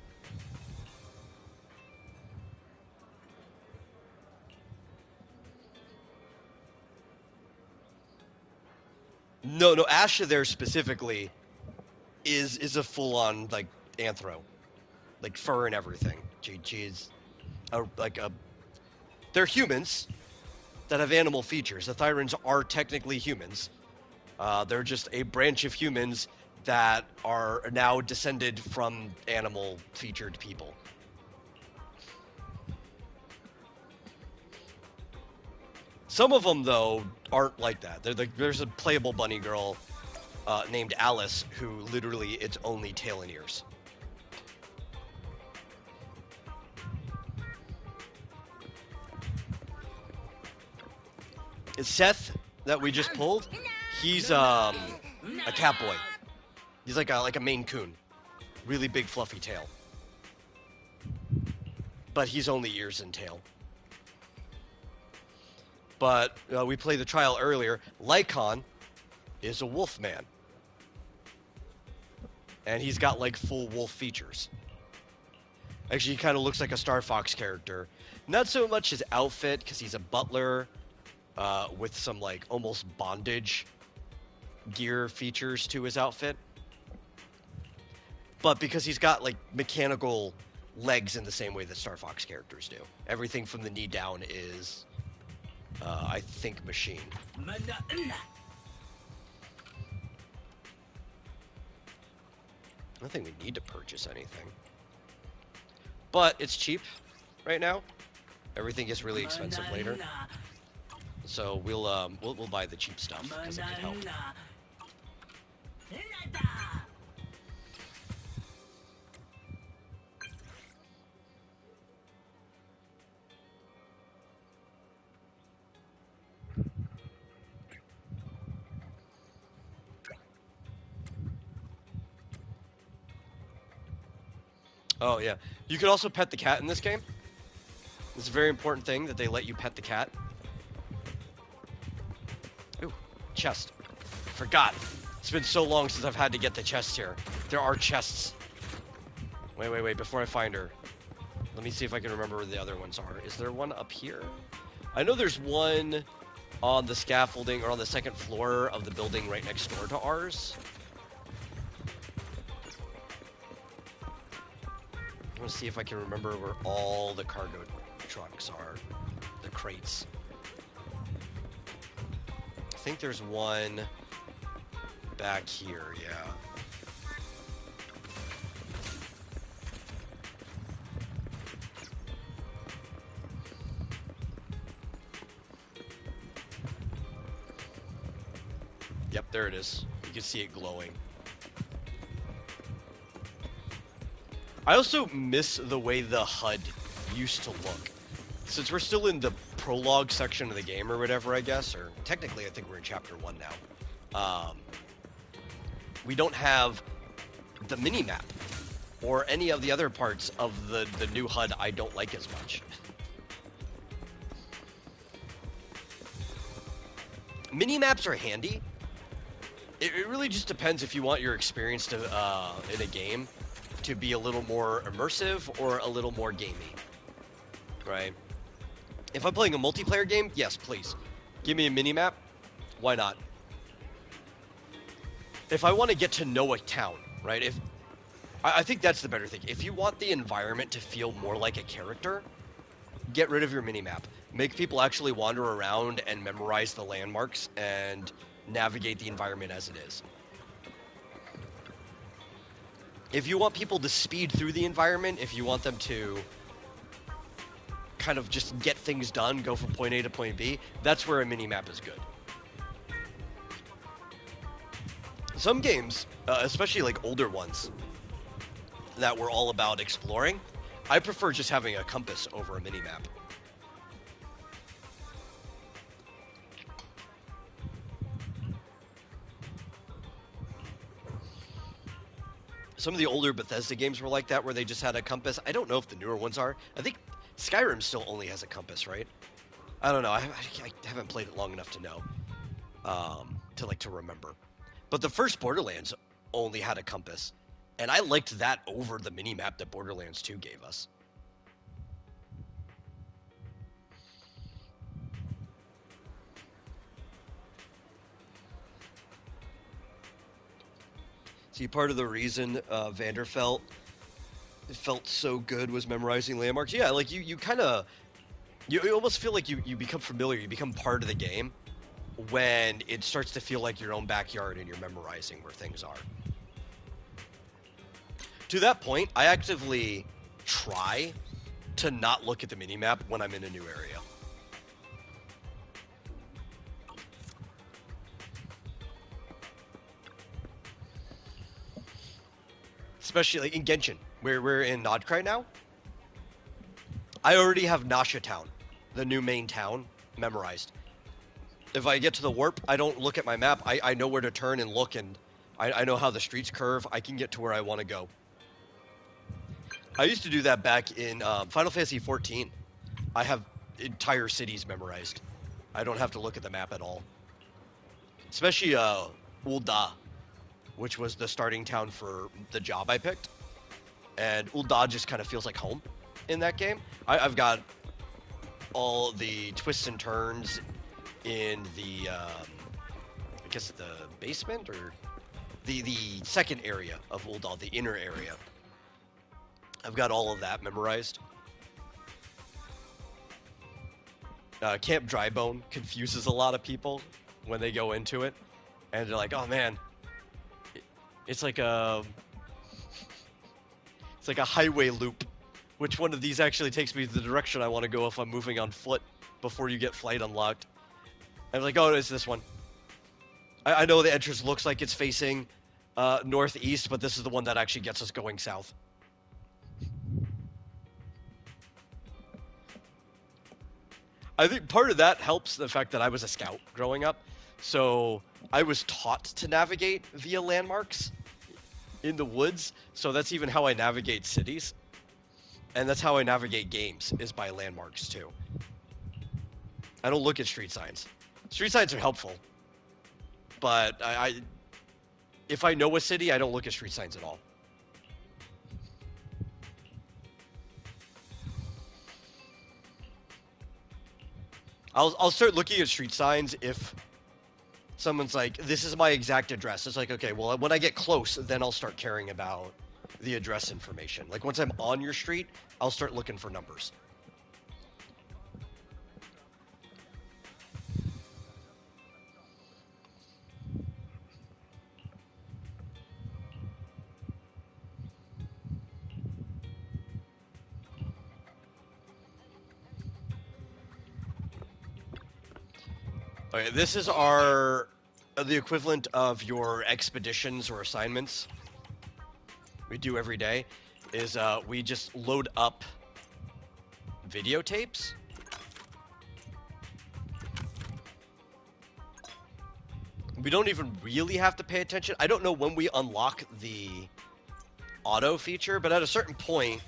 No, Asha there specifically is a full on like anthro, like fur and everything. She's they're humans that have animal features. The Thyrans are technically humans. They're just a branch of humans that are now descended from animal-featured people. Some of them, though, aren't like that. There's a playable bunny girl named Alice who literally it's only tail and ears. It's Seth that we just pulled. He's a cat boy. He's like a Maine Coon, really big fluffy tail. But he's only ears and tail. But we played the trial earlier. Lycon is a wolf man, and he's got like full wolf features. Actually, he kind of looks like a Star Fox character. Not so much his outfit, because he's a butler with some like almost bondage gear features to his outfit. But because he's got like mechanical legs in the same way that Star Fox characters do. Everything from the knee down is, I think, machine. I don't think we need to purchase anything. But it's cheap right now. Everything gets really expensive later. So we'll buy the cheap stuff because it can help. Oh yeah, you can also pet the cat in this game. It's a very important thing that they let you pet the cat. Ooh, chest. Forgot. It's been so long since I've had to get the chest here. There are chests. Wait, before I find her. Let me see if I can remember where the other ones are. Is there one up here? I know there's one on the scaffolding or on the second floor of the building right next door to ours. I want to see if I can remember where all the cargo trucks are. The crates. I think there's one back here, yeah. Yep, there it is. You can see it glowing. I also miss the way the HUD used to look. Since we're still in the prologue section of the game or whatever, I guess, or technically I think we're in chapter 1 now. We don't have the mini-map or any of the other parts of the new HUD I don't like as much. Mini-maps are handy. It really just depends if you want your experience to in a game to be a little more immersive or a little more gamey, right? If I'm playing a multiplayer game, yes, please. Give me a mini-map. Why not? If I want to get to know a town, right? I think that's the better thing. If you want the environment to feel more like a character, get rid of your mini-map. Make people actually wander around and memorize the landmarks and navigate the environment as it is. If you want people to speed through the environment, if you want them to kind of just get things done, go from point A to point B, that's where a mini-map is good. Some games, especially like older ones, that were all about exploring, I prefer just having a compass over a mini-map. Some of the older Bethesda games were like that, where they just had a compass. I don't know if the newer ones are. I think Skyrim still only has a compass, right? I don't know. I haven't played it long enough to know, to remember. But the first Borderlands only had a compass, and I liked that over the minimap that Borderlands 2 gave us. See, part of the reason Vanderfelt felt so good was memorizing landmarks. Yeah, like you kind of, you almost feel like you become familiar, you become part of the game when it starts to feel like your own backyard and you're memorizing where things are. To that point, I actively try to not look at the minimap when I'm in a new area. Especially like in Genshin, where we're in Nodcry now. I already have Nasha Town, the new main town, memorized. If I get to the warp, I don't look at my map. I know where to turn and look, and I know how the streets curve. I can get to where I want to go. I used to do that back in Final Fantasy XIV. I have entire cities memorized. I don't have to look at the map at all. Especially Ul'dah, which was the starting town for the job I picked. And Ul'dah just kind of feels like home in that game. I've got all the twists and turns in the, I guess the basement or the second area of Ul'dah, the inner area. I've got all of that memorized. Camp Drybone confuses a lot of people when they go into it, and they're like, "Oh man, it's like a highway loop. Which one of these actually takes me to the direction I want to go if I'm moving on foot before you get flight unlocked?" I'm like, "Oh, it's this one. I know the entrance looks like it's facing northeast, but this is the one that actually gets us going south." I think part of that helps the fact that I was a scout growing up, so I was taught to navigate via landmarks in the woods, so that's even how I navigate cities, and that's how I navigate games, is by landmarks too. I don't look at street signs. Street signs are helpful, but if I know a city, I don't look at street signs at all. I'll start looking at street signs if someone's like, "This is my exact address." It's like, okay, well, when I get close, then I'll start caring about the address information. Like, once I'm on your street, I'll start looking for numbers. Okay, this is the equivalent of your expeditions or assignments we do every day, is we just load up videotapes. We don't even really have to pay attention. I don't know when we unlock the auto feature, but at a certain point,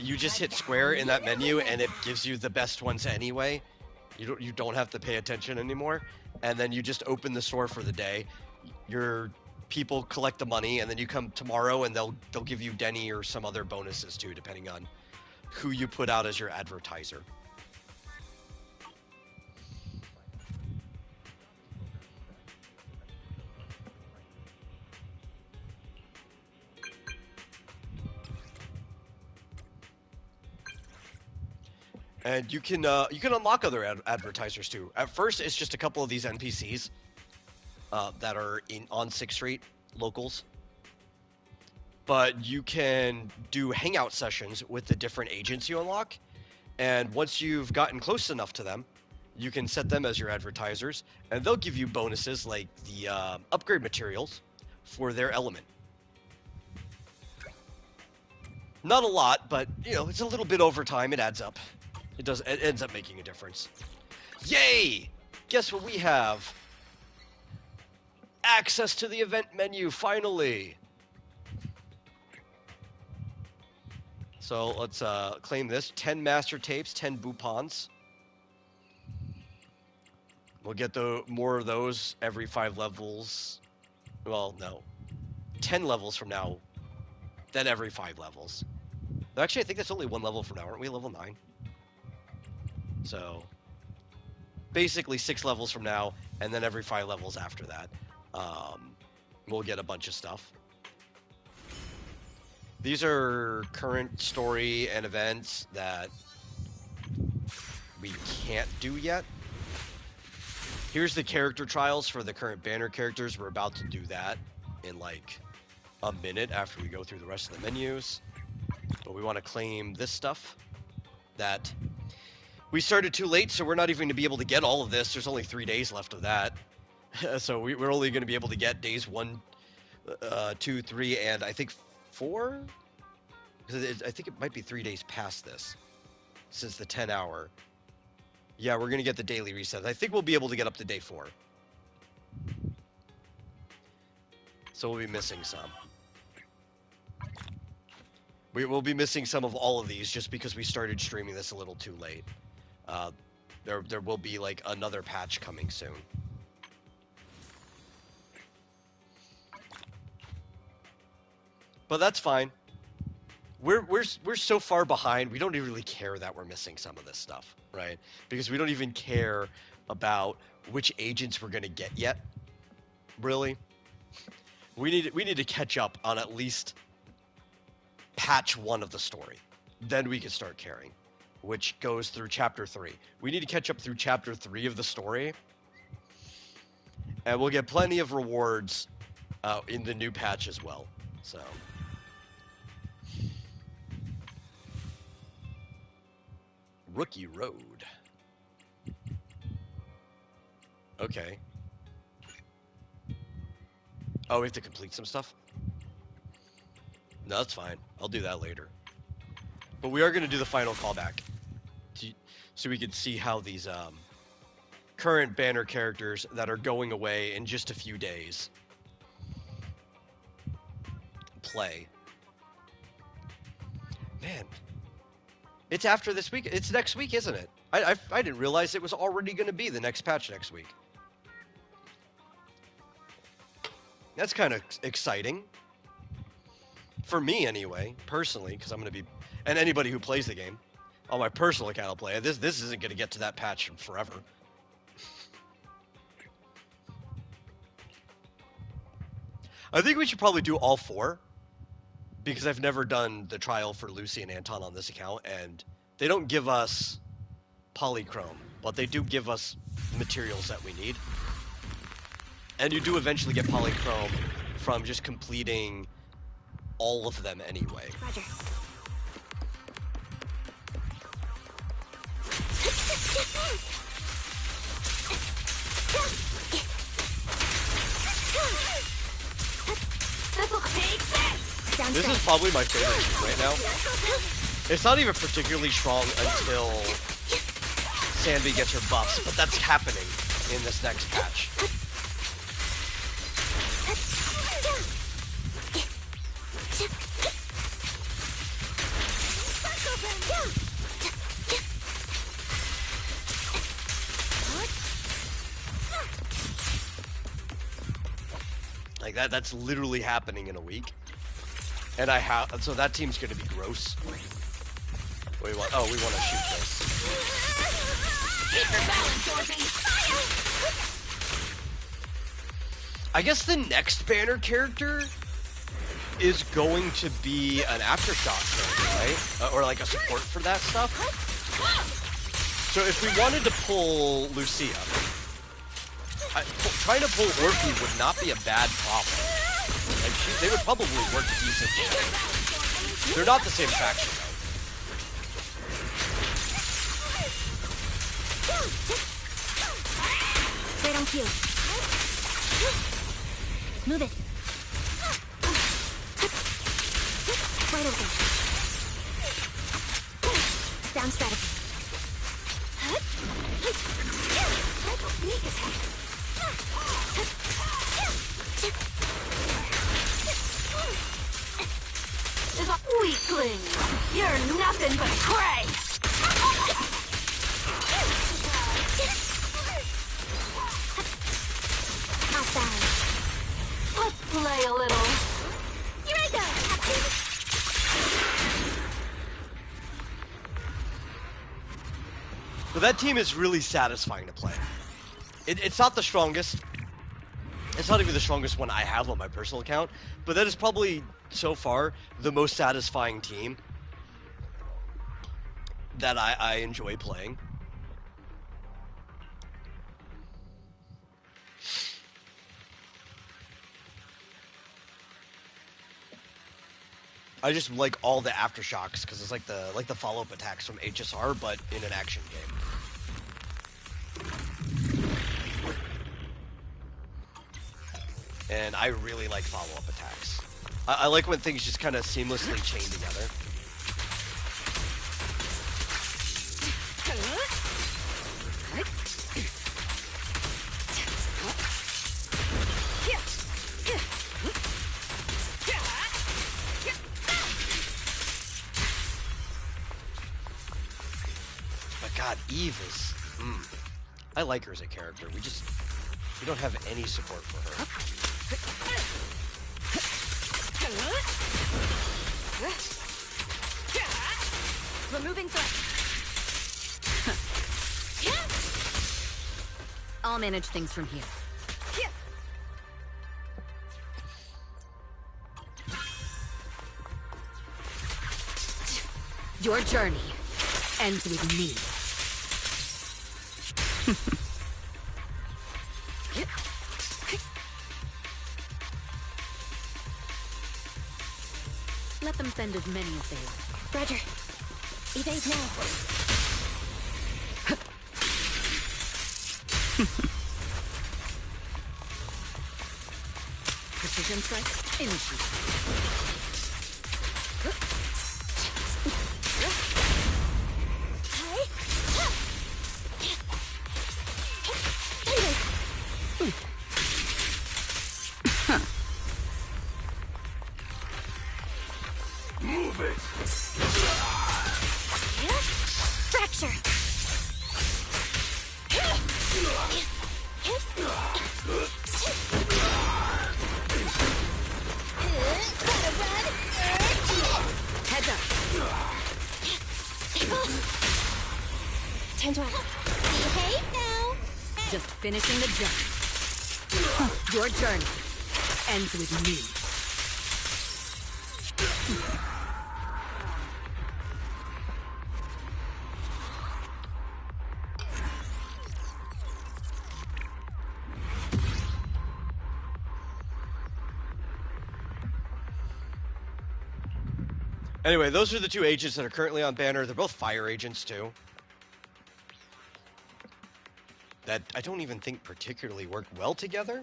you just hit square in that menu and it gives you the best ones anyway. You don't have to pay attention anymore, and then you just open the store for the day. Your people collect the money, and then you come tomorrow and they'll give you Denny or some other bonuses too, depending on who you put out as your advertiser. And you can unlock other advertisers too. At first, it's just a couple of these NPCs that are on 6th Street locals. But you can do hangout sessions with the different agents you unlock. And once you've gotten close enough to them, you can set them as your advertisers, and they'll give you bonuses like the upgrade materials for their element. Not a lot, but it's a little bit over time. It adds up. It ends up making a difference. Yay! Guess what we have? Access to the event menu, finally! So let's claim this. 10 master tapes, 10 boupons. We'll get more of those every 5 levels. Well, no. 10 levels from now, then every 5 levels. Actually, I think that's only 1 level from now. Aren't we level 9? So, basically 6 levels from now, and then every 5 levels after that. We'll get a bunch of stuff. These are current story and events that we can't do yet. Here's the character trials for the current banner characters. We're about to do that in like a minute after we go through the rest of the menus. But we want to claim this stuff that we started too late, so we're not even going to be able to get all of this. There's only 3 days left of that. So we're only going to be able to get days 1, 2, 3, and I think 4? I think it might be 3 days past this, since the 10-hour. Yeah, we're going to get the daily resets. I think we'll be able to get up to day 4. So we'll be missing some. We will be missing some of all of these just because we started streaming this a little too late. There will be like another patch coming soon. But that's fine. We're so far behind, we don't even really care that we're missing some of this stuff, right? Because we don't even care about which agents we're going to get yet. Really? We need to catch up on at least patch 1 of the story. Then we can start caring, which goes through chapter 3. We need to catch up through chapter 3 of the story. And we'll get plenty of rewards in the new patch as well. So Rookie Road. Okay. Oh, we have to complete some stuff? No, that's fine. I'll do that later. But we are going to do the final callback so we can see how these current banner characters that are going away in just a few days play. Man. It's after this week. It's next week, isn't it? I didn't realize it was already going to be the next patch next week. That's kind of exciting. For me, anyway, personally, because I'm going to be... And anybody who plays the game. On my personal account, I'll play it. This isn't going to get to that patch forever. I think we should probably do all 4. Because I've never done the trial for Lucy and Anton on this account, and they don't give us polychrome, but they do give us materials that we need. And you do eventually get polychrome from just completing all of them anyway. Roger. This is probably my favorite team right now. It's not even particularly strong until Sandy gets her buffs, but that's happening in this next patch. Like that's literally happening in a week. And so that team's gonna be gross. We want to shoot this. Keep your balance, Dorothy. I guess the next banner character is going to be an aftershock character, right? Or like a support for that stuff. So if we wanted to pull Lucia, trying to pull Orphe would not be a bad problem. Like they would probably work decent together. They're not the same faction though. Right on cue. Move it. Right over. Down strategy. Weakling. You're nothing but prey! Outside. Let's play a little. Here I go, Captain. But that team is really satisfying to play. It's not the strongest. It's not even the strongest one I have on my personal account, but that is probably, so far, the most satisfying team that I enjoy playing. I just like all the aftershocks because it's like the follow-up attacks from HSR, but in an action game. And I really like follow-up attacks. I like when things just kind of seamlessly chain together. But God, Eve is... I like her as a character. We don't have any support for her. Removing threat. I'll manage things from here. Your journey ends with me. Let them send as many as they like. Roger. Evade now. Precision strike, initiate. Move it! Fracture. Heads up. Time to act. Behave now. Just finishing the job. Your journey ends with me. Anyway, those are the two agents that are currently on banner. They're both fire agents, too. That I don't even think particularly work well together.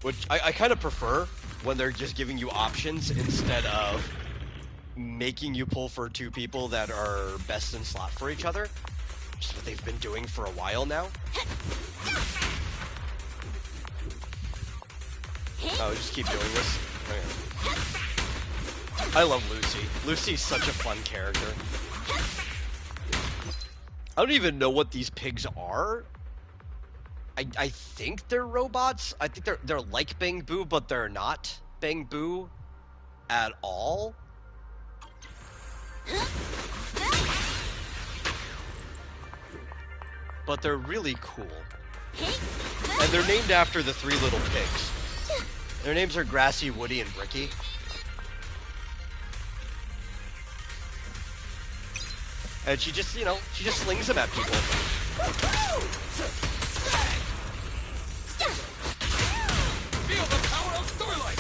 Which I kind of prefer when they're just giving you options instead of making you pull for two people that are best in slot for each other. Which is what they've been doing for a while now. Oh, just keep doing this. Okay. I love Lucy. Lucy's such a fun character. I don't even know what these pigs are. I think they're robots. I think they're like Bang Boo, but they're not Bang Boo at all. But they're really cool. And they're named after the three little pigs. Their names are Grassy, Woody, and Bricky. And she just, you know, she just slings them at people. Feel the power of Starlight!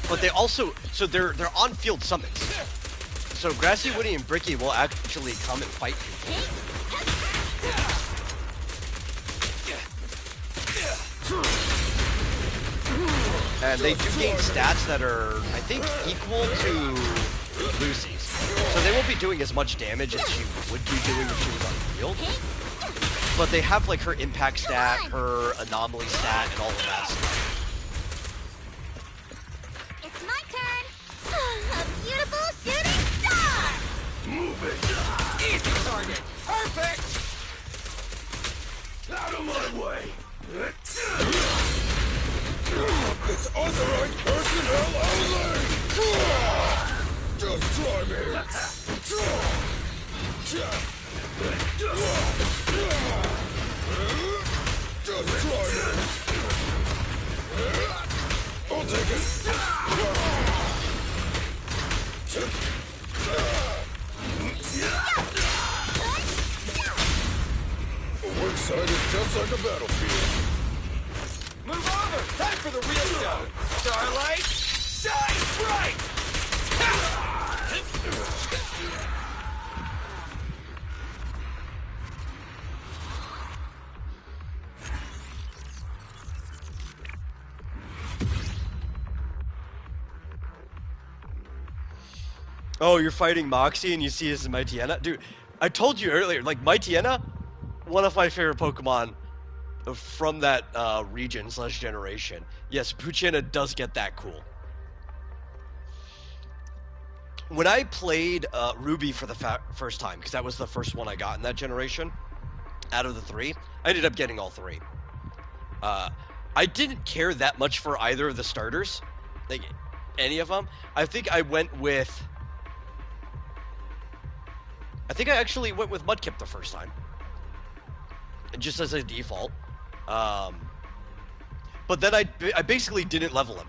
But they also, so they're on-field summons. So Grassy, Woody, and Bricky will actually come and fight people. And they do gain stats that are, I think, equal to Lucy's. So they won't be doing as much damage as she would be doing if she was on the field. But they have, like, her impact stat, her anomaly stat, and all of that stuff. It's my turn. of it! Easy target! Perfect! Out of my way! It's authorized personnel only! Just try me! Just try me! I'll take it! We're excited just like a battlefield. Move over! Time for the real show! Starlight, shine bright! Oh, you're fighting Moxie and you see this in Mightyena? Dude, I told you earlier, like, Mightyena, one of my favorite Pokemon from that region/generation. Yes, Poochyena does get that cool. When I played Ruby for the first time, because that was the first one I got in that generation, out of the three, I ended up getting all three. I didn't care that much for either of the starters, like, any of them. I think I actually went with Mudkip the first time, just as a default. But then I basically didn't level him,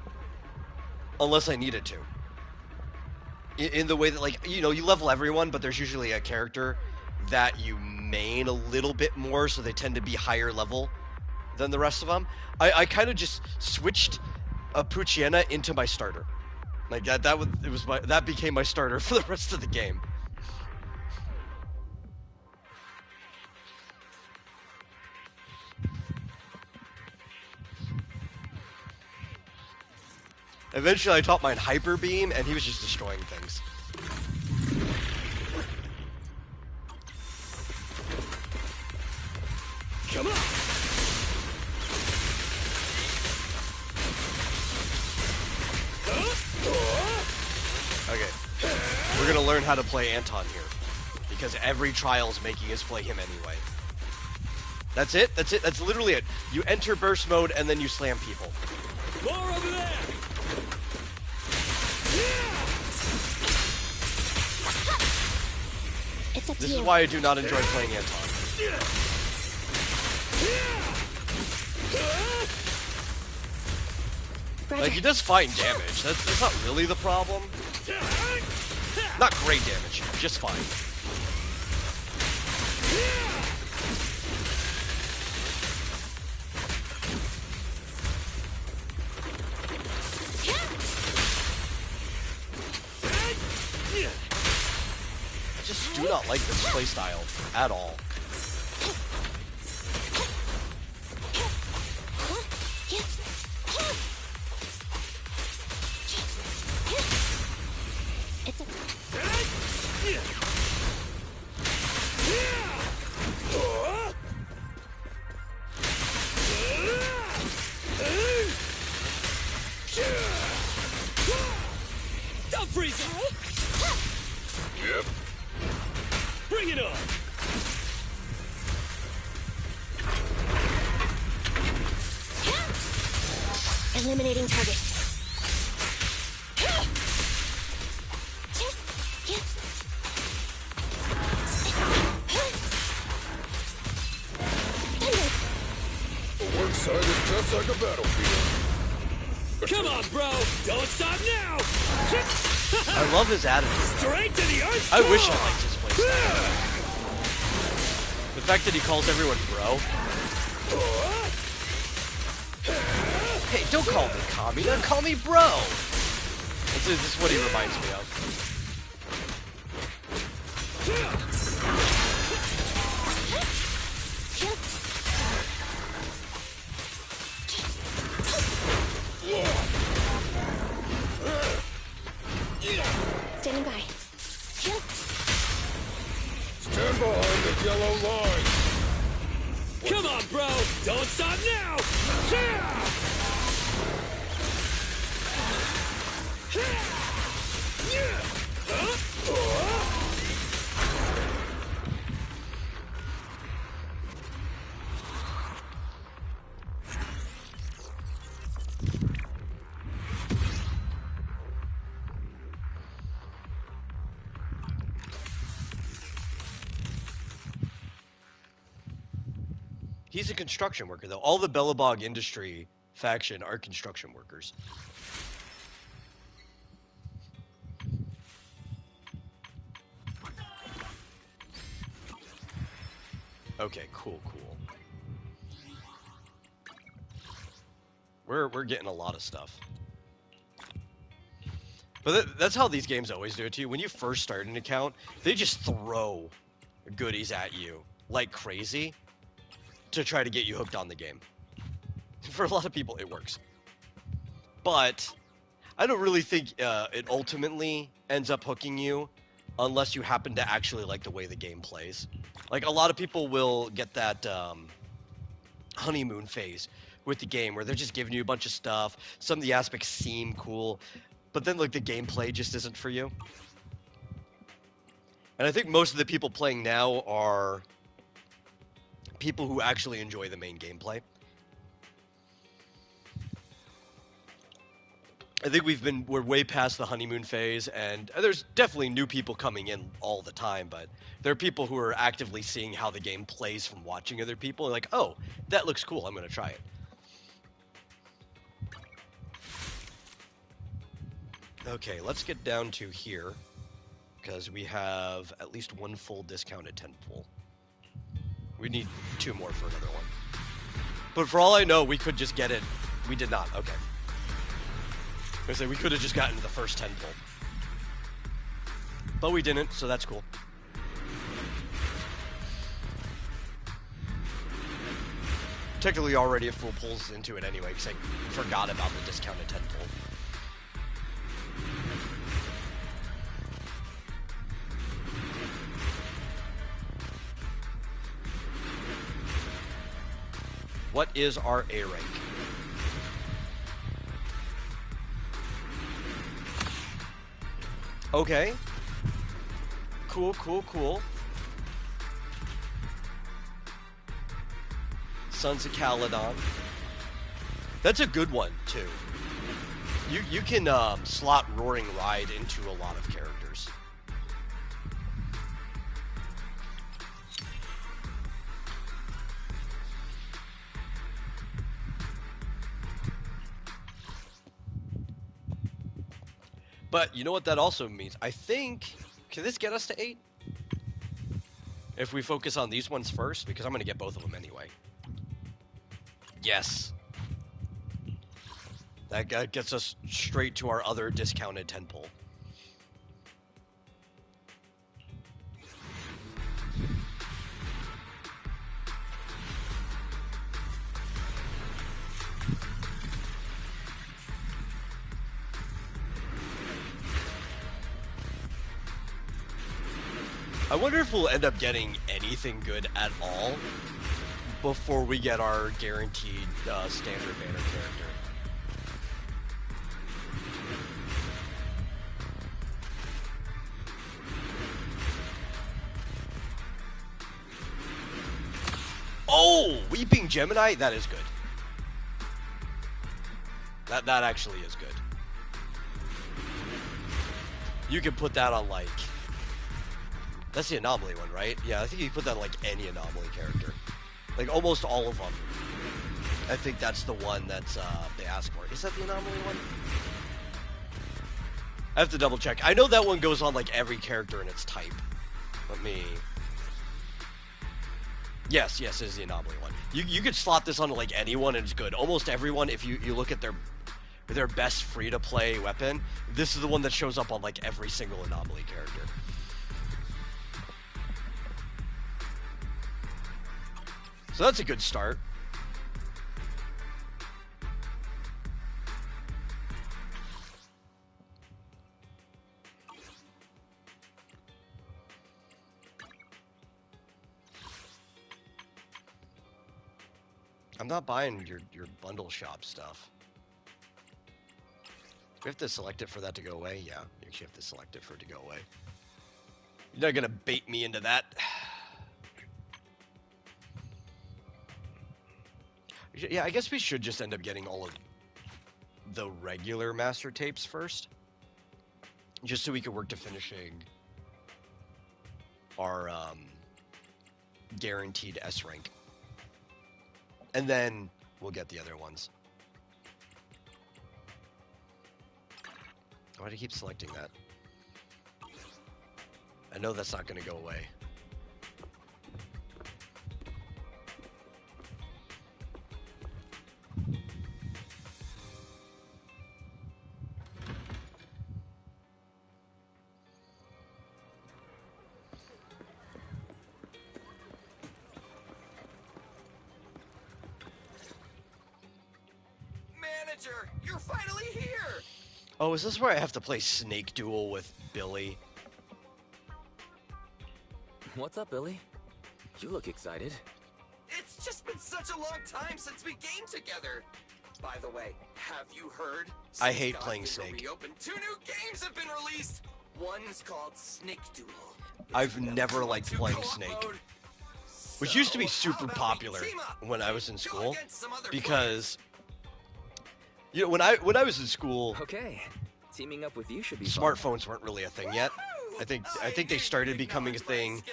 unless I needed to. In the way that, like, you know, you level everyone, but there's usually a character that you main a little bit more, so they tend to be higher level than the rest of them. I kind of just switched a Poochyena into my starter. Like, that became my starter for the rest of the game. Eventually, I taught mine Hyper Beam, and he was just destroying things. Come on! Okay, we're gonna learn how to play Anton here, because every trial's making us play him anyway. That's it? That's it? That's literally it. You enter burst mode, and then you slam people. More over there! It's up to This you. is why I do not enjoy playing Anton. Like, he does fine damage. That's not really the problem. Not great damage, just fine. I just do not like this playstyle at all. It's a... Stop freezing! Yep. Bring it on! Eliminating target. We're excited just like a battlefield. Come on, bro! Don't stop now! I love his attitude. Straight to the earth! I wish I liked his playstyle. The fact that he calls everyone bro. Hey, don't call me Kamina, call me bro! This is what he reminds me of. Standing by. Stand behind the yellow line. Come on, bro! Don't stop now! He's a construction worker, though. All the Bellabog Industry faction are construction workers. Okay, cool. We're getting a lot of stuff. But that's how these games always do it to you. When you first start an account, they just throw goodies at you like crazy to try to get you hooked on the game. For a lot of people, it works. But I don't really think it ultimately ends up hooking you unless you happen to actually like the way the game plays. Like, a lot of people will get that honeymoon phase with the game where they're just giving you a bunch of stuff. Some of the aspects seem cool, but then, like, the gameplay just isn't for you. And I think most of the people playing now are people who actually enjoy the main gameplay. I think we're way past the honeymoon phase, and there's definitely new people coming in all the time, but there are people who are actively seeing how the game plays from watching other people, and like, oh, that looks cool, I'm going to try it. Okay, let's get down to here, because we have at least one full discounted tentpole. We need 2 more for another one. But for all I know, we could just get it. We did not. Okay. I was gonna say, we could have just gotten the first tentpole. But we didn't, so that's cool. Technically already a full pulls into it anyway, because I forgot about the discounted tentpole. What is our A rank? Okay. Cool. Sons of Caledon. That's a good one, too. You can slot Roaring Ride into a lot of characters. But you know what that also means? I think... Can this get us to 8? If we focus on these ones first? Because I'm going to get both of them anyway. Yes. That gets us straight to our other discounted tentpole. I wonder if we'll end up getting anything good at all before we get our guaranteed standard banner character. Oh, Weeping Gemini? That is good. That actually is good. You can put that on, like... That's the Anomaly one, right? Yeah, I think you can put that on, like, any Anomaly character. Like, almost all of them. I think that's the one that's, they ask for. Is that the Anomaly one? I have to double check. I know that one goes on, like, every character in its type. Let me... Yes, it is the Anomaly one. You could slot this onto, like, anyone and it's good. Almost everyone, if you look at their best free-to-play weapon, this is the one that shows up on, like, every single Anomaly character. So that's a good start. I'm not buying your bundle shop stuff. Do we have to select it for that to go away? Yeah, you actually have to select it for it to go away. You're not gonna bait me into that. Yeah, I guess we should just end up getting all of the regular master tapes first. Just so we can work to finishing our guaranteed S rank. and then we'll get the other ones. Why do I keep selecting that? I know that's not going to go away. Manager, you're finally here! Oh, is this where I have to play Snake Duel with Billy? What's up, Billy? You look excited. It's just been such a long time since we gamed together. By the way, have you heard? I hate Since playing Godfinger Snake. Reopened, 2 new games have been released. One's called Snake Duel. I've never liked playing Snake, which used to be super popular when I was in school, because you know when I was in school, Okay, teaming up with you should be smartphones weren't really a thing yet. I think they started becoming a thing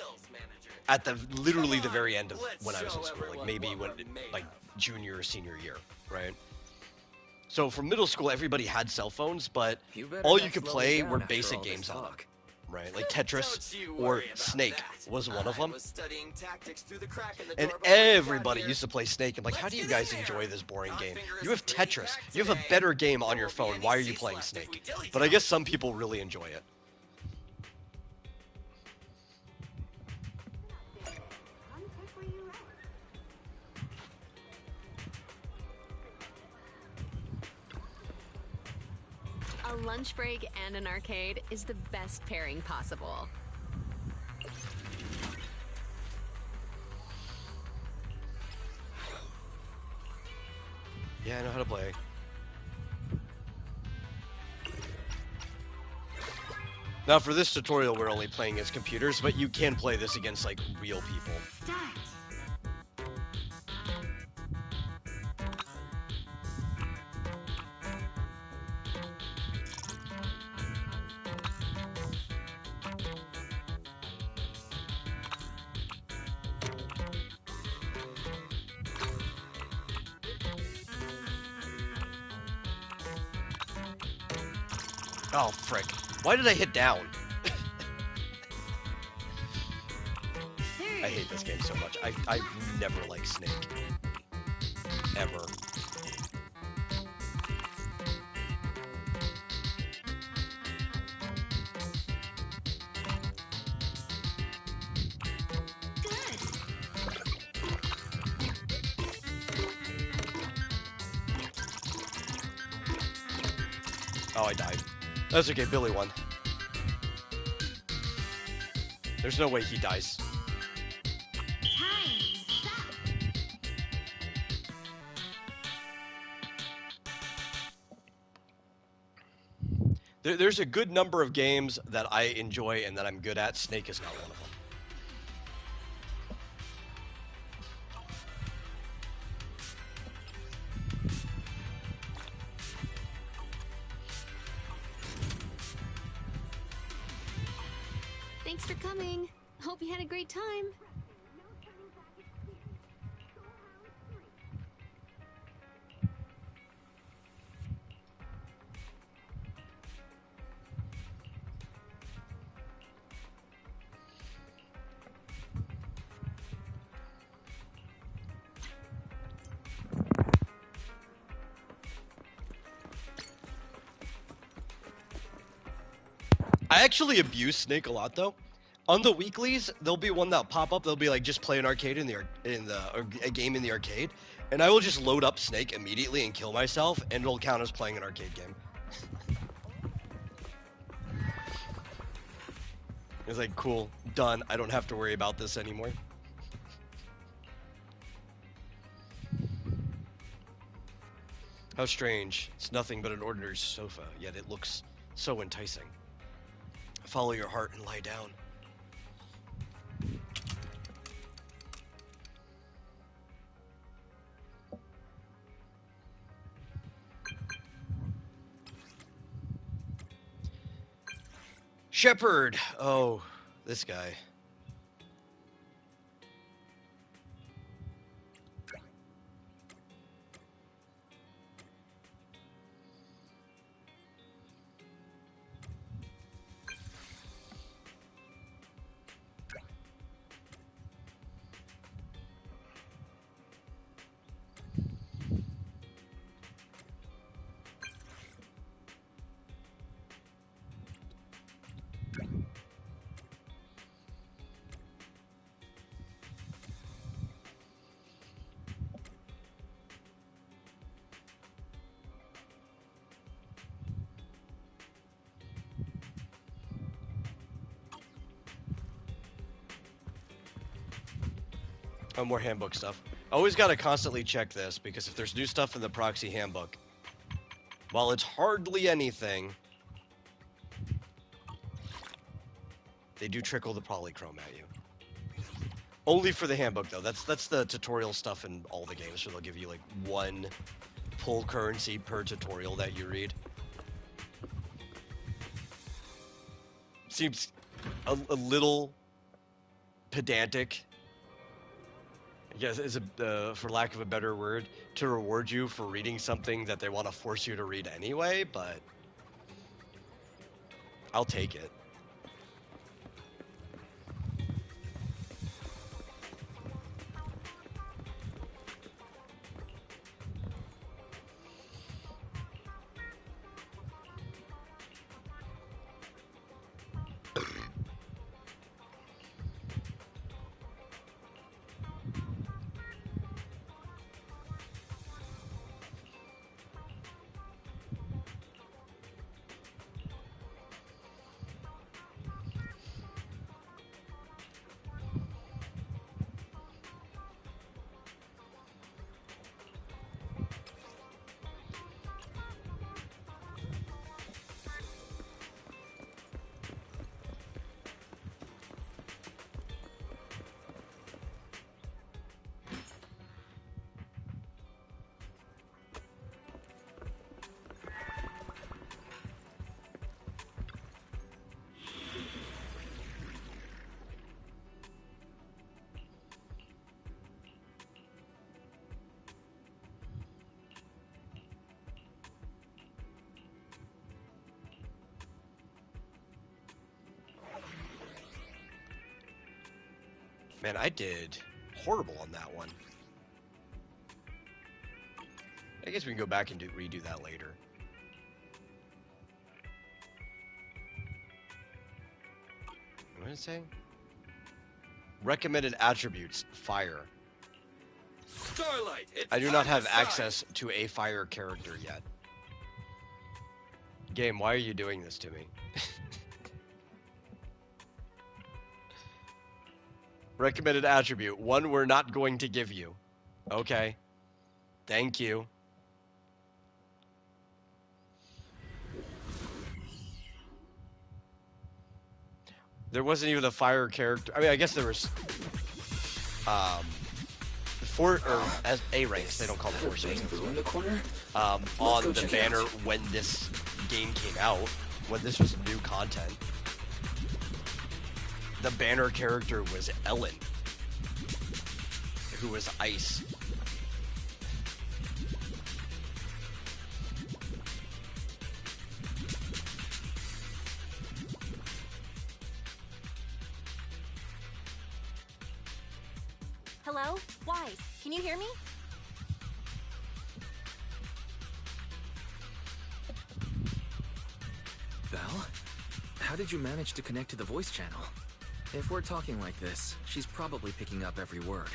at the literally the very end of when I was in school, like maybe when like junior or senior year, right? So from middle school, everybody had cell phones, but all you could play were basic games on them, right? Like Tetris or Snake was one of them. And everybody used to play Snake. I'm like, how do you guys enjoy this boring game? You have Tetris. You have a better game on your phone. Why are you playing Snake? But I guess some people really enjoy it. A lunch break and an arcade is the best pairing possible. Yeah, I know how to play. Now for this tutorial, we're only playing as computers, but you can play this against like real people. Oh, frick. Why did I hit down? I hate this game so much. I never liked Snake. Ever. Oh, I died. That's okay, Billy won. There's no way he dies. There's a good number of games that I enjoy and that I'm good at. Snake is not one of them. Thanks for coming. Hope you had a great time. I actually abuse Snake a lot though. On the weeklies, there'll be one that'll pop up. They'll be like, just play an arcade in the or a game in the arcade, and I will just load up Snake immediately and kill myself, and it'll count as playing an arcade game. It's like, cool, done. I don't have to worry about this anymore. How strange. It's nothing but an ordinary sofa, yet it looks so enticing. Follow your heart and lie down. Shepherd! Oh, this guy. Oh, more handbook stuff. Always got to constantly check this, because if there's new stuff in the proxy handbook, while it's hardly anything, they do trickle the polychrome at you. Only for the handbook, though. That's the tutorial stuff in all the games, so they'll give you, like, 1 pull currency per tutorial that you read. Seems a little pedantic, I guess, is for lack of a better word, to reward you for reading something that they want to force you to read anyway, but I'll take it. Man, I did horrible on that one. I guess we can go back and redo that later. What did it say? Recommended attributes, fire. Starlight, I do not have access to a fire character yet. Game, why are you doing this to me? Recommended attribute, one we're not going to give you. Okay. Thank you. There wasn't even a fire character. I mean, I guess there was, as A ranks, they don't call them forces. On the banner when this game came out, when this was new content, the banner character was Ellen, who was ice. Hello? Wise, can you hear me? Belle? How did you manage to connect to the voice channel? If we're talking like this, she's probably picking up every word.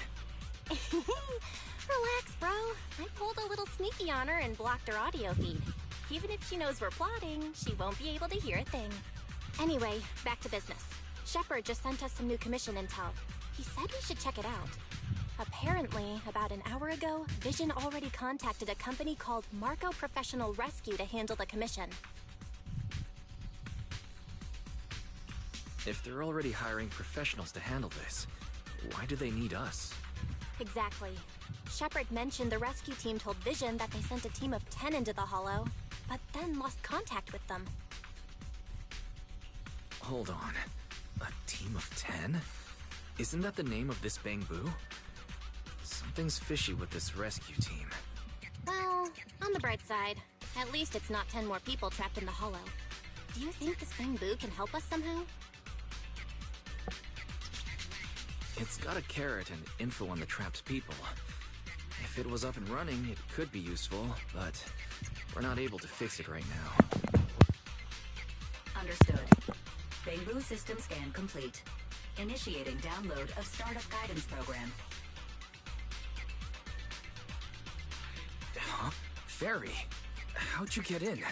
Relax, bro. I pulled a little sneaky on her and blocked her audio feed. Even if she knows we're plotting, she won't be able to hear a thing. Anyway, back to business. Shepard just sent us some new commission intel. He said we should check it out. Apparently, about an hour ago, Vision already contacted a company called Marco Professional Rescue to handle the commission. If they're already hiring professionals to handle this, why do they need us? Exactly. Shepard mentioned the rescue team told Vision that they sent a team of 10 into the Hollow, but then lost contact with them. Hold on. A team of 10? Isn't that the name of this Bangbu? Something's fishy with this rescue team. Well, on the bright side, at least it's not 10 more people trapped in the Hollow. Do you think this Bangbu can help us somehow? It's got a carrot and info on the trapped people. If it was up and running, it could be useful, but we're not able to fix it right now. Understood. Bangbu system scan complete. Initiating download of startup guidance program. Huh? Fairy? How'd you get in?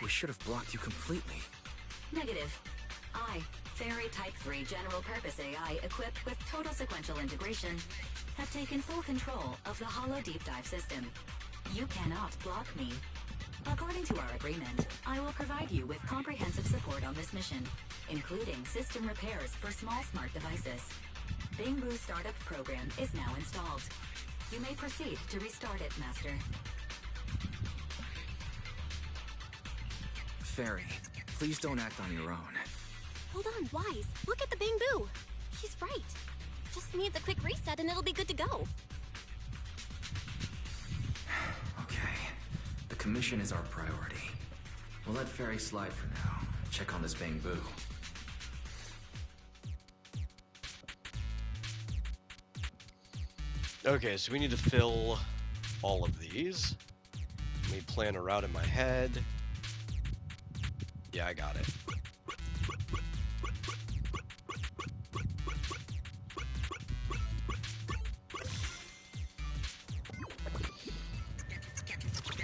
We should have blocked you completely. Negative. Fairy Type 3 general purpose AI equipped with total sequential integration have taken full control of the Hollow Deep Dive system. You cannot block me. According to our agreement, I will provide you with comprehensive support on this mission, including system repairs for small smart devices. Bingbu's startup program is now installed. You may proceed to restart it, Master. Fairy, please don't act on your own. Hold on, Wise. Look at the Bingbu. She's right. Just needs a quick reset and it'll be good to go. Okay. The commission is our priority. We'll let Fairy slide for now. Check on this Bangbu. Okay, so we need to fill all of these. Let me plan a route in my head. Yeah, I got it.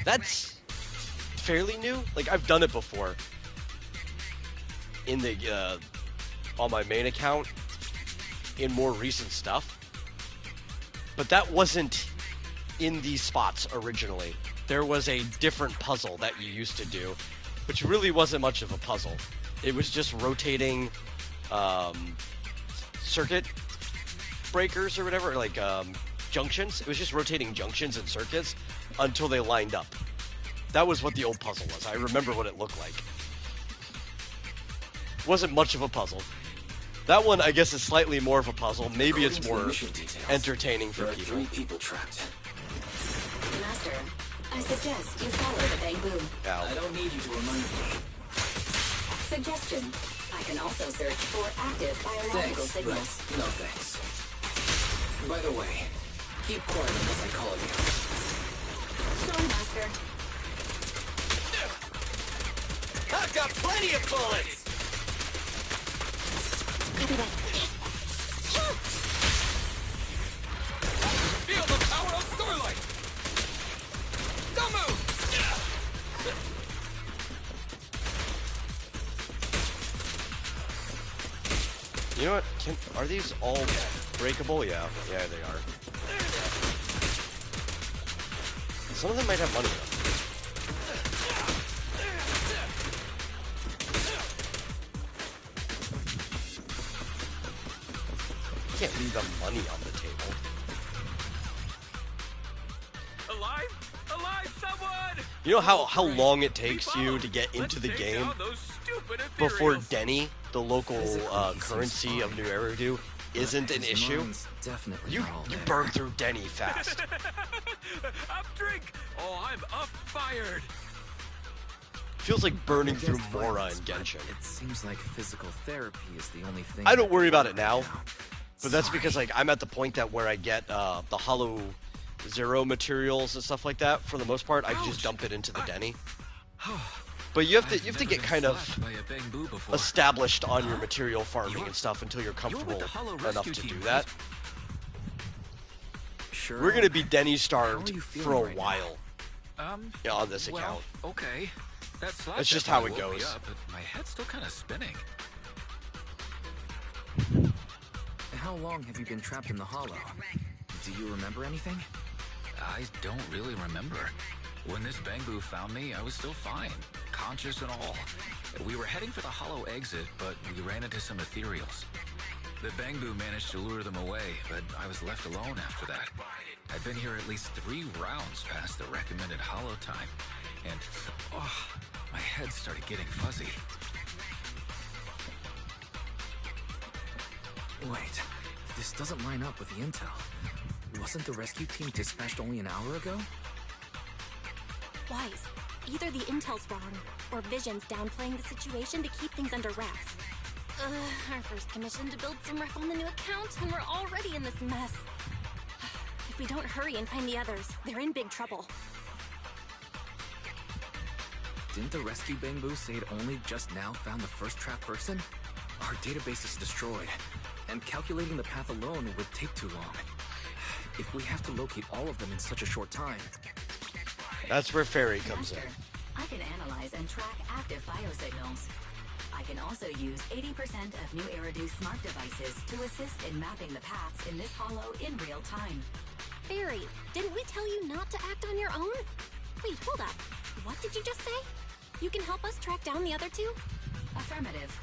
That's fairly new. Like, I've done it before in the on my main account in more recent stuff, but that wasn't in these spots originally. There was a different puzzle that you used to do, which really wasn't much of a puzzle. It was just rotating circuit breakers or whatever, like junctions. It was just rotating junctions and circuits until they lined up. That was what the old puzzle was. I remember what it looked like. It wasn't much of a puzzle. That one, I guess, is slightly more of a puzzle. Maybe it's more entertaining for people. There are 3 people trapped. Master, I suggest you follow the Bangbu. Ow. I don't need you to remind me. Suggestion. I can also search for active biological signals. But no thanks. By the way, keep quiet unless I call you. Sorry, Master. I've got plenty of bullets! Copy that. Feel the power of Starlight! Don't move! You know what? Are these all breakable? Yeah, they are. Some of them might have money though. Can't leave the money on the table. Alive? Alive, someone! You know how long it takes you to get into the game before Denny, the local currency of New Eridu, isn't an issue? You burn through Denny fast. Up drink! Oh, I'm up fired! Feels like burning through Mora in Genshin. It seems like physical therapy is the only thing. I don't worry about it now, but that's because like I'm at the point that where I get the Hollow Zero materials and stuff like that. For the most part, I just dump it into the Denny. But you have to get kind of established on your material farming and stuff until you're comfortable enough to do that. Sure. We're gonna be Denny starved for a while. Yeah, on this account. Okay. That's just how it goes. Up, but my head's still kind of spinning. How long have you been trapped in the Hollow? Do you remember anything? I don't really remember. When this Bangbu found me, I was still fine, conscious and all. We were heading for the Hollow exit, but we ran into some ethereals. The Bangbu managed to lure them away, but I was left alone after that. I'd been here at least 3 rounds past the recommended Hollow time, and my head started getting fuzzy. Wait, this doesn't line up with the intel. Wasn't the rescue team dispatched only an hour ago? Wise. Either the intel's wrong, or Vision's downplaying the situation to keep things under wraps. Our first commission to build some rep on the new account, and we're already in this mess. If we don't hurry and find the others, they're in big trouble. Didn't the rescue Bangbu say it only just now found the first trapped person? Our database is destroyed, and calculating the path alone would take too long. If we have to locate all of them in such a short time... That's where Fairy comes in. I can analyze and track active biosignals. I can also use 80% of New Eridu's smart devices to assist in mapping the paths in this hollow in real time. Barry, didn't we tell you not to act on your own? Wait, hold up. What did you just say? You can help us track down the other two? Affirmative.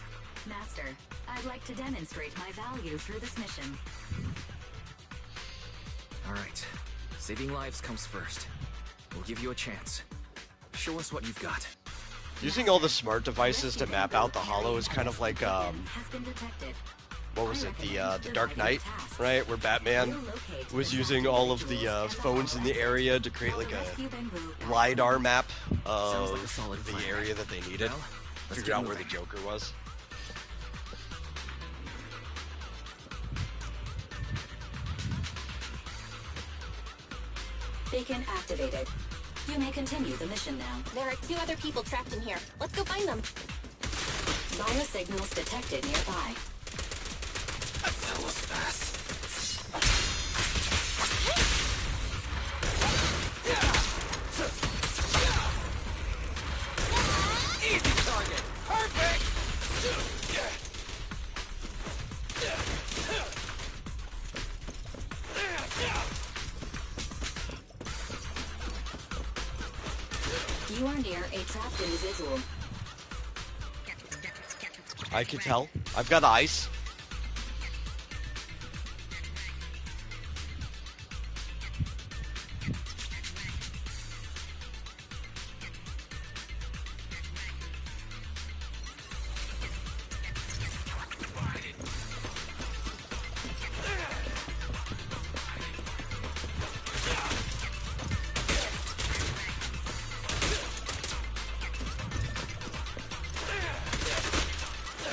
Master, I'd like to demonstrate my value through this mission. Alright. Saving lives comes first. We'll give you a chance. Show us what you've got. Using all the smart devices to map out the hollow is kind of like, Has been detected. what was it, the Dark Knight, right? Where Batman was using all of the phones in the area to create like a LiDAR map of the area that they needed. Figure out where the Joker was. Beacon activated. You may continue the mission now. There are 2 other people trapped in here. Let's go find them. Bio signals detected nearby. That was fast. Easy target. Perfect. You are near a trapped individual. I can tell. I've got eyes.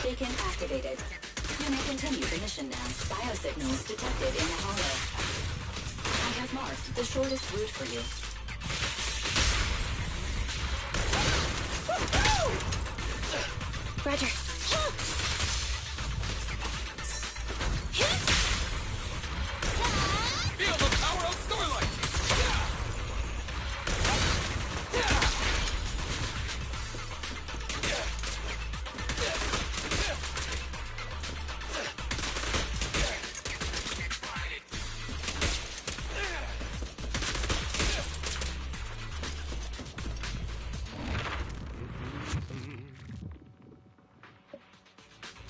Beacon activated. You may continue the mission now. Biosignals detected in the hollow. I have marked the shortest route for you. Roger. Feel the power of Starlight.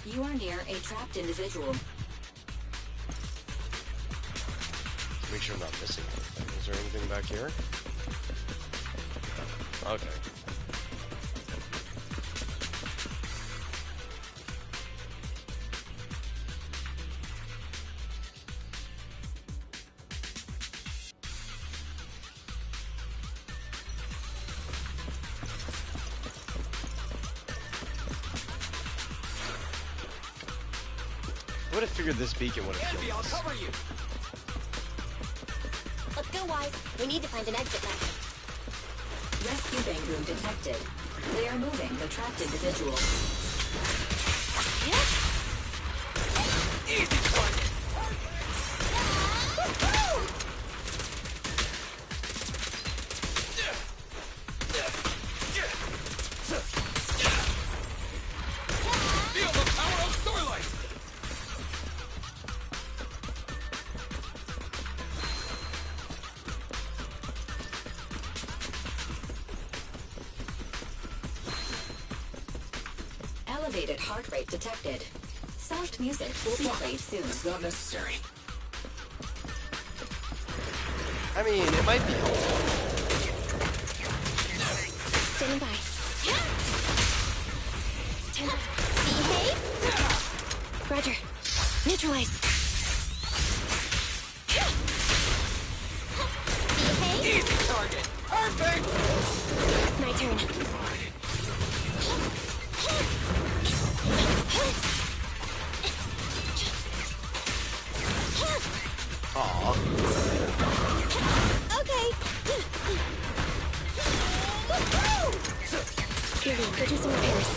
You are near a trapped individual. Make sure I'm not missing anything. Is there anything back here? Okay. I would have figured this beacon would have killed I'll us. cover you. Let's go, Wise. We need to find an exit now. Rescue Bangu detected. They are moving the trapped individual. Easy target. Feel the power of Starlight. Elevated heart rate detected. Soft music will be played soon. It's not necessary. I mean, it might be helpful. Standing by. Turn up. Behave. Roger. Neutralize. Behave. Easy target. Perfect. My turn. Aww. Okay. Here, go do some repairs.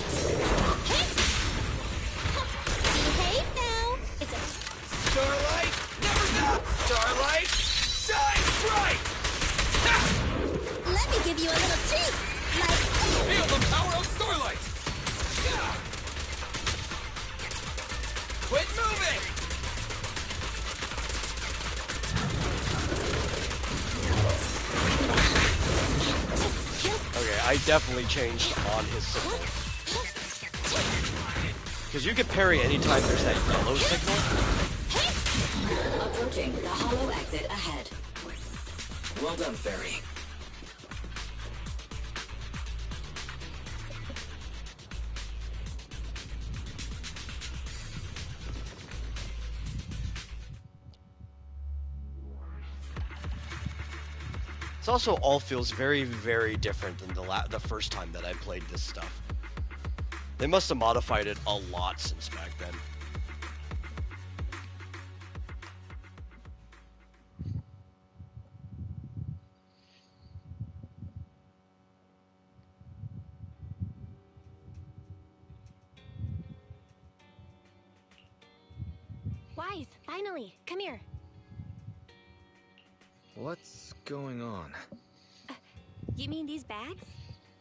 Behave now. It's a Starlight, never stop. Starlight, shine bright. Let me give you a little treat. Like Feel the power of Starlight. I definitely changed on his signal. Because you can parry anytime there's that yellow signal. Approaching the hollow exit ahead. Well done, Fairy. This also all feels very, very different than the first time that I played this stuff. They must have modified it a lot since back then. Wise, finally, come here. What's going on? You mean these bags?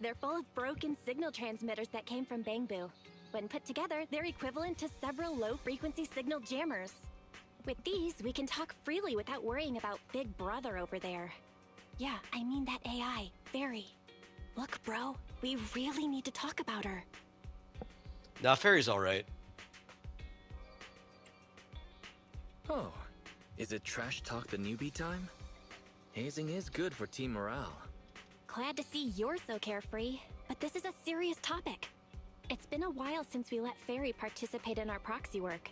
They're full of broken signal transmitters that came from Bangbu. When put together, they're equivalent to several low-frequency signal jammers. With these, we can talk freely without worrying about Big Brother over there. Yeah, I mean that AI, Fairy. Look, bro, we really need to talk about her. Nah, Fairy's alright. Oh, is it trash talk the newbie time? Hazing is good for team morale. Glad to see you're so carefree, but this is a serious topic. It's been a while since we let Fairy participate in our proxy work,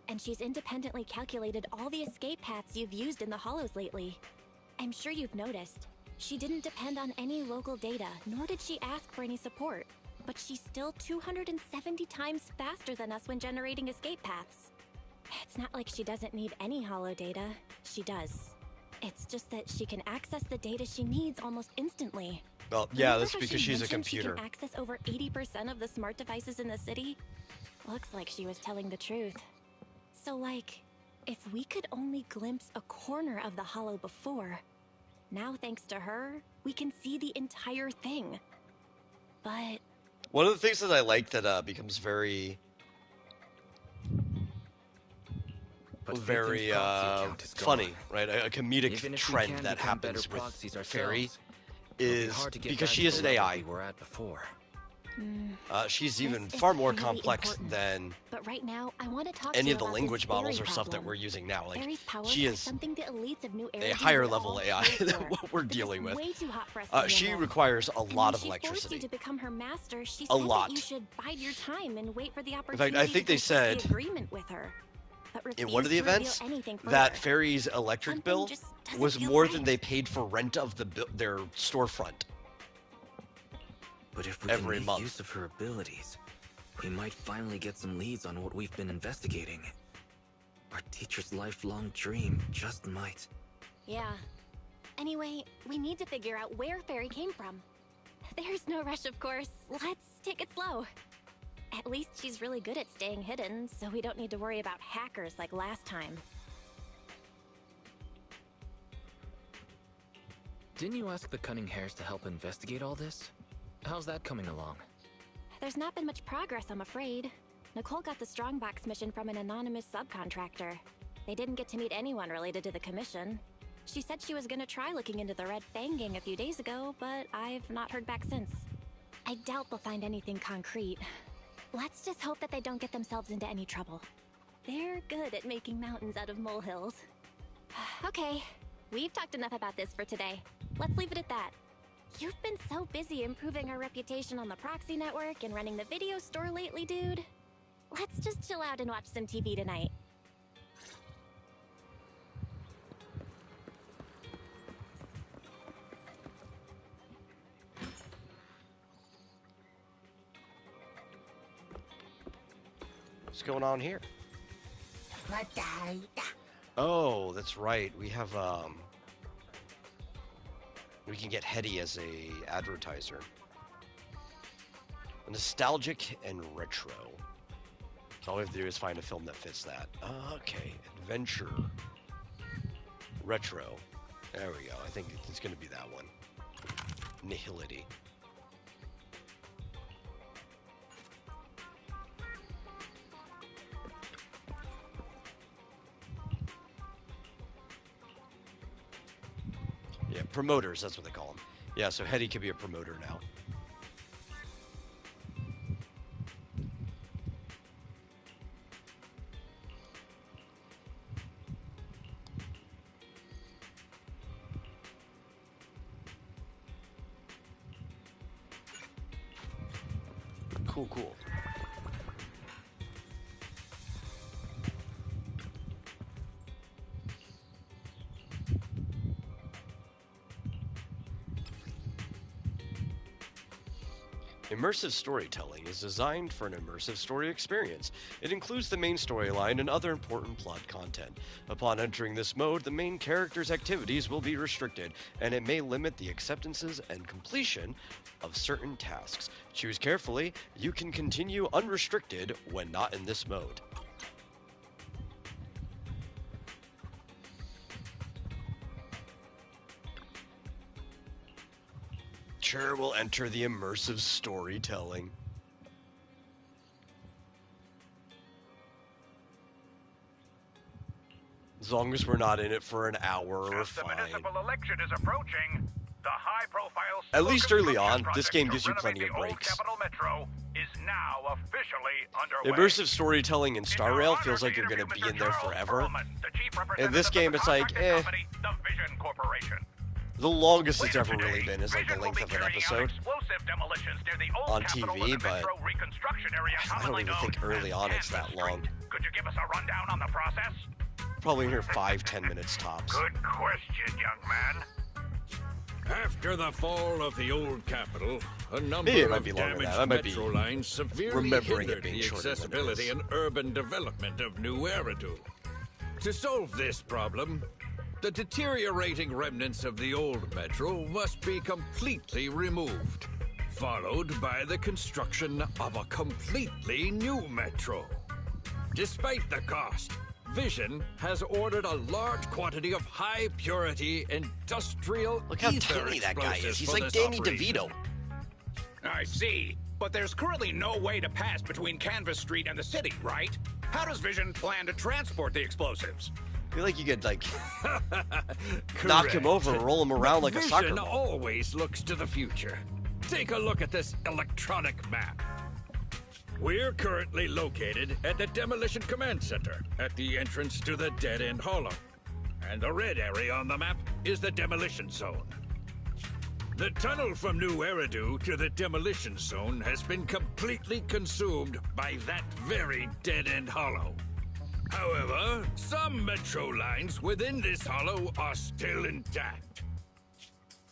and she's independently calculated all the escape paths you've used in the hollows lately. I'm sure you've noticed. She didn't depend on any local data, nor did she ask for any support, but she's still 270 times faster than us when generating escape paths. It's not like she doesn't need any hollow data. She does. It's just that she can access the data she needs almost instantly. Well, yeah, Remember that's how because she she's a mentioned computer. She can access over 80% of the smart devices in the city? Looks like she was telling the truth. So, like, if we could only glimpse a corner of the hollow before, now thanks to her, we can see the entire thing. But one of the things that I like that becomes very funny, right? A comedic trend that happens with Fairy is because she is an AI. She's even far more complex than but right now, I want to talk any to of the about language this models Fairy or stuff that problem. we're using now. Like, Fairy's powers she are is something the elites of New a Era higher would level all AI pay than for. what we're This dealing is with. way too hot for us to She handle. requires a And lot when of she forced electricity. you to become her master, she A said lot. that you should bide your time and wait for the In opportunity fact, I think to they complete said the agreement with her. But in one of the refused to reveal events anything that further. Fairy's electric Something bill just doesn't was feel more right. than they paid for rent of their storefront. But if we every can make month. use of her abilities, we might finally get some leads on what we've been investigating. Our teacher's lifelong dream just might. Yeah. Anyway, we need to figure out where Fairy came from. There's no rush, of course. Let's take it slow. At least she's really good at staying hidden, so we don't need to worry about hackers like last time. Didn't you ask the Cunning Hares to help investigate all this? How's that coming along? There's not been much progress, I'm afraid. Nicole got the Strongbox mission from an anonymous subcontractor. They didn't get to meet anyone related to the commission. She said she was gonna try looking into the Red Fang gang a few days ago, but I've not heard back since. I doubt they'll find anything concrete. Let's just hope that they don't get themselves into any trouble. They're good at making mountains out of molehills. Okay, we've talked enough about this for today. Let's leave it at that. You've been so busy improving our reputation on the proxy network and running the video store lately, dude. Let's just chill out and watch some TV tonight. What's going on here? Oh, that's right. We have we can get Hetty as a advertiser. Nostalgic and retro. So all we have to do is find a film that fits that. Okay, adventure. Retro. There we go. I think it's going to be that one. Nihility. Yeah, promoters, that's what they call them. Yeah, so Hetty could be a promoter now. Cool, cool. Immersive storytelling is designed for an immersive story experience. It includes the main storyline and other important plot content. Upon entering this mode, the main character's activities will be restricted, and it may limit the acceptances and completion of certain tasks. Choose carefully. You can continue unrestricted when not in this mode. Sure, we'll enter the immersive storytelling. As long as we're not in it for an hour, we're fine. The municipal election is approaching. The high-profile At least early on, this game gives you plenty of breaks. Capital Metro is now officially underway. Immersive storytelling in Star Rail feels like you're going to be in there forever. In this game, it's like, eh. The longest it's ever really been is like the length of an episode on TV, but I don't even think early on it's that long. Could you give us a rundown on the process? Probably here 5-10 minutes tops. Good question, young man. After the fall of the old capital, a number Maybe it might be of longer than damaged that. I might be metro lines severely remembering hindered it being the shorter than it accessibility is. and urban development of New Eridu. To solve this problem, the deteriorating remnants of the old metro must be completely removed, followed by the construction of a completely new metro. Despite the cost, Vision has ordered a large quantity of high-purity industrial Look how ether tiny that guy is. explosives He's for like this Danny operation. DeVito. I see. But there's currently no way to pass between Canvas Street and the city, right? How does Vision plan to transport the explosives? I feel like you could, like, knock him over and roll him around like a soccer Vision ball. always looks to the future. Take a look at this electronic map. We're currently located at the Demolition Command Center, at the entrance to the Dead End Hollow. And the red area on the map is the Demolition Zone. The tunnel from New Eridu to the Demolition Zone has been completely consumed by that very Dead End Hollow. However, some metro lines within this hollow are still intact.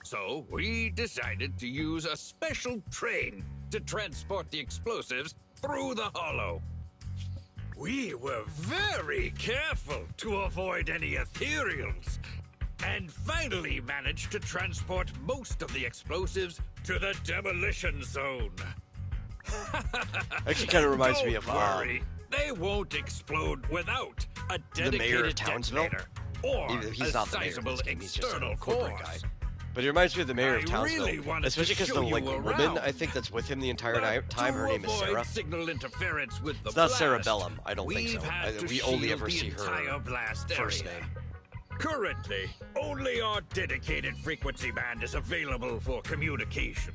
So we decided to use a special train to transport the explosives through the hollow. We were very careful to avoid any ethereals, and finally managed to transport most of the explosives to the Demolition Zone. Actually kind of reminds me of Don't worry, they won't explode without a the mayor of dedicated Townsville. detonator or He's a not the mayor in sizable this game, he's just a external corporate force. guy. But he reminds me of the mayor of I Townsville, really wanted especially to because the show you like woman around. I think that's with him the entire But time. Her to name is avoid Sarah. signal interference with the It's not blast, Sarah Bellum. I don't think we've so. had to We only shield ever the see entire her blast first area. name. Currently, only our dedicated frequency band is available for communication.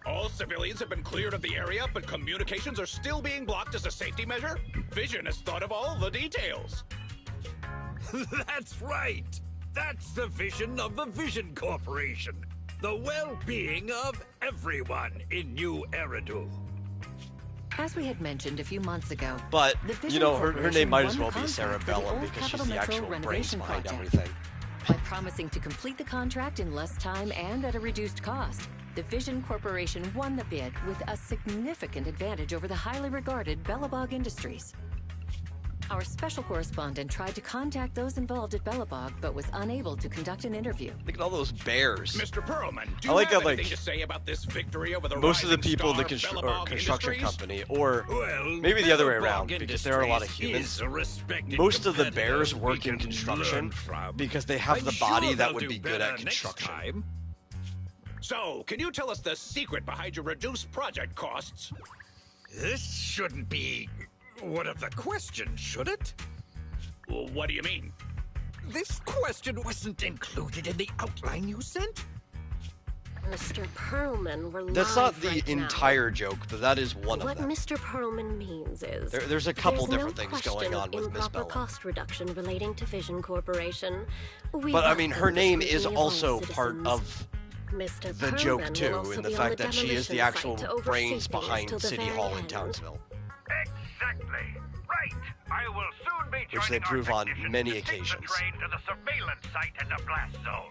All civilians have been cleared of the area, but communications are still being blocked as a safety measure? Vision has thought of all the details. That's right! That's the vision of the Vision Corporation. The well-being of everyone in New Eridu. As we had mentioned a few months ago, But, the you Vision know, her Corporation name might won as the well be Sarah contract for the Bellum old because she's Capital the Metro actual brains renovation behind project. everything. By promising to complete the contract in less time and at a reduced cost, the Vision Corporation won the bid with a significant advantage over the highly regarded Bellabog Industries. Our special correspondent tried to contact those involved at Bellabog, but was unable to conduct an interview. Look at all those bears. Mr. Perlman, do I you like have that, anything like, to say about this victory over the most of the rising people in the star construction Bellabog Industries? company, or Well, maybe the other way Bellabog around, because there are a lot of Industries humans. is a respected Most of the competitor bears we work in can construction learn from. because they have I'm the body sure that they'll would do be good better at next construction. time. So, can you tell us the secret behind your reduced project costs? This shouldn't be one of the questions, should it? What do you mean? This question wasn't included in the outline you sent? Mr. Perlman, we're That's live not the right now. entire joke, but that is one What of them. Mr. Perlman means is There's a couple there's different no things going question on of with Miss improper Bellum. cost reduction relating to Vision Corporation. We But I welcome mean, her the name is scrutiny of all also part citizens. of Mr. the Perlman joke will too, also in the be on fact that she is demolition the actual site to oversee brains things behind till the City very Hall in end. Townsville, Exactly. Right. I will soon be which they joining prove our on technicians many to take the occasions. train to the surveillance site in the blast zone.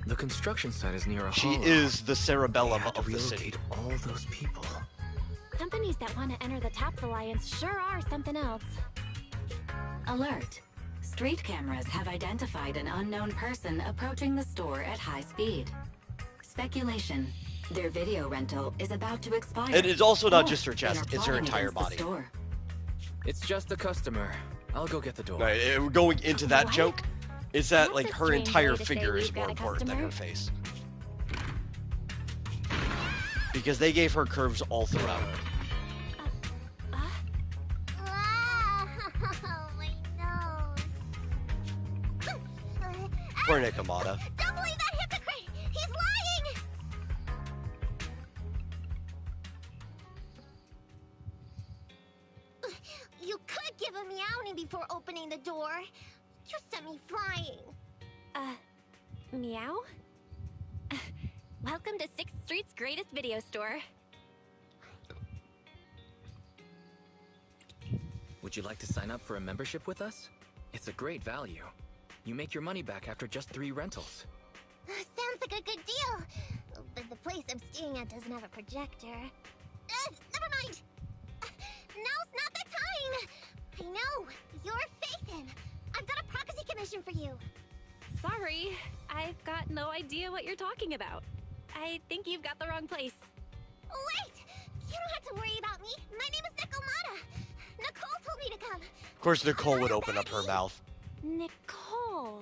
The construction site is near a She hollow. is the cerebellum We have to of the city. relocate all those people. Companies that want to enter the TAPS Alliance sure are something else. Alert. Street cameras have identified an unknown person approaching the store at high speed. Speculation. Their video rental is about to expire. It is also not or just her they are chest, it's her plotting entire against the body. store. It's just a customer. I'll go get the door. Right, going into that What? joke is that That's like a her strange entire way to say figure is we've more got a important than her customer. face. Because they gave her curves all throughout. Oh, my nose. Poor Nikomata. Don't believe that hypocrite! He's lying! You could give a meowing before opening the door. You sent me flying. Meow? Welcome to 6th Street's greatest video store. Would you like to sign up for a membership with us? It's a great value. You make your money back after just 3 rentals. Sounds like a good deal. But the place I'm staying at doesn't have a projector. Never mind. Now's not the time. I know. You're Faithin. I've got a proxy commission for you. Sorry, I've got no idea what you're talking about. I think you've got the wrong place. Wait! You don't have to worry about me. My name is Nikomata. Nicole told me to come. Of course, Nicole would open up her mouth. Nicole.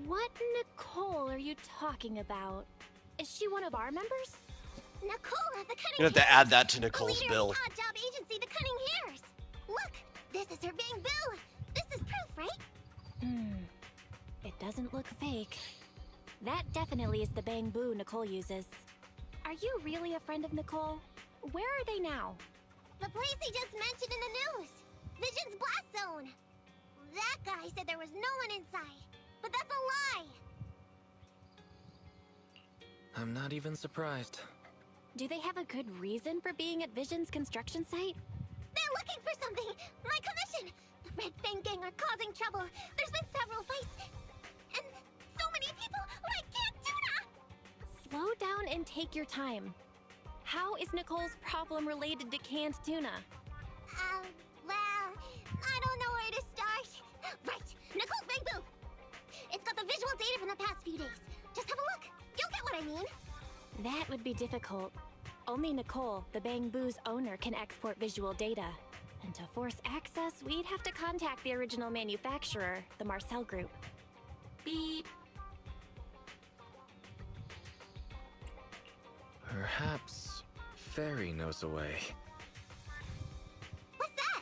What Nicole are you talking about? Is she one of our members? Nicole of the Cunning You have to Hairs. add that to The Nicole's leader bill. of the odd job agency, the Cunning Hairs. Look, this is her bamboo. This is proof, right? It doesn't look fake. That definitely is the bamboo Nicole uses. Are you really a friend of Nicole? Where are they now? The place he just mentioned in the news. Vision's blast zone. That guy said there was no one inside. But that's a lie. I'm not even surprised. Do they have a good reason for being at Vision's construction site? They're looking for something. My commission. The Red Fang Gang are causing trouble. There's been several fights. And so many people like Camp Tuna. Slow down and take your time. How is Nicole's problem related to canned tuna? Well, I don't know where to start. Right, Nicole's bamboo. It's got the visual data from the past few days. Just have a look. You'll get what I mean. That would be difficult. Only Nicole, the bamboo's owner, can export visual data. And to force access, we'd have to contact the original manufacturer, the Marcel Group. Beep. Perhaps Fairy knows a way. What's that?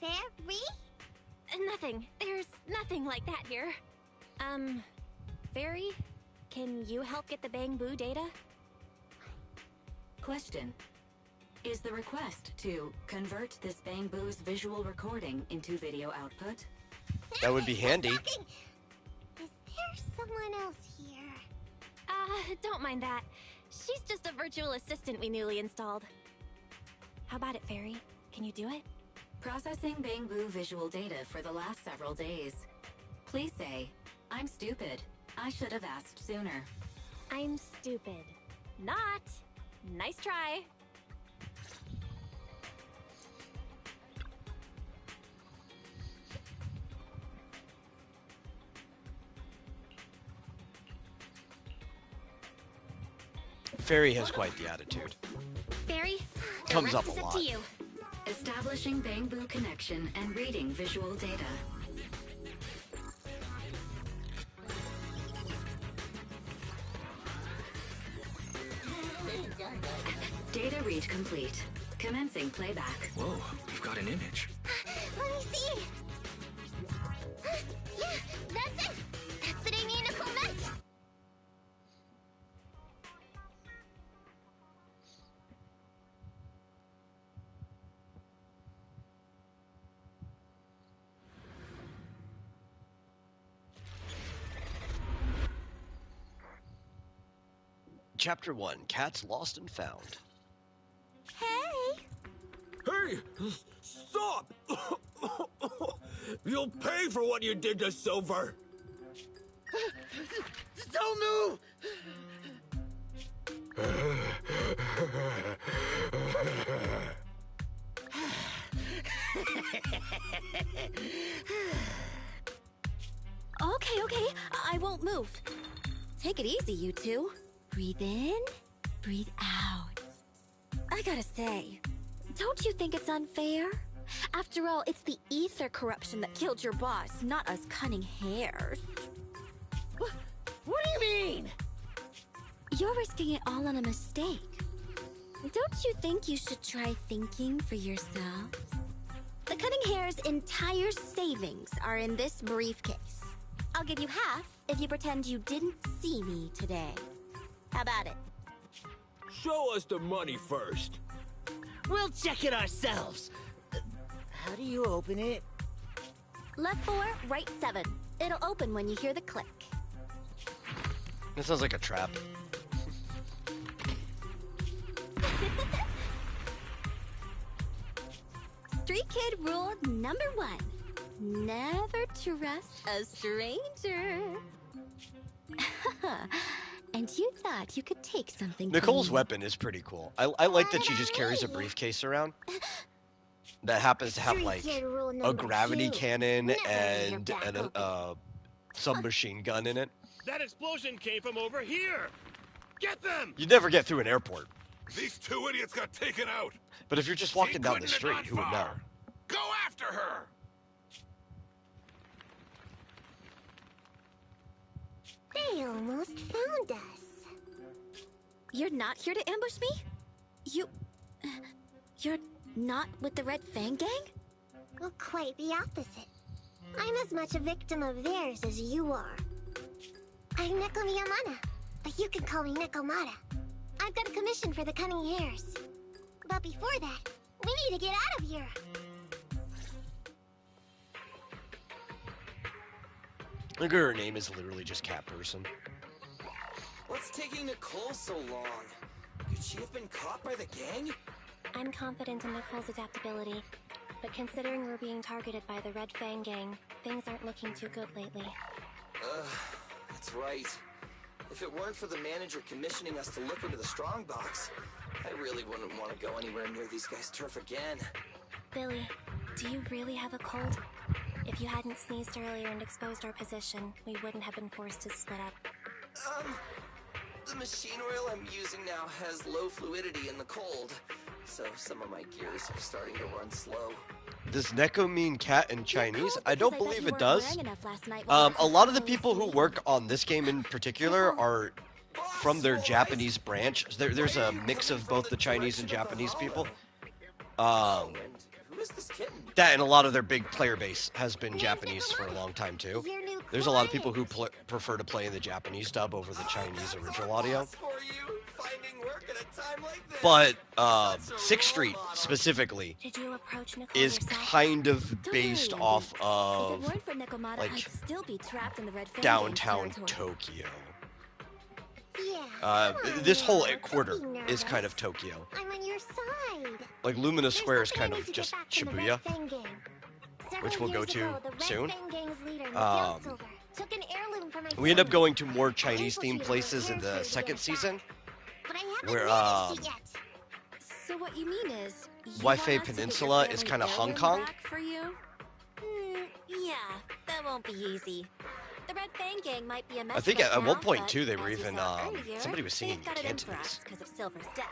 Fairy? Nothing. There's nothing like that here. Fairy, can you help get the bamboo data? Question. Is the request to convert this bamboo's visual recording into video output? That would be handy. Is there someone else here? Don't mind that. She's just a virtual assistant we newly installed. How about it, Fairy? Can you do it? Processing bamboo visual data for the last several days. Please say, I'm stupid. I should have asked sooner. I'm stupid. Not. Nice try. Fairy has quite the attitude. Fairy, Comes the up rest a is lot. to you. Establishing bamboo connection and reading visual data. Data read complete. Commencing playback. Whoa, we've got an image. Let me see. Yeah, that's it. That's the day me and Nicole met. Chapter 1, Cats Lost and Found. Hey! Hey! Stop! You'll pay for what you did to Silver! Don't move! Okay, I won't move. Take it easy, you two. Breathe in, breathe out. I gotta say, don't you think it's unfair? After all, it's the ether corruption that killed your boss, not us cunning hares. What do you mean? You're risking it all on a mistake. Don't you think you should try thinking for yourselves? The cunning hare's entire savings are in this briefcase. I'll give you half if you pretend you didn't see me today. How about it? Show us the money first. We'll check it ourselves. How do you open it? Left 4, right 7. It'll open when you hear the click. That sounds like a trap. Street kid rule number 1. Never trust a stranger. And you thought you could take something from Nicole's me. weapon is pretty cool. I like that she just carries a briefcase around that happens to have like a gravity cannon and a submachine gun in it. That explosion came from over here! Get them! You'd never get through an airport. These 2 idiots got taken out. But if you're just walking down the street, who would know? Go after her! They almost found us. You're not here to ambush me? You're not with the Red Fang Gang? Well, quite the opposite. I'm as much a victim of theirs as you are. I'm Neko Miyamana, but you can call me Nekomata. I've got a commission for the Cunning Hares. But before that, we need to get out of here. Look at her name is literally just Cat Person. What's taking Nicole so long? Could she have been caught by the gang? I'm confident in Nicole's adaptability, but considering we're being targeted by the Red Fang Gang, things aren't looking too good lately. That's right. If it weren't for the manager commissioning us to look into the strongbox, I really wouldn't want to go anywhere near these guys' turf again. Billy, do you really have a cold? If you hadn't sneezed earlier and exposed our position, we wouldn't have been forced to split up. The machine oil I'm using now has low fluidity in the cold, so some of my gears are starting to run slow. Does Neko mean cat in Chinese? I don't believe it does. A lot of the people who work on this game in particular are from their Japanese branch. There's a mix of both the Chinese and Japanese people. Who is this kitten? That and a lot of their big player base has been Japanese for a long time too. There's a lot of people who prefer to play in the Japanese dub over the Chinese original audio. But 6th Street specifically is kind of based off of like downtown Tokyo. This whole quarter is kind of Tokyo. I'm on your side. Like Lumina Square is kind of just Shibuya, which we'll go to soon. We end up going to more Chinese-themed places in the 2nd season, where So what you mean is Wi-Fi Peninsula is kind of Hong Kong. For you? Yeah, that won't be easy. The Red Fang Gang might be a mess. I think right at now, one point but too they were as you even saw earlier, somebody was singing in they've got it in for Cantonese, us 'cause of Silver's death.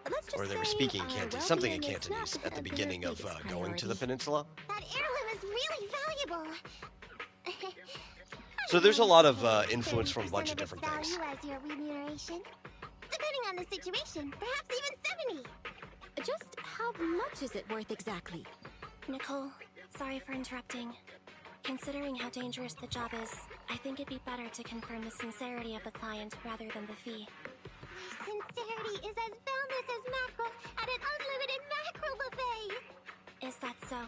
Let's just or they were say speaking our Cantonese, something in well-being is Cantonese not at the their beginning of biggest going to the priority. peninsula. That heirloom is really valuable. So there's a lot of influence from a bunch of different things. Value as your remuneration. Depending on the situation, perhaps even 70. Just how much is it worth exactly? Nicole, sorry for interrupting. Considering how dangerous the job is, I think it'd be better to confirm the sincerity of the client rather than the fee. Sincerity is as boundless as mackerel at an unlimited mackerel buffet. Is that so?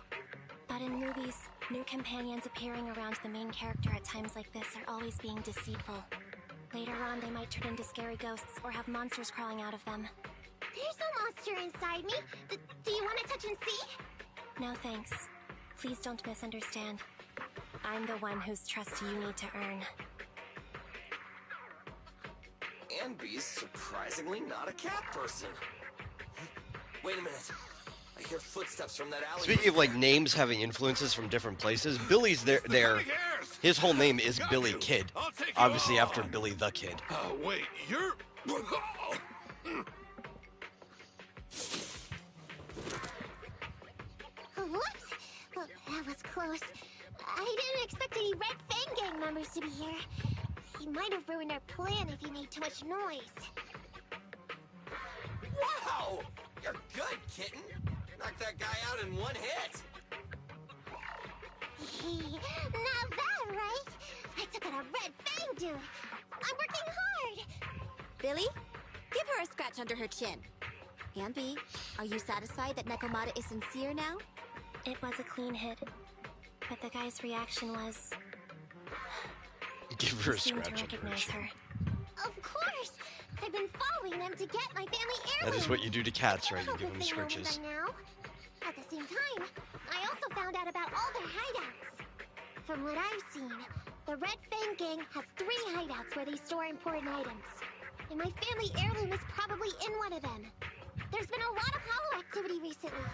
But in movies, new companions appearing around the main character at times like this are always being deceitful. Later on, they might turn into scary ghosts or have monsters crawling out of them. There's no monster inside me. Do you want to touch and see? No thanks. Please don't misunderstand. I'm the one whose trust you need to earn. Anby's surprisingly not a cat person. Wait a minute. I hear footsteps from that alley. Speaking of like names having influences from different places, Billy's there. His whole name is Billy Kid, obviously after Billy the Kid. Oh, wait, you're... Whoops! Well, that was close. I didn't expect any Red Fang Gang members to be here. He might have ruined our plan if he made too much noise. Wow! You're good, kitten. Knocked that guy out in one hit. Now that right? I took out a Red Fang dude. I'm working hard. Billy, give her a scratch under her chin. Anby, are you satisfied that Nekomata is sincere now? It was a clean hit, but the guy's reaction was... Give her a He seemed to scratch under her recognize chin. her. Of course! I've been following them to get my family heirloom. That is what you do to cats, right? You Hope give if them they know me scritches. by now. At the same time, I also found out about all their hideouts. From what I've seen, the Red Fang Gang has 3 hideouts where they store important items. And my family heirloom is probably in one of them. There's been a lot of hollow activity recently.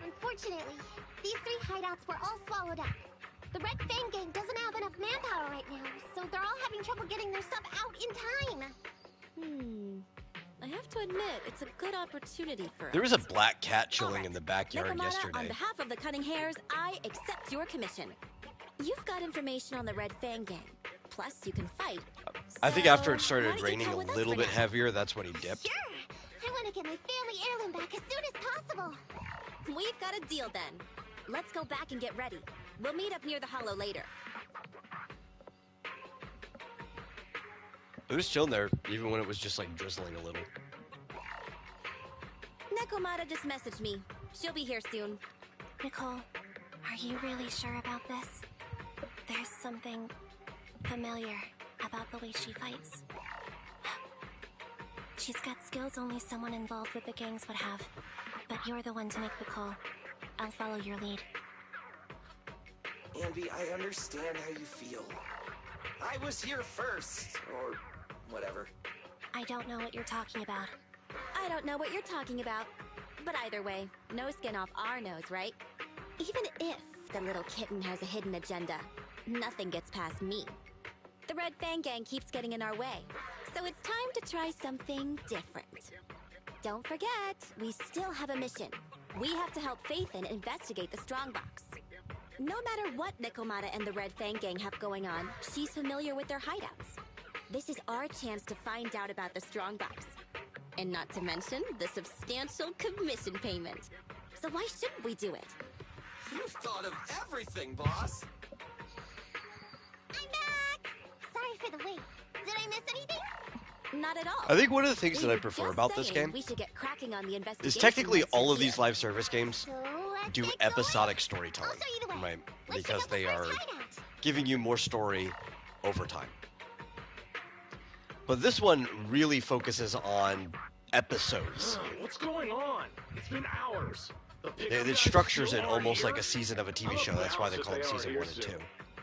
Unfortunately, these 3 hideouts were all swallowed up. The Red Fang Gang doesn't have enough manpower right now, so they're all having trouble getting their stuff out in time. I have to admit, it's a good opportunity for us. There was a black cat chilling in the backyard Nekomata, yesterday. on behalf of the Cunning Hares, I accept your commission. You've got information on the Red Fang Gang. Plus, you can fight. I think So, after it why started don't you raining come a with us little for bit now? heavier, that's when he dipped. I want to get my family heirloom back as soon as possible. We've got a deal then. Let's go back and get ready. We'll meet up near the hollow later. It was chilling there, even when it was just like drizzling a little. Nekomata just messaged me. She'll be here soon. Nicole, are you really sure about this? There's something familiar about the way she fights. She's got skills only someone involved with the gangs would have. But you're the one to make the call. I'll follow your lead. Anby, I understand how you feel. I was here first, or whatever. I don't know what you're talking about. I don't know what you're talking about. But either way, no skin off our nose, right? Even if the little kitten has a hidden agenda, nothing gets past me. The Red Fang Gang keeps getting in our way, so it's time to try something different. Don't forget, we still have a mission. We have to help Faithin investigate the Strongbox. No matter what Nekomata and the Red Fang Gang have going on, she's familiar with their hideouts. This is our chance to find out about the Strongbox. And not to mention the substantial commission payment. So why shouldn't we do it? You've thought of everything, boss. I'm back! Sorry for the wait. Did I miss anything? Not at all. I think one of the things We that I were prefer just about this saying game we should get cracking on the is investigation technically once all you're of these here. live service games do episodic storytelling, right? Because they are giving you more story over time. But this one really focuses on episodes. What's going on? It's been hours. It structures it almost like a season of a TV show. That's why they call it season 1 and 2.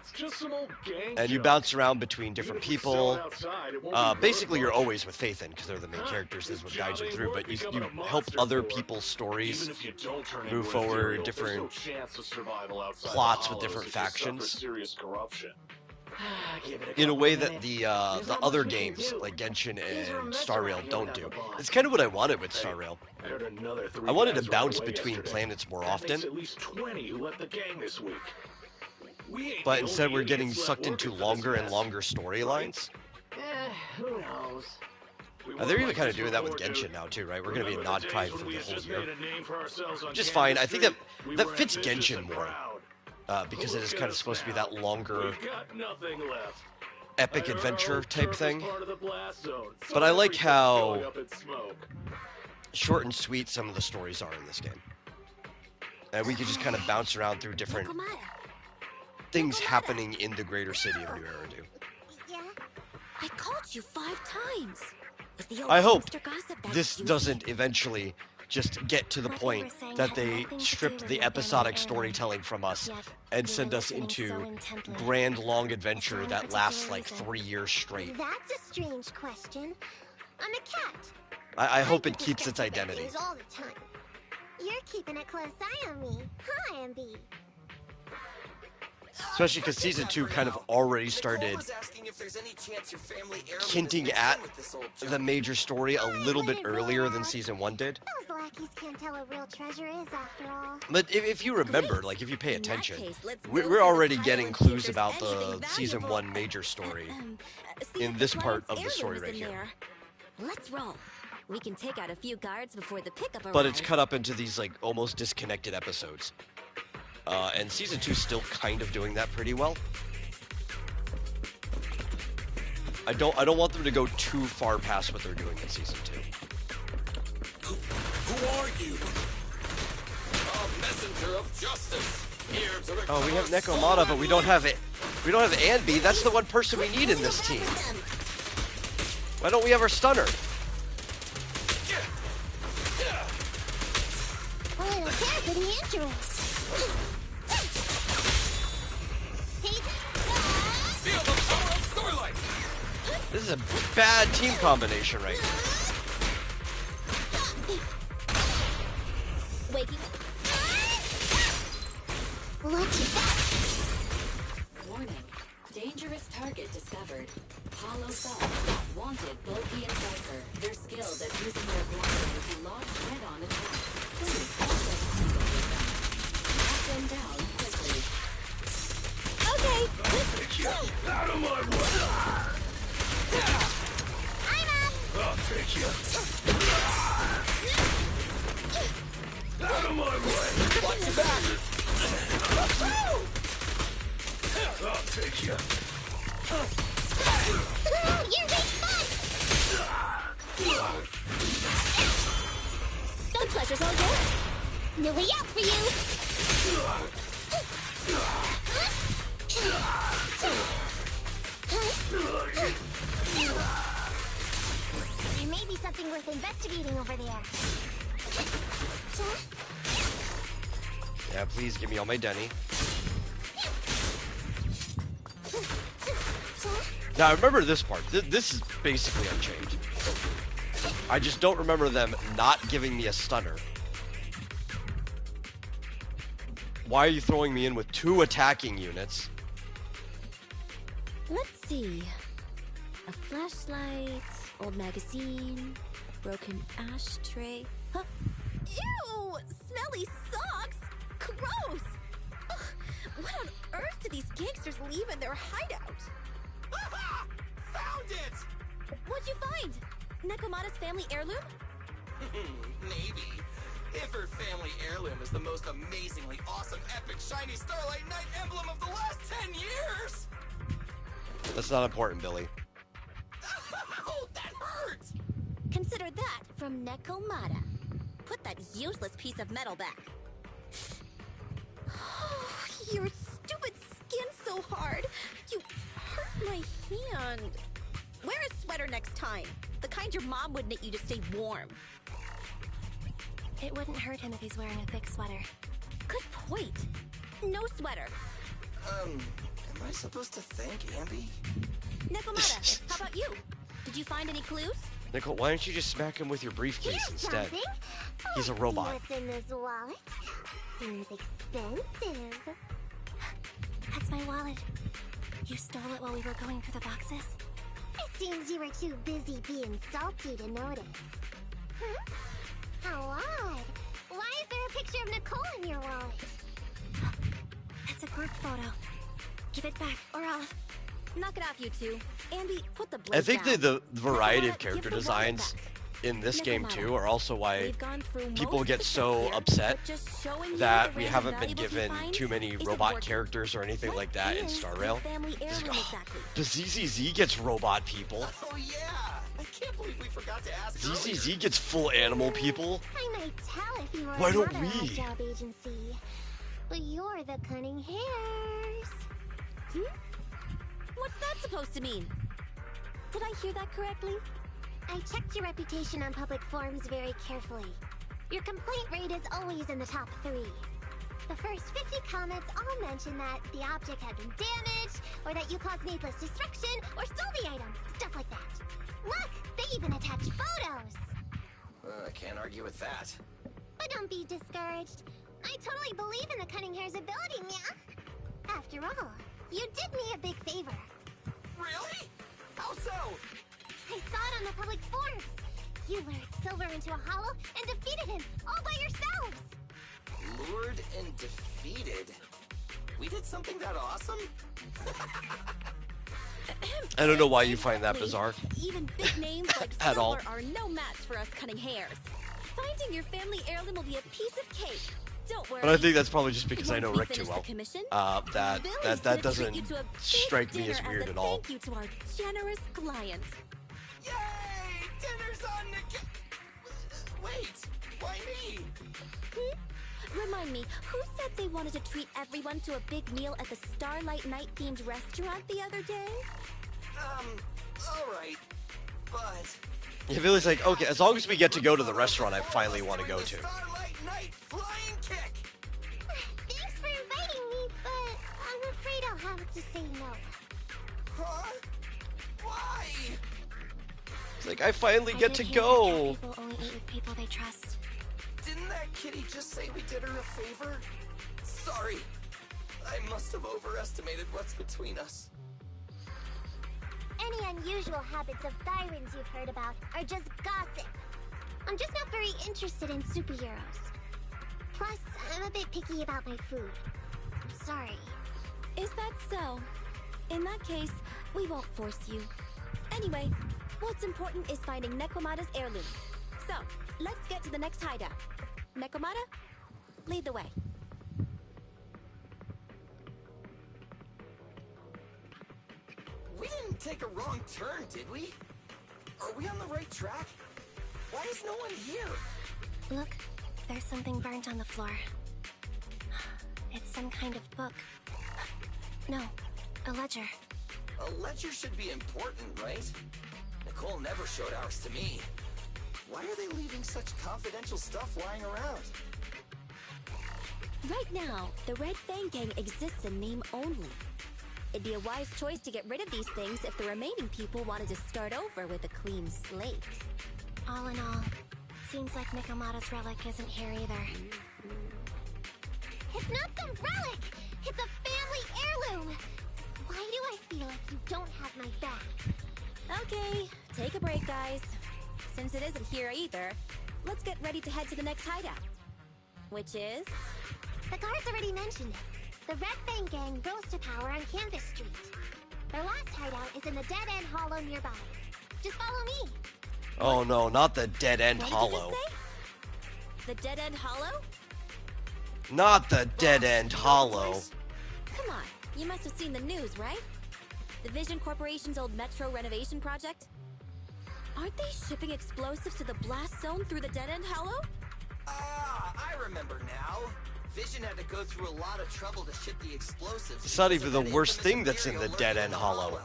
It's just some old gang And you junk. bounce around between different Even if we sell people. it outside, it won't be Basically, you're worthwhile. always with Faithin because they're the main characters. This is what guides you Job through. ain't But worth you becoming a help monster other for. people's stories Even if you don't turn move into forward, Ethereal, different there's no chance of survival outside plots the with different Hollows if you suffer factions. serious corruption. Give it in a couple way of that minutes. the There's not other much we can games do. like Genshin Things are a and mess Star Rail around here don't without do. the boss. It's kind of what I wanted with Star Rail. I heard another 3 I wanted to guys bounce ran away between yesterday. planets more That often. makes at least 20 who left the gang this week. We ain't But the instead, only we're getting idiots sucked left into working for longer this and mess. longer storylines. Who knows? They're even kind of doing that with Genshin now too, right? We're going to be a Nod Pride for the whole year, which is fine. I think that fits Genshin more because it is kind of supposed to be that longer epic adventure type thing. But I like how short and sweet some of the stories are in this game, and we can just kind of bounce around through different things happening in the greater city of New Eridu. Yeah? I called you 5 times. Is the old I hope sister gossip that this juicy? doesn't eventually just get to the What they point were saying that had they nothing to do strip with the my family episodic heirloom. storytelling from us Yet, and you send were us listening into so intently. grand long For adventure any that lasts particular like reason. 3 years straight. That's a strange question. I'm a cat. I hope it get keeps its distracted by identity. things all the time. You're keeping a close eye on me, huh, Ambi? Especially because season 2 kind of already started was asking if there's any chance your family heirloom is hinting mixed at in with this old the junk. major story a little bit let it earlier roll than out. season 1 did. Those lackeys can't tell what real treasure is after all. But if you remember, like if you pay In that attention, case, let's go we're through the already pile getting and see if clues there's about the anything season valuable. 1 major story See in if this the part client's of the story heirloom right is in here. there. Let's roll. We can take out a few guards before the pickup arrives. But it's cut up into these like almost disconnected episodes. And season 2's still kind of doing that pretty well. I don't want them to go too far past what they're doing in season 2. Who are you? A messenger of justice. Here to Oh, we have recover Nekomata, but stolen we don't have it. We don't have Anby. That's the one person we need in this team. Why don't we have our stunner? A little care for the interest. Feel the power of Starlight. This is a bad team combination right here. Waking. Warning. Dangerous target discovered. Hollow thugs. Wanted bulky and Cypher. They're skilled at using their blinding to launch head-on attacks. Please also investigate them. Track them down quickly. Okay. Out of my way! I'll take you. Out of my way! Watch your back. I'll take you. You're big fun! The pleasure's all yours. No way out for you! There may be something worth investigating over there. Yeah, please give me all my Denny. Now, I remember this part. This is basically unchanged. I just don't remember them not giving me a stunner. Why are you throwing me in with 2 attacking units? Let's see. A flashlight, old magazine, broken ashtray. Huh? Ew! Smelly socks! Gross! Ugh, what on earth do these gangsters leave in their hideout? Found it! What'd you find? Nekomata's family heirloom? Maybe. If her family heirloom is the most amazingly awesome, epic, shiny Starlight Knight emblem of the last 10 years! That's not important, Billy. Oh, that hurts! Consider that from Nekomata. Put that useless piece of metal back. Your stupid skin's so hard. You hurt my hand. Wear a sweater next time. The kind your mom would knit you to stay warm. It wouldn't hurt him if he's wearing a thick sweater. Good point. No sweater. Am I supposed to thank Ambi? Nekomata, how about you? Did you find any clues? Nicole, why don't you just smack him with your briefcase Here's instead? something. He's a Let's robot. See what's in this wallet? Seems expensive. That's my wallet. You stole it while we were going through the boxes? It seems you were too busy being salty to notice. Hmm? How odd. Why is there a picture of Nicole in your wallet? It's a group photo. Give it back, or I'll... Knock it off, you two. Andy, put the blade I think down. the variety Nekomata, of character give the wallet designs back. in this game Nekomata, too are also why we've gone through people most get of the so stuff here, upset but just showing you that the we random haven't been valuables we given find too many isn't robot working. characters or anything like that in Is Star the Rail. family It's heirloom like, exactly? the ZZZ gets robot people. Oh, yeah! I can't believe we forgot to ask ZZZ gets full animal people. I might tell if you were Why don't another odd we? job agency. But you're the cunning hairs. Hmm? What's that supposed to mean? Did I hear that correctly? I checked your reputation on public forums very carefully. Your complaint rate is always in the top 3. The first 50 comments all mention that the object had been damaged, or that you caused needless destruction, or stole the item. Stuff like that. Look! They even attached photos! I can't argue with that. But don't be discouraged. I totally believe in the Cunning Hair's ability, Mia. After all, you did me a big favor. Really? How so? I saw it on the public forums. You lured Silver into a hollow and defeated him all by yourselves. Lured and defeated? We did something that awesome? I don't know why you find that bizarre. Even big names like At all. Silver are no match for us Cunning Hairs. Finding your family heirloom will be a piece of cake. Don't worry. But I think that's probably just because I know Once we Rick too finish well. the commission, That Billy's that gonna doesn't treat you to a big strike me as dinner weird a at all. Thank you to our generous client. Yay! Dinner's on the... Wait, why me? Remind me, who said they wanted to treat everyone to a big meal at the Starlight Night-themed restaurant the other day? Alright, but... Yeah, Billy's like, okay, as long as we get to go to the restaurant I finally want to go to. Starlight Night flying kick! Thanks for inviting me, but I'm afraid I'll have to say no. Huh? Why? It's like, I finally get to go. People only eat with people they trust. Didn't that kitty just say we did her a favor? Sorry. I must have overestimated what's between us. Any unusual habits of Thyron's you've heard about are just gossip. I'm just not very interested in superheroes. Plus, I'm a bit picky about my food. I'm sorry. Is that so? In that case, we won't force you. Anyway, what's important is finding Nekomata's heirloom. So, let's get to the next hideout. Nekomata, lead the way. We didn't take a wrong turn, did we? Are we on the right track? Why is no one here? Look, there's something burnt on the floor. It's some kind of book. No, a ledger. A ledger should be important, right? Nicole never showed ours to me. Why are they leaving such confidential stuff lying around? Right now, the Red Fang Gang exists in name only. It'd be a wise choice to get rid of these things if the remaining people wanted to start over with a clean slate. All in all, seems like Nekomata's relic isn't here either. It's not some relic! It's a family heirloom! Why do I feel like you don't have my back? Okay, take a break, guys. Since it isn't here either, let's get ready to head to the next hideout. Which is... The guards already mentioned it. The Red Fang Gang rose to power on Canvas Street. Their last hideout is in the Dead End Hollow nearby. Just follow me. Oh no, not the Dead End What Hollow. did you just say? The Dead End Hollow? Not the Dead End Hollow. Come on, you must have seen the news, right? The Vision Corporation's old metro renovation project? Aren't they shipping explosives to the blast zone through the Dead End Hollow? Ah, I remember now. Vision had to go through a lot of trouble to ship the explosives. It's not even the worst thing that's in the Dead End Hollow.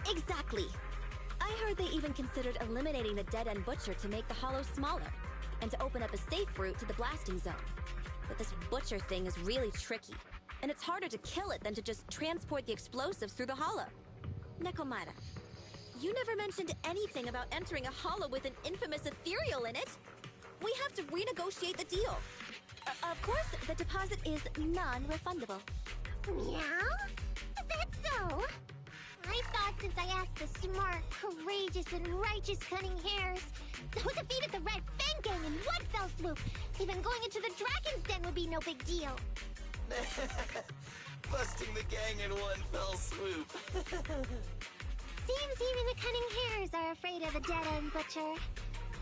Exactly. I heard they even considered eliminating the Dead End Butcher to make the hollow smaller, and to open up a safe route to the blasting zone. But this Butcher thing is really tricky, and it's harder to kill it than to just transport the explosives through the hollow. Nekomata, you never mentioned anything about entering a hollow with an infamous ethereal in it. We have to renegotiate the deal. Of course, the deposit is non-refundable. Meow? Is that so? I thought since I asked the smart, courageous, and righteous Cunning Hairs, who defeated the Red Fang Gang in one fell swoop, even going into the Dragon's Den would be no big deal. Busting the gang in one fell swoop. Seems even the Cunning Hairs are afraid of the Dead End Butcher.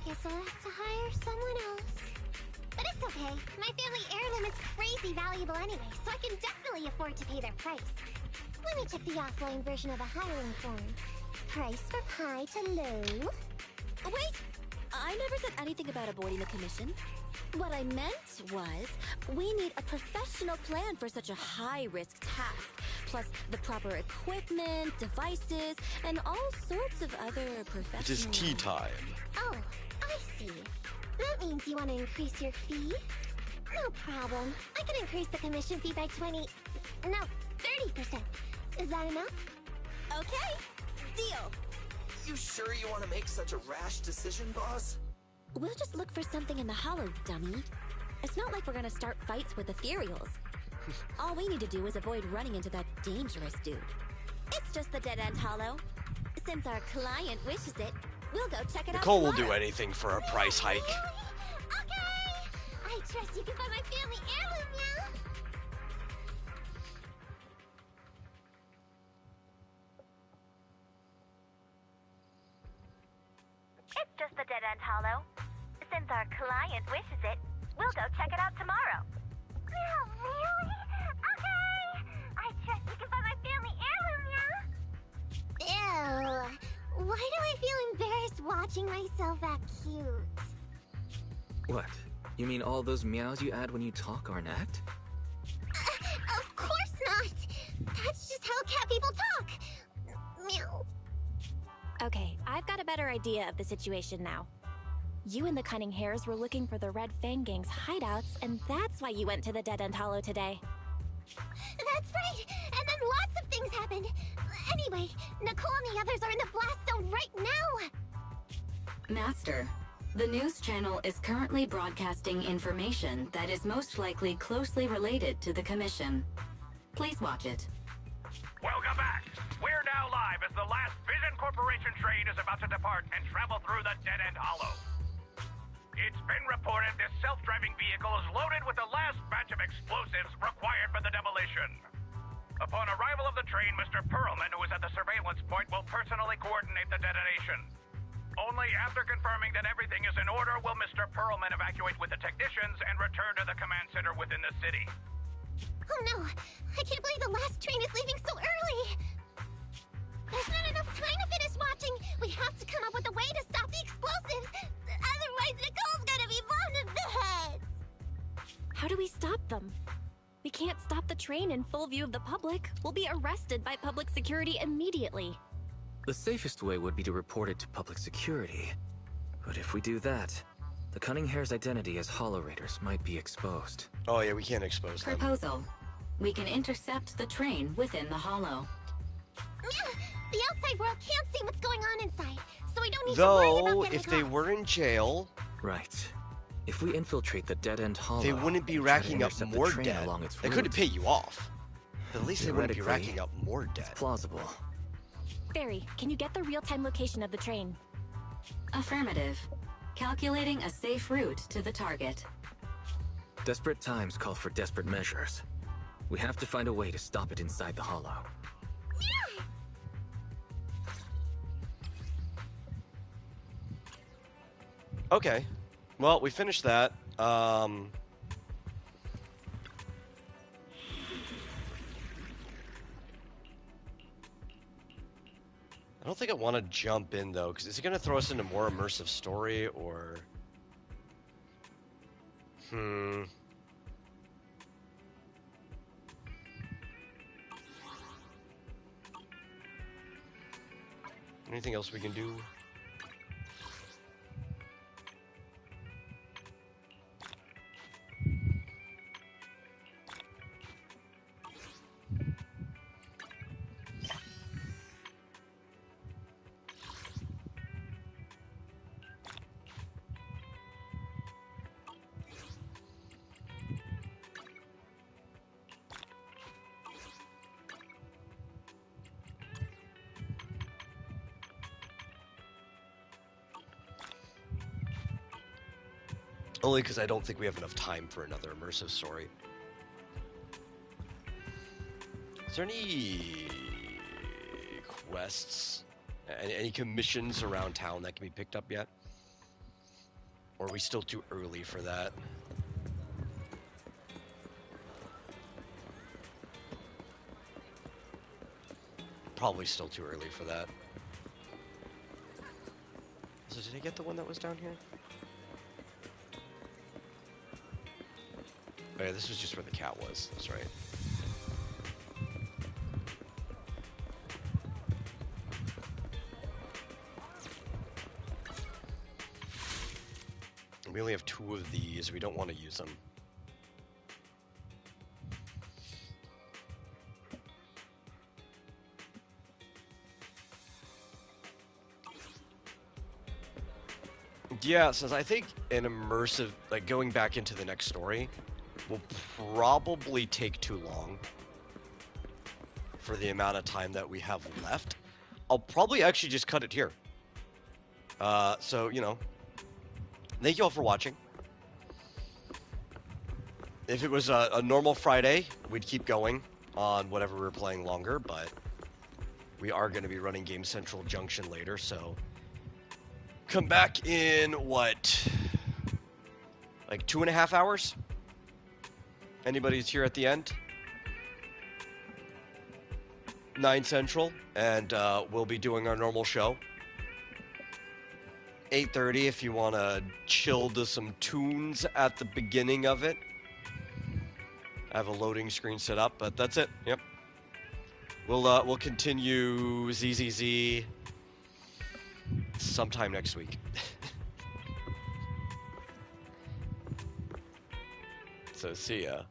Guess I'll have to hire someone else. But it's okay. My family heirloom is crazy valuable anyway, so I can definitely afford to pay their price. Let me check the offline version of the hiring form. Price from high to low. Wait! I never said anything about avoiding the commission. What I meant was, we need a professional plan for such a high-risk task. plus the proper equipment, devices, and all sorts of other professional... It is tea time. Oh, I see. That means you want to increase your fee? No problem. I can increase the commission fee by 20... No, 30%. Is that enough? Okay, deal. You sure you want to make such a rash decision, boss? We'll just look for something in the hollow, dummy. It's not like we're gonna start fights with ethereals. All we need to do is avoid running into that dangerous dude. It's just the dead-end hollow. Since our client wishes it, we'll go check it out Nicole will tomorrow. do anything for a price hike. Okay! I trust you can find my family heirloom now! It's just the dead-end hollow. Since our client wishes it, we'll go check it out tomorrow. Oh, really? Okay! I trust you can find my family heirloom now! Ew. Why do I feel embarrassed watching myself act cute? What? You mean all those meows you add when you talk are an act? Of course not! That's just how cat people talk! Meow. Okay, I've got a better idea of the situation now. You and the Cunning Hares were looking for the Red Fang Gang's hideouts, and that's why you went to the Dead-End Hollow today. That's right! And then lots of things happened! Anyway, Nicole and the others are in the blast zone right now! Master, the news channel is currently broadcasting information that is most likely closely related to the Commission. Please watch it. Welcome back. We're now live as the last Vision Corporation train is about to depart and travel through the Dead-End Hollow. It's been reported this self-driving vehicle is loaded with the last batch of explosives required for the demolition. Upon arrival of the train, Mr. Perlman, who is at the surveillance point, will personally coordinate the detonation. Only after confirming that everything is in order will Mr. Perlman evacuate with the technicians and return to the command center within the city. Oh no! I can't believe the last train is leaving so early! There's not enough time to finish watching! We have to come up with a way to stop the explosives! Otherwise, Nicole's gonna be blown to bits! How do we stop them? We can't stop the train in full view of the public. We'll be arrested by public security immediately. The safest way would be to report it to public security. But if we do that, the Cunning Hare's identity as Hollow Raiders might be exposed. Oh yeah, we can't expose them. Proposal. We can intercept the train within the hollow. The outside world can't see what's going on inside, so we don't need to worry about Though, getting if they caught. were in jail... Right. If we infiltrate the dead-end hollow... They wouldn't be and try to racking up intercept the more train debt. along its They route, couldn't pay you off. But at least they wouldn't be theoretically, racking up more debt. It's plausible. Barry, can you get the real-time location of the train? Affirmative. Calculating a safe route to the target. Desperate times call for desperate measures. We have to find a way to stop it inside the hollow. Okay. Well, we finished that. I don't think I want to jump in, though, because is it going to throw us into more immersive story, or... Anything else we can do? Only because I don't think we have enough time for another immersive story. Is there any quests, any commissions around town that can be picked up yet? Or are we still too early for that? Probably still too early for that. So did I get the one that was down here? Oh yeah, this was just where the cat was. That's right. We only have 2 of these. We don't want to use them. Yeah, since I think an immersive, like going back into the next story, will probably take too long for the amount of time that we have left. I'll probably actually just cut it here. So, you know, thank you all for watching. If it was a normal Friday, we'd keep going on whatever we're playing longer, but we are going to be running Game Central Junction later, so come back in, what, like 2.5 hours? Anybody's here at the end? 9 Central, and we'll be doing our normal show. 8:30 if you want to chill to some tunes at the beginning of it. I have a loading screen set up, but that's it. Yep. We'll continue ZZZ sometime next week. So see ya.